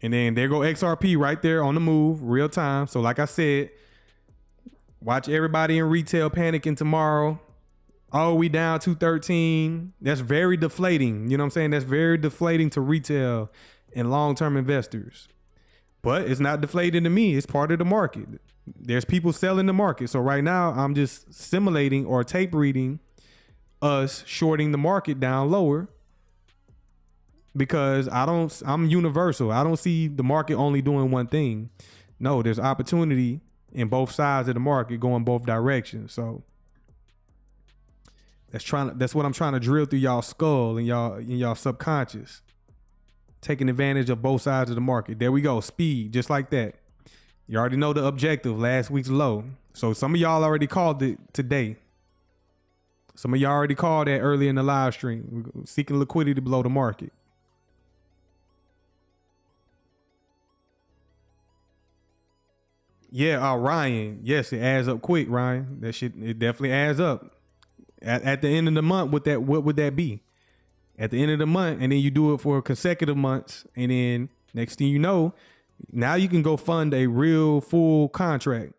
And then there go XRP right there on the move, real time. So like I said, watch everybody in retail panicking tomorrow. Oh, we down 213. That's very deflating. You know what I'm saying? That's very deflating to retail and long-term investors. But it's not deflating to me. It's part of the market. There's people selling the market. So right now I'm just simulating or tape reading us shorting the market down lower. Because I'm universal. I don't see the market only doing one thing. No, there's opportunity in both sides of the market going both directions. So that's what I'm trying to drill through y'all skull and y'all subconscious. Taking advantage of both sides of the market. There we go. Speed, just like that. You already know the objective, last week's low. So some of y'all already called it today. Some of y'all already called that early in the live stream. We're seeking liquidity below the market. Yeah, Ryan. Yes, it adds up quick, Ryan. That shit, it definitely adds up. At the end of the month, what would that be? At the end of the month, and then you do it for consecutive months, and then next thing you know, now you can go fund a real full contract.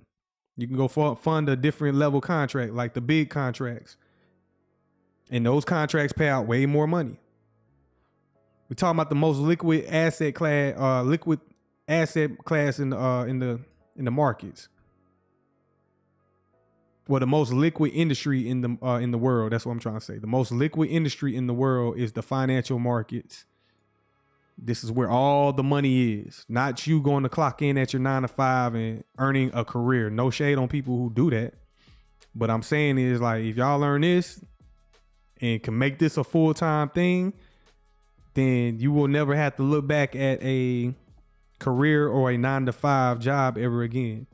You can go fund a different level contract, like the big contracts. And those contracts pay out way more money. We're talking about the most liquid asset class in the markets. Well, the most liquid industry in the world. That's what I'm trying to say. The most liquid industry in the world is the financial markets. This is where all the money is. Not you going to clock in at your 9 to 5 and earning a career. No shade on people who do that. But I'm saying is, like, if y'all learn this and can make this a full-time thing, then you will never have to look back at a career or a 9 to 5 job ever again.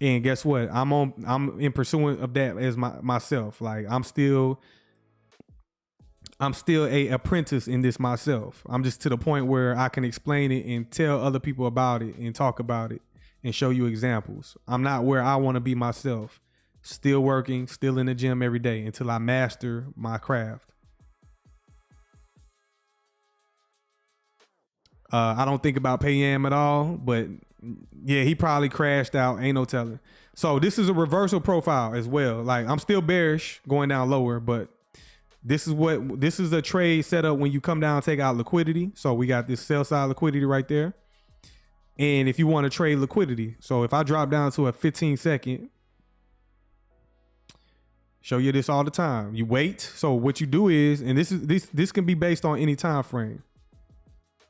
And guess what? I'm in pursuit of that as myself. Like, I'm still a apprentice in this myself. I'm just to the point where I can explain it and tell other people about it and talk about it and show you examples. I'm not where I want to be myself. Still working, still in the gym every day until I master my craft. I don't think about Payam at all, but yeah, he probably crashed out. Ain't no telling. So this is a reversal profile as well. Like, I'm still bearish going down lower, but this is a trade setup when you come down and take out liquidity. So we got this sell side liquidity right there. And if you want to trade liquidity, so if I drop down to a 15-second, Show you this all the time. You wait. So what you do is, and this can be based on any time frame.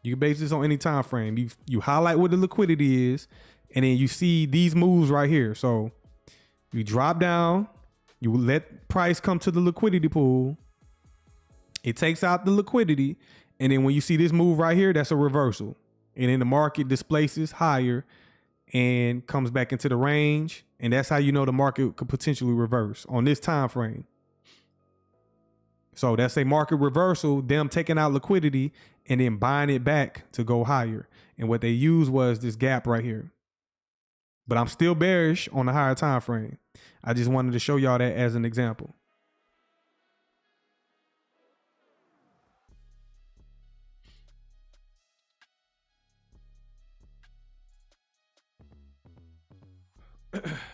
You can base this on any time frame. You highlight what the liquidity is, and then you see these moves right here. So you drop down, you let price come to the liquidity pool. It takes out the liquidity, and then when you see this move right here, that's a reversal. And then the market displaces higher and comes back into the range. And that's how you know the market could potentially reverse on this time frame. So that's a market reversal, them taking out liquidity and then buying it back to go higher. And what they used was this gap right here. But I'm still bearish on the higher time frame. I just wanted to show y'all that as an example.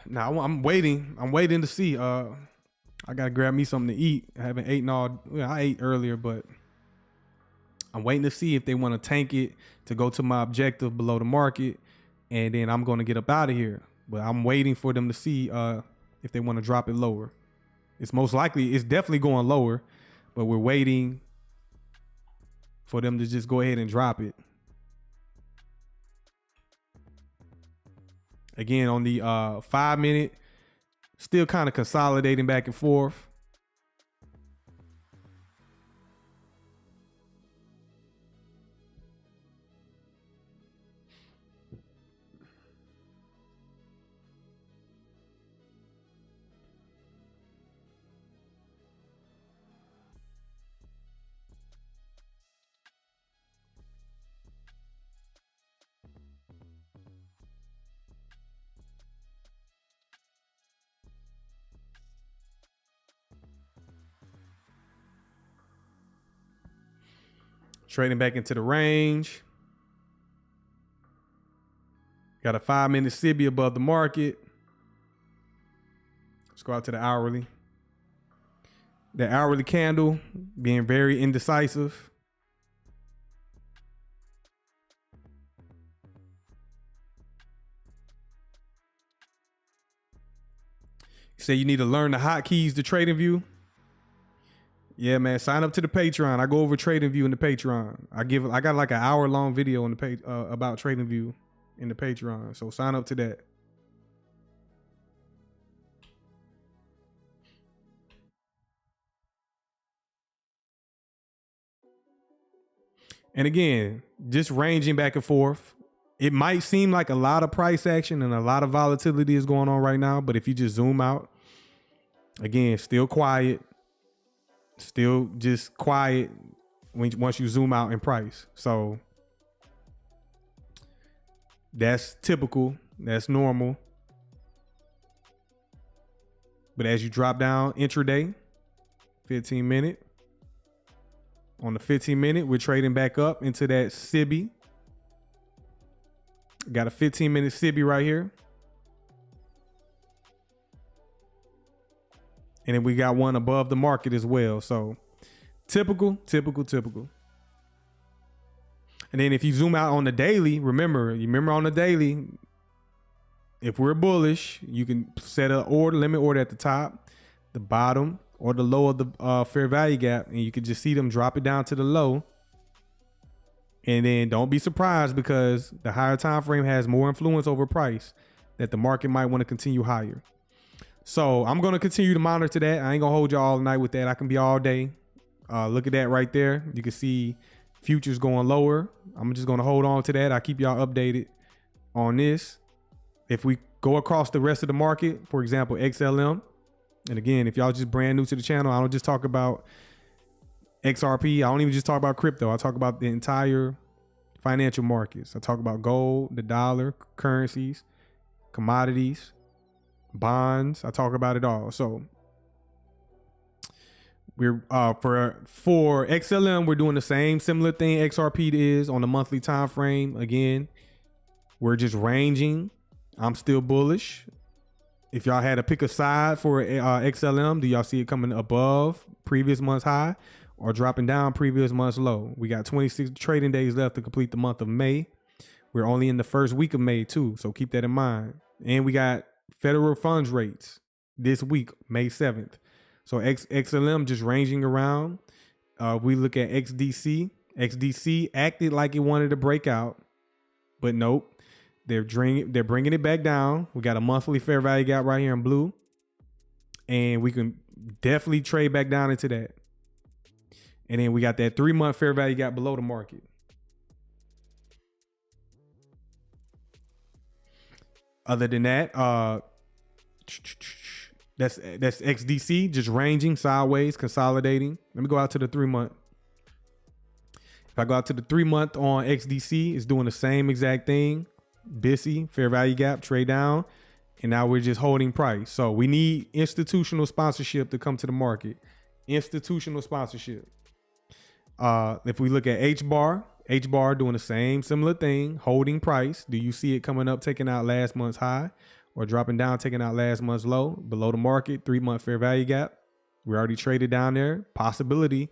Now I'm waiting to see. I gotta grab me something to eat. I haven't eaten all. Well, I ate earlier, but I'm waiting to see if they want to tank it to go to my objective below the market, and then I'm gonna get up out of here. But I'm waiting for them to see if they want to drop it lower. It's definitely going lower, but we're waiting for them to just go ahead and drop it. Again, on the 5 minute, still kind of consolidating back and forth. Trading back into the range. Got a 5 minute SIBI above the market. Let's go out to the hourly. The hourly candle being very indecisive. You say you need to learn the hotkeys to TradingView. Yeah, man, sign up to the Patreon. I go over TradingView in the Patreon. I got like an hour-long video on the page about TradingView in the Patreon. So sign up to that. And again, just ranging back and forth. It might seem like a lot of price action and a lot of volatility is going on right now, but if you just zoom out, again, still quiet. Still just quiet once you zoom out in price. So that's typical. That's normal. But as you drop down intraday, 15 minute. On the 15 minute, we're trading back up into that SIBI. Got a 15 minute SIBI right here. And then we got one above the market as well. So typical. And then if you zoom out on the daily, remember on the daily, if we're bullish, you can set a limit order at the top, the bottom, or the low of the fair value gap. And you can just see them drop it down to the low. And then don't be surprised because the higher time frame has more influence over price that the market might want to continue higher. So I'm going to continue to monitor that. I ain't going to hold you all night with that. I can be all day. Look at that right there. You can see futures going lower. I'm just going to hold on to that. I'll keep y'all updated on this. If we go across the rest of the market, for example, XLM. And again, if y'all just brand new to the channel, I don't just talk about XRP. I don't even just talk about crypto. I talk about the entire financial markets. I talk about gold, the dollar, currencies, commodities, bonds. I talk about it all. So we're for XLM, we're doing the similar thing XRP is on the monthly time frame. Again, we're just ranging. I'm still bullish. If y'all had to pick a side for XLM, do y'all see it coming above previous month's high or dropping down previous month's low? We got 26 trading days left to complete the month of May. We're only in the first week of May too, so keep that in mind. And we got federal funds rates this week, May 7th. So XLM just ranging around. We look at XDC. XDC acted like it wanted to break out, but nope. They're bringing it back down. We got a monthly fair value gap right here in blue, and we can definitely trade back down into that. And then we got that 3-month fair value gap below the market. Other than that, that's XDC just ranging sideways, consolidating. Let me go out to the 3-month. If I go out to the 3-month on XDC, it's doing the same exact thing. BTC, fair value gap, trade down. And now we're just holding price. So we need institutional sponsorship to come to the market. Institutional sponsorship. If we look at HBAR doing the same similar thing, holding price. Do you see it coming up, taking out last month's high, or dropping down, taking out last month's low? Below the market, 3-month fair value gap. We already traded down there. Possibility,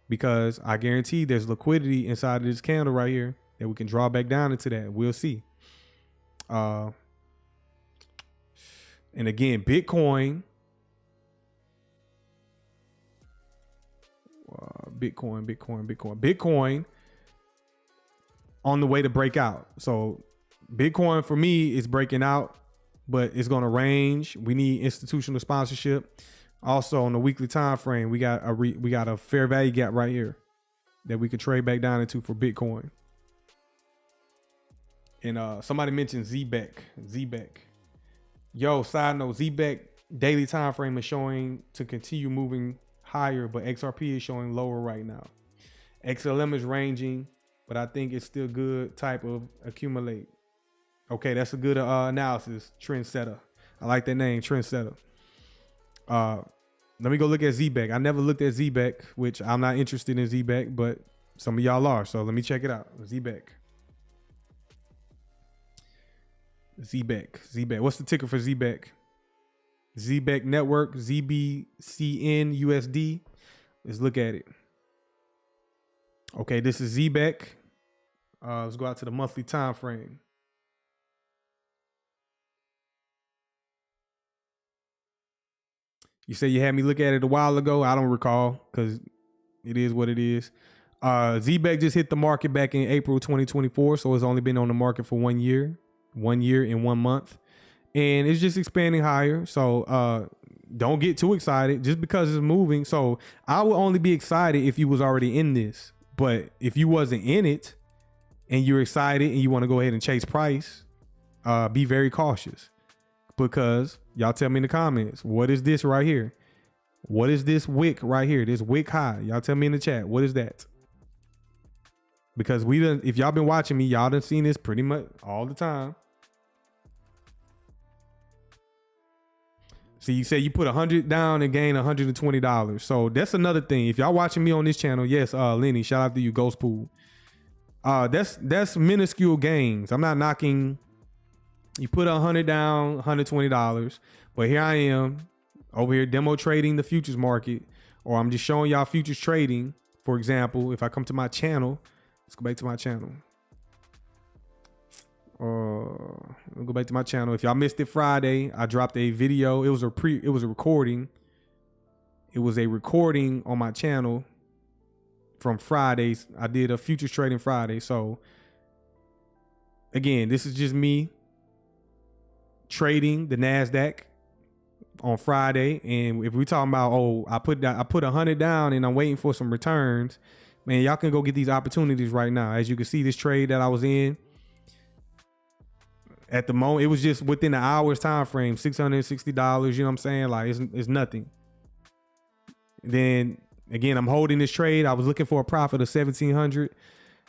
because I guarantee there's liquidity inside of this candle right here that we can draw back down into that. We'll see. And again, Bitcoin. Bitcoin on the way to break out. So Bitcoin for me is breaking out, but it's going to range. We need institutional sponsorship. Also on the weekly time frame, we got a fair value gap right here that we could trade back down into for Bitcoin. And somebody mentioned ZBEC. Yo, side note, ZBEC daily time frame is showing to continue moving higher, but XRP is showing lower right now. XLM is ranging, but I think it's still good type of accumulate. Okay, that's a good analysis. Trendsetter. I like that name, Trendsetter. Let me go look at ZBEC. I never looked at ZBEC, which I'm not interested in ZBEC, but some of y'all are. So let me check it out. ZBEC. What's the ticker for ZBEC? ZBEC Network, ZBCN USD. Let's look at it. Okay, this is ZBEC. Let's go out to the monthly time frame. You say you had me look at it a while ago. I don't recall because it is what it is. ZBEC just hit the market back in April 2024, so it's only been on the market for 1 year. 1 year and 1 month. And it's just expanding higher. So don't get too excited just because it's moving. So I would only be excited if you was already in this. But if you wasn't in it and you're excited and you want to go ahead and chase price, be very cautious. Because y'all tell me in the comments, what is this right here? What is this wick right here? This wick high. Y'all tell me in the chat, what is that? Because if y'all been watching me, y'all done seen this pretty much all the time. So you say you put 100 down and gain $120. So that's another thing. If y'all watching me on this channel, yes, Lenny, shout out to you, Ghost Pool. That's minuscule gains. I'm not knocking. You put 100 down, $120. But here I am over here demo trading the futures market, or I'm just showing y'all futures trading. For example, if I come to my channel, let's go back to my channel. We'll go back to my channel. If y'all missed it Friday, I dropped a video. It was a recording. It was a recording on my channel from Fridays. I did a futures trading Friday. So again, this is just me trading the NASDAQ on Friday. And if we're talking about, oh, I put 100 down and I'm waiting for some returns, man, y'all can go get these opportunities right now. As you can see, this trade that I was in, at the moment, it was just within an hour's time frame, $660. You know what I'm saying? Like it's nothing. Then again, I'm holding this trade. I was looking for a profit of $1,700.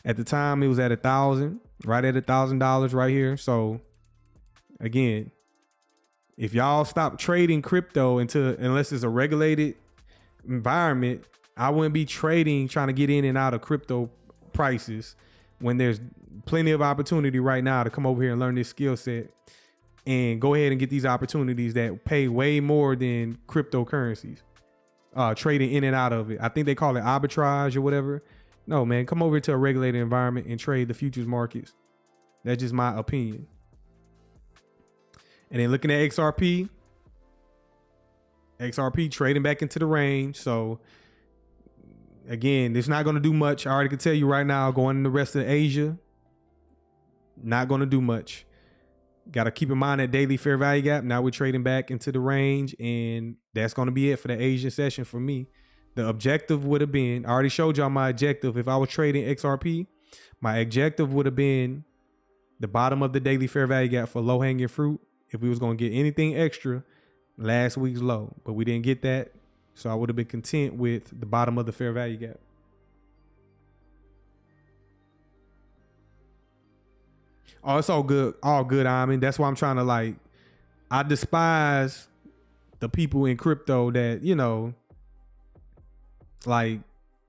At the time, it was at $1,000, right at $1,000 right here. So again, if y'all stop trading crypto unless it's a regulated environment, I wouldn't be trading, trying to get in and out of crypto prices when there's plenty of opportunity right now to come over here and learn this skill set and go ahead and get these opportunities that pay way more than cryptocurrencies, trading in and out of it. I think they call it arbitrage or whatever. No, man, come over to a regulated environment and trade the futures markets. That's just my opinion. And then looking at XRP, XRP trading back into the range. So again, it's not going to do much. I already can tell you right now, going in the rest of Asia, not going to do much. Got to keep in mind that daily fair value gap. Now we're trading back into the range, and that's going to be it for the Asian session for me. The objective would have been, I already showed y'all my objective. If I was trading XRP, my objective would have been the bottom of the daily fair value gap for low hanging fruit. If we was going to get anything extra, last week's low, but we didn't get that. So I would have been content with the bottom of the fair value gap. Oh, it's all good. All good, I mean. That's why I'm trying to, like, I despise the people in crypto that, you know, like,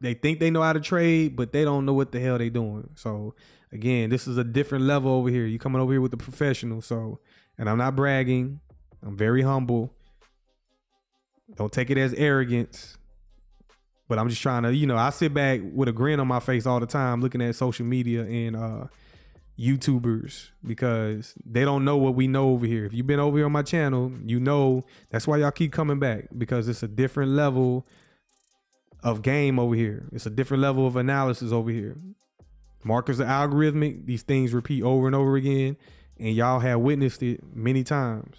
they think they know how to trade, but they don't know what the hell they doing. So again, this is a different level over here. You coming over here with the professional. So, and I'm not bragging. I'm very humble. Don't take it as arrogance. But I'm just trying to, you know, I sit back with a grin on my face all the time looking at social media and YouTubers, because they don't know what we know over here. If you've been over here on my channel, you know that's why y'all keep coming back, because it's a different level of game over here. It's a different level of analysis over here. Markers are algorithmic. These things repeat over and over again, and y'all have witnessed it many times.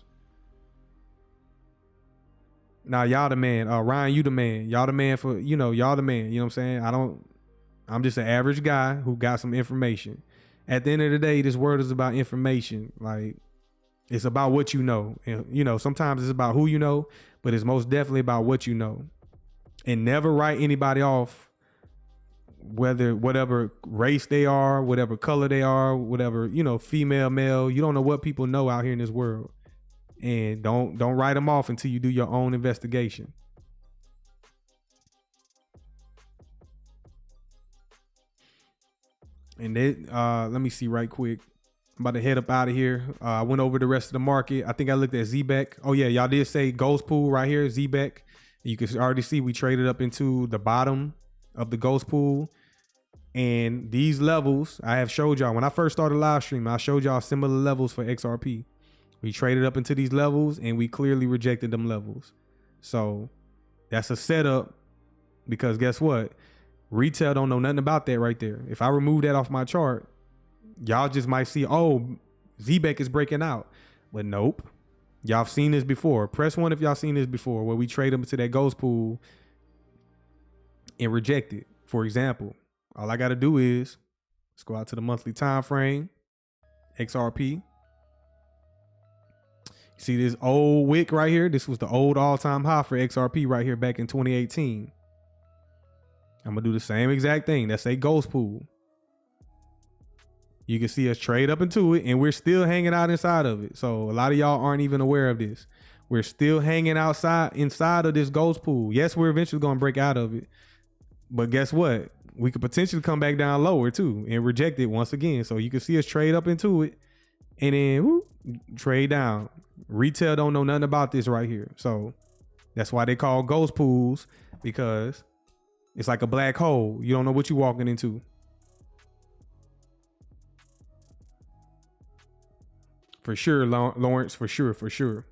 Now y'all the man. Ryan, you the man. Y'all the man for, you know, y'all the man. You know what I'm saying? I'm just an average guy who got some information. At the end of the day, this world is about information. Like, it's about what you know. And, you know, sometimes it's about who you know, but it's most definitely about what you know. And never write anybody off, whatever race they are, whatever color they are, whatever, you know, female, male. You don't know what people know out here in this world. And don't write them off until you do your own investigation. And then let me see right quick. I'm about to head up out of here. I went over the rest of the market. I think I looked at ZBEC. Oh yeah, y'all did say Ghost Pool right here, ZBEC. You can already see we traded up into the bottom of the Ghost Pool. And these levels, I have showed y'all. When I first started live streaming, I showed y'all similar levels for XRP. We traded up into these levels and we clearly rejected them levels. So that's a setup, because guess what? Retail don't know nothing about that right there. If I remove that off my chart, y'all just might see, oh, ZBEC is breaking out. But nope. Y'all have seen this before. Press 1 if y'all seen this before, where we trade up into that Ghost Pool and reject it. For example, all I got to do is let's go out to the monthly time frame, XRP. See this old wick right here? This was the old all-time high for XRP right here back in 2018. I'm going to do the same exact thing. That's a Ghost Pool. You can see us trade up into it, and we're still hanging out inside of it. So a lot of y'all aren't even aware of this. We're still hanging inside of this Ghost Pool. Yes, we're eventually going to break out of it. But guess what? We could potentially come back down lower too and reject it once again. So you can see us trade up into it and then whoop, trade down. Retail don't know nothing about this right here. So that's why they call Ghost Pools, because it's like a black hole. You don't know what you're walking into. For sure, Lawrence, for sure.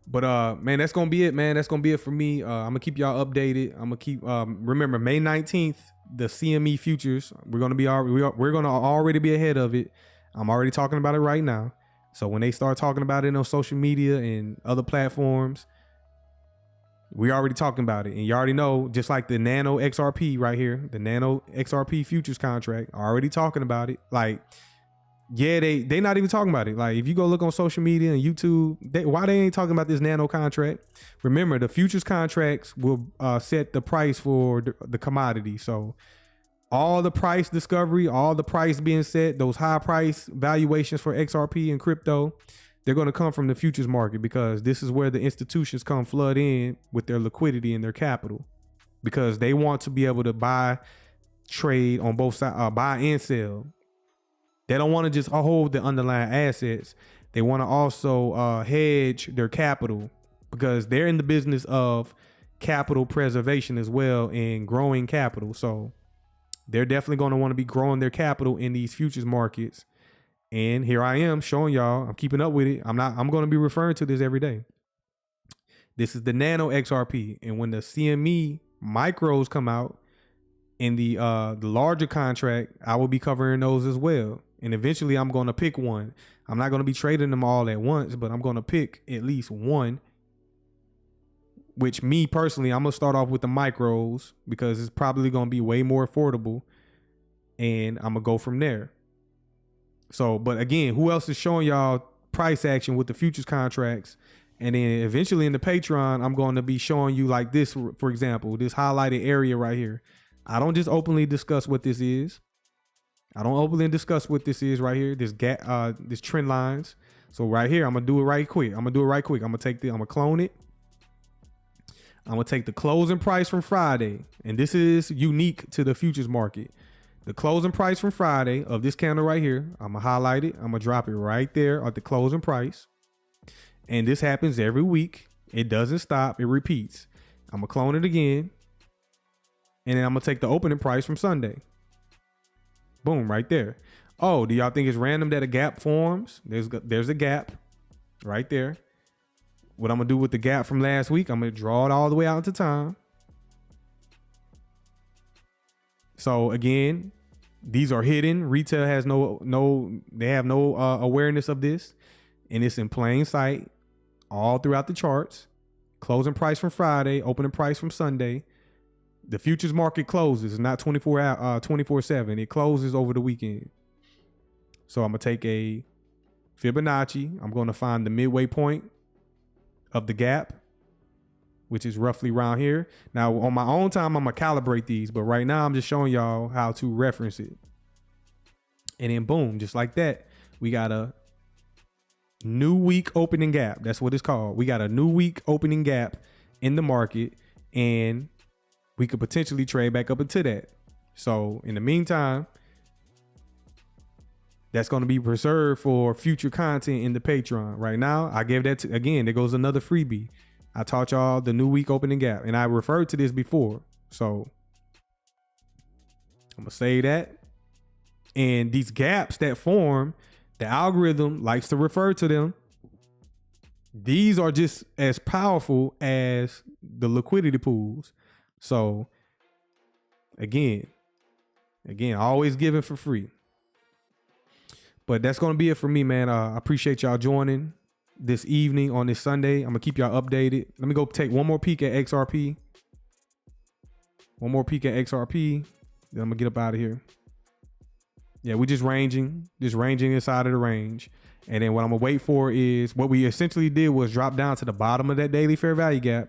But man, that's gonna be it, man. That's gonna be it for me. I'm gonna keep y'all updated. I'm gonna keep remember May 19th, the CME futures. We're gonna already be ahead of it. I'm already talking about it right now. So when they start talking about it on social media and other platforms, we already talking about it. And you already know, just like the Nano XRP right here, the Nano XRP futures contract, already talking about it. Like, yeah, they not even talking about it. Like, if you go look on social media and YouTube, why they ain't talking about this Nano contract? Remember, the futures contracts will set the price for the commodity. So all the price discovery, all the price being set, those high price valuations for XRP and crypto, they're going to come from the futures market, because this is where the institutions come flood in with their liquidity and their capital, because they want to be able to buy, trade on both sides, buy and sell. They don't want to just hold the underlying assets. They want to also hedge their capital, because they're in the business of capital preservation as well and growing capital. So they're definitely going to want to be growing their capital in these futures markets. And here I am showing y'all, I'm keeping up with it. I'm going to be referring to this every day. This is the nano XRP. And when the CME micros come out in the larger contract, I will be covering those as well. And eventually I'm going to pick one. I'm not going to be trading them all at once, but I'm going to pick at least one, which me personally, I'm going to start off with the micros because it's probably going to be way more affordable. And I'm going to go from there. So, but again, who else is showing y'all price action with the futures contracts? And then eventually in the Patreon, I'm going to be showing you like this, for example, this highlighted area right here. I don't just openly discuss what this is. I don't openly discuss what this is right here. This gap, this trend lines. So right here, I'm going to do it right quick. I'm going to take the, I'm going to clone it. I'm going to take the closing price from Friday. And this is unique to the futures market. The closing price from Friday of this candle right here, I'm going to highlight it. I'm going to drop it right there at the closing price. And this happens every week. It doesn't stop. It repeats. I'm going to clone it again. And then I'm going to take the opening price from Sunday. Boom, right there. Oh, do y'all think it's random that a gap forms? There's a gap right there. What I'm going to do with the gap from last week, I'm going to draw it all the way out into time. So again, these are hidden. Retail has they have no awareness of this, and it's in plain sight all throughout the charts. Closing price from Friday, opening price from Sunday. The futures market closes, not 24/7. It closes over the weekend. So I'm gonna take a Fibonacci. I'm going to find the midway point of the gap, which is roughly around here. Now, on my own time, I'm going to calibrate these, but right now I'm just showing y'all how to reference it. And then boom, just like that, we got a new week opening gap. That's what it's called. We got a new week opening gap in the market, and we could potentially trade back up into that. So in the meantime, that's going to be preserved for future content in the Patreon. Right now, I gave that to, again, there goes another freebie. I taught y'all the new week opening gap, and I referred to this before. So I'm going to say that. And these gaps that form, the algorithm likes to refer to them. These are just as powerful as the liquidity pools. So again, always giving for free. But that's going to be it for me, man. I appreciate y'all joining this evening on this Sunday. I'm going to keep y'all updated. Let me go take one more peek at XRP. Then I'm going to get up out of here. Yeah, we just ranging inside of the range. And then what I'm going to wait for is what we essentially did was drop down to the bottom of that daily fair value gap.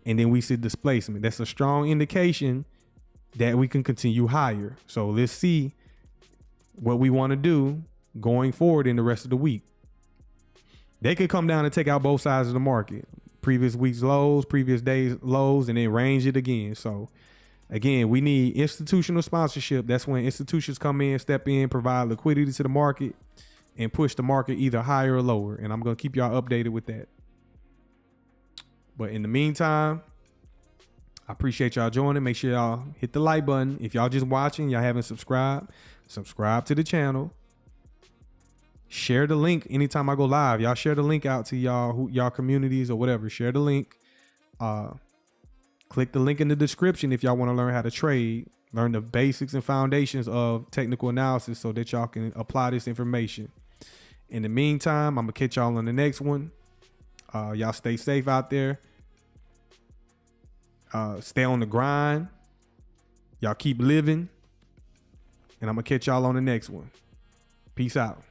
And then we see displacement. That's a strong indication that we can continue higher. So let's see what we want to do going forward in the rest of the week. They could come down and take out both sides of the market. Previous week's lows, previous day's lows, and then range it again. So again, we need institutional sponsorship. That's when institutions come in, step in, provide liquidity to the market, and push the market either higher or lower. And I'm going to keep y'all updated with that. But in the meantime, I appreciate y'all joining. Make sure y'all hit the like button. If y'all just watching, y'all haven't subscribed, subscribe to the channel. Share the link anytime I go live. Y'all share the link out to y'all communities or whatever. Share the link. Click the link in the description if y'all want to learn how to trade, learn the basics and foundations of technical analysis so that y'all can apply this information. In the meantime, I'm going to catch y'all on the next one. Y'all stay safe out there. Stay on the grind. Y'all keep living. And I'm going to catch y'all on the next one. Peace out.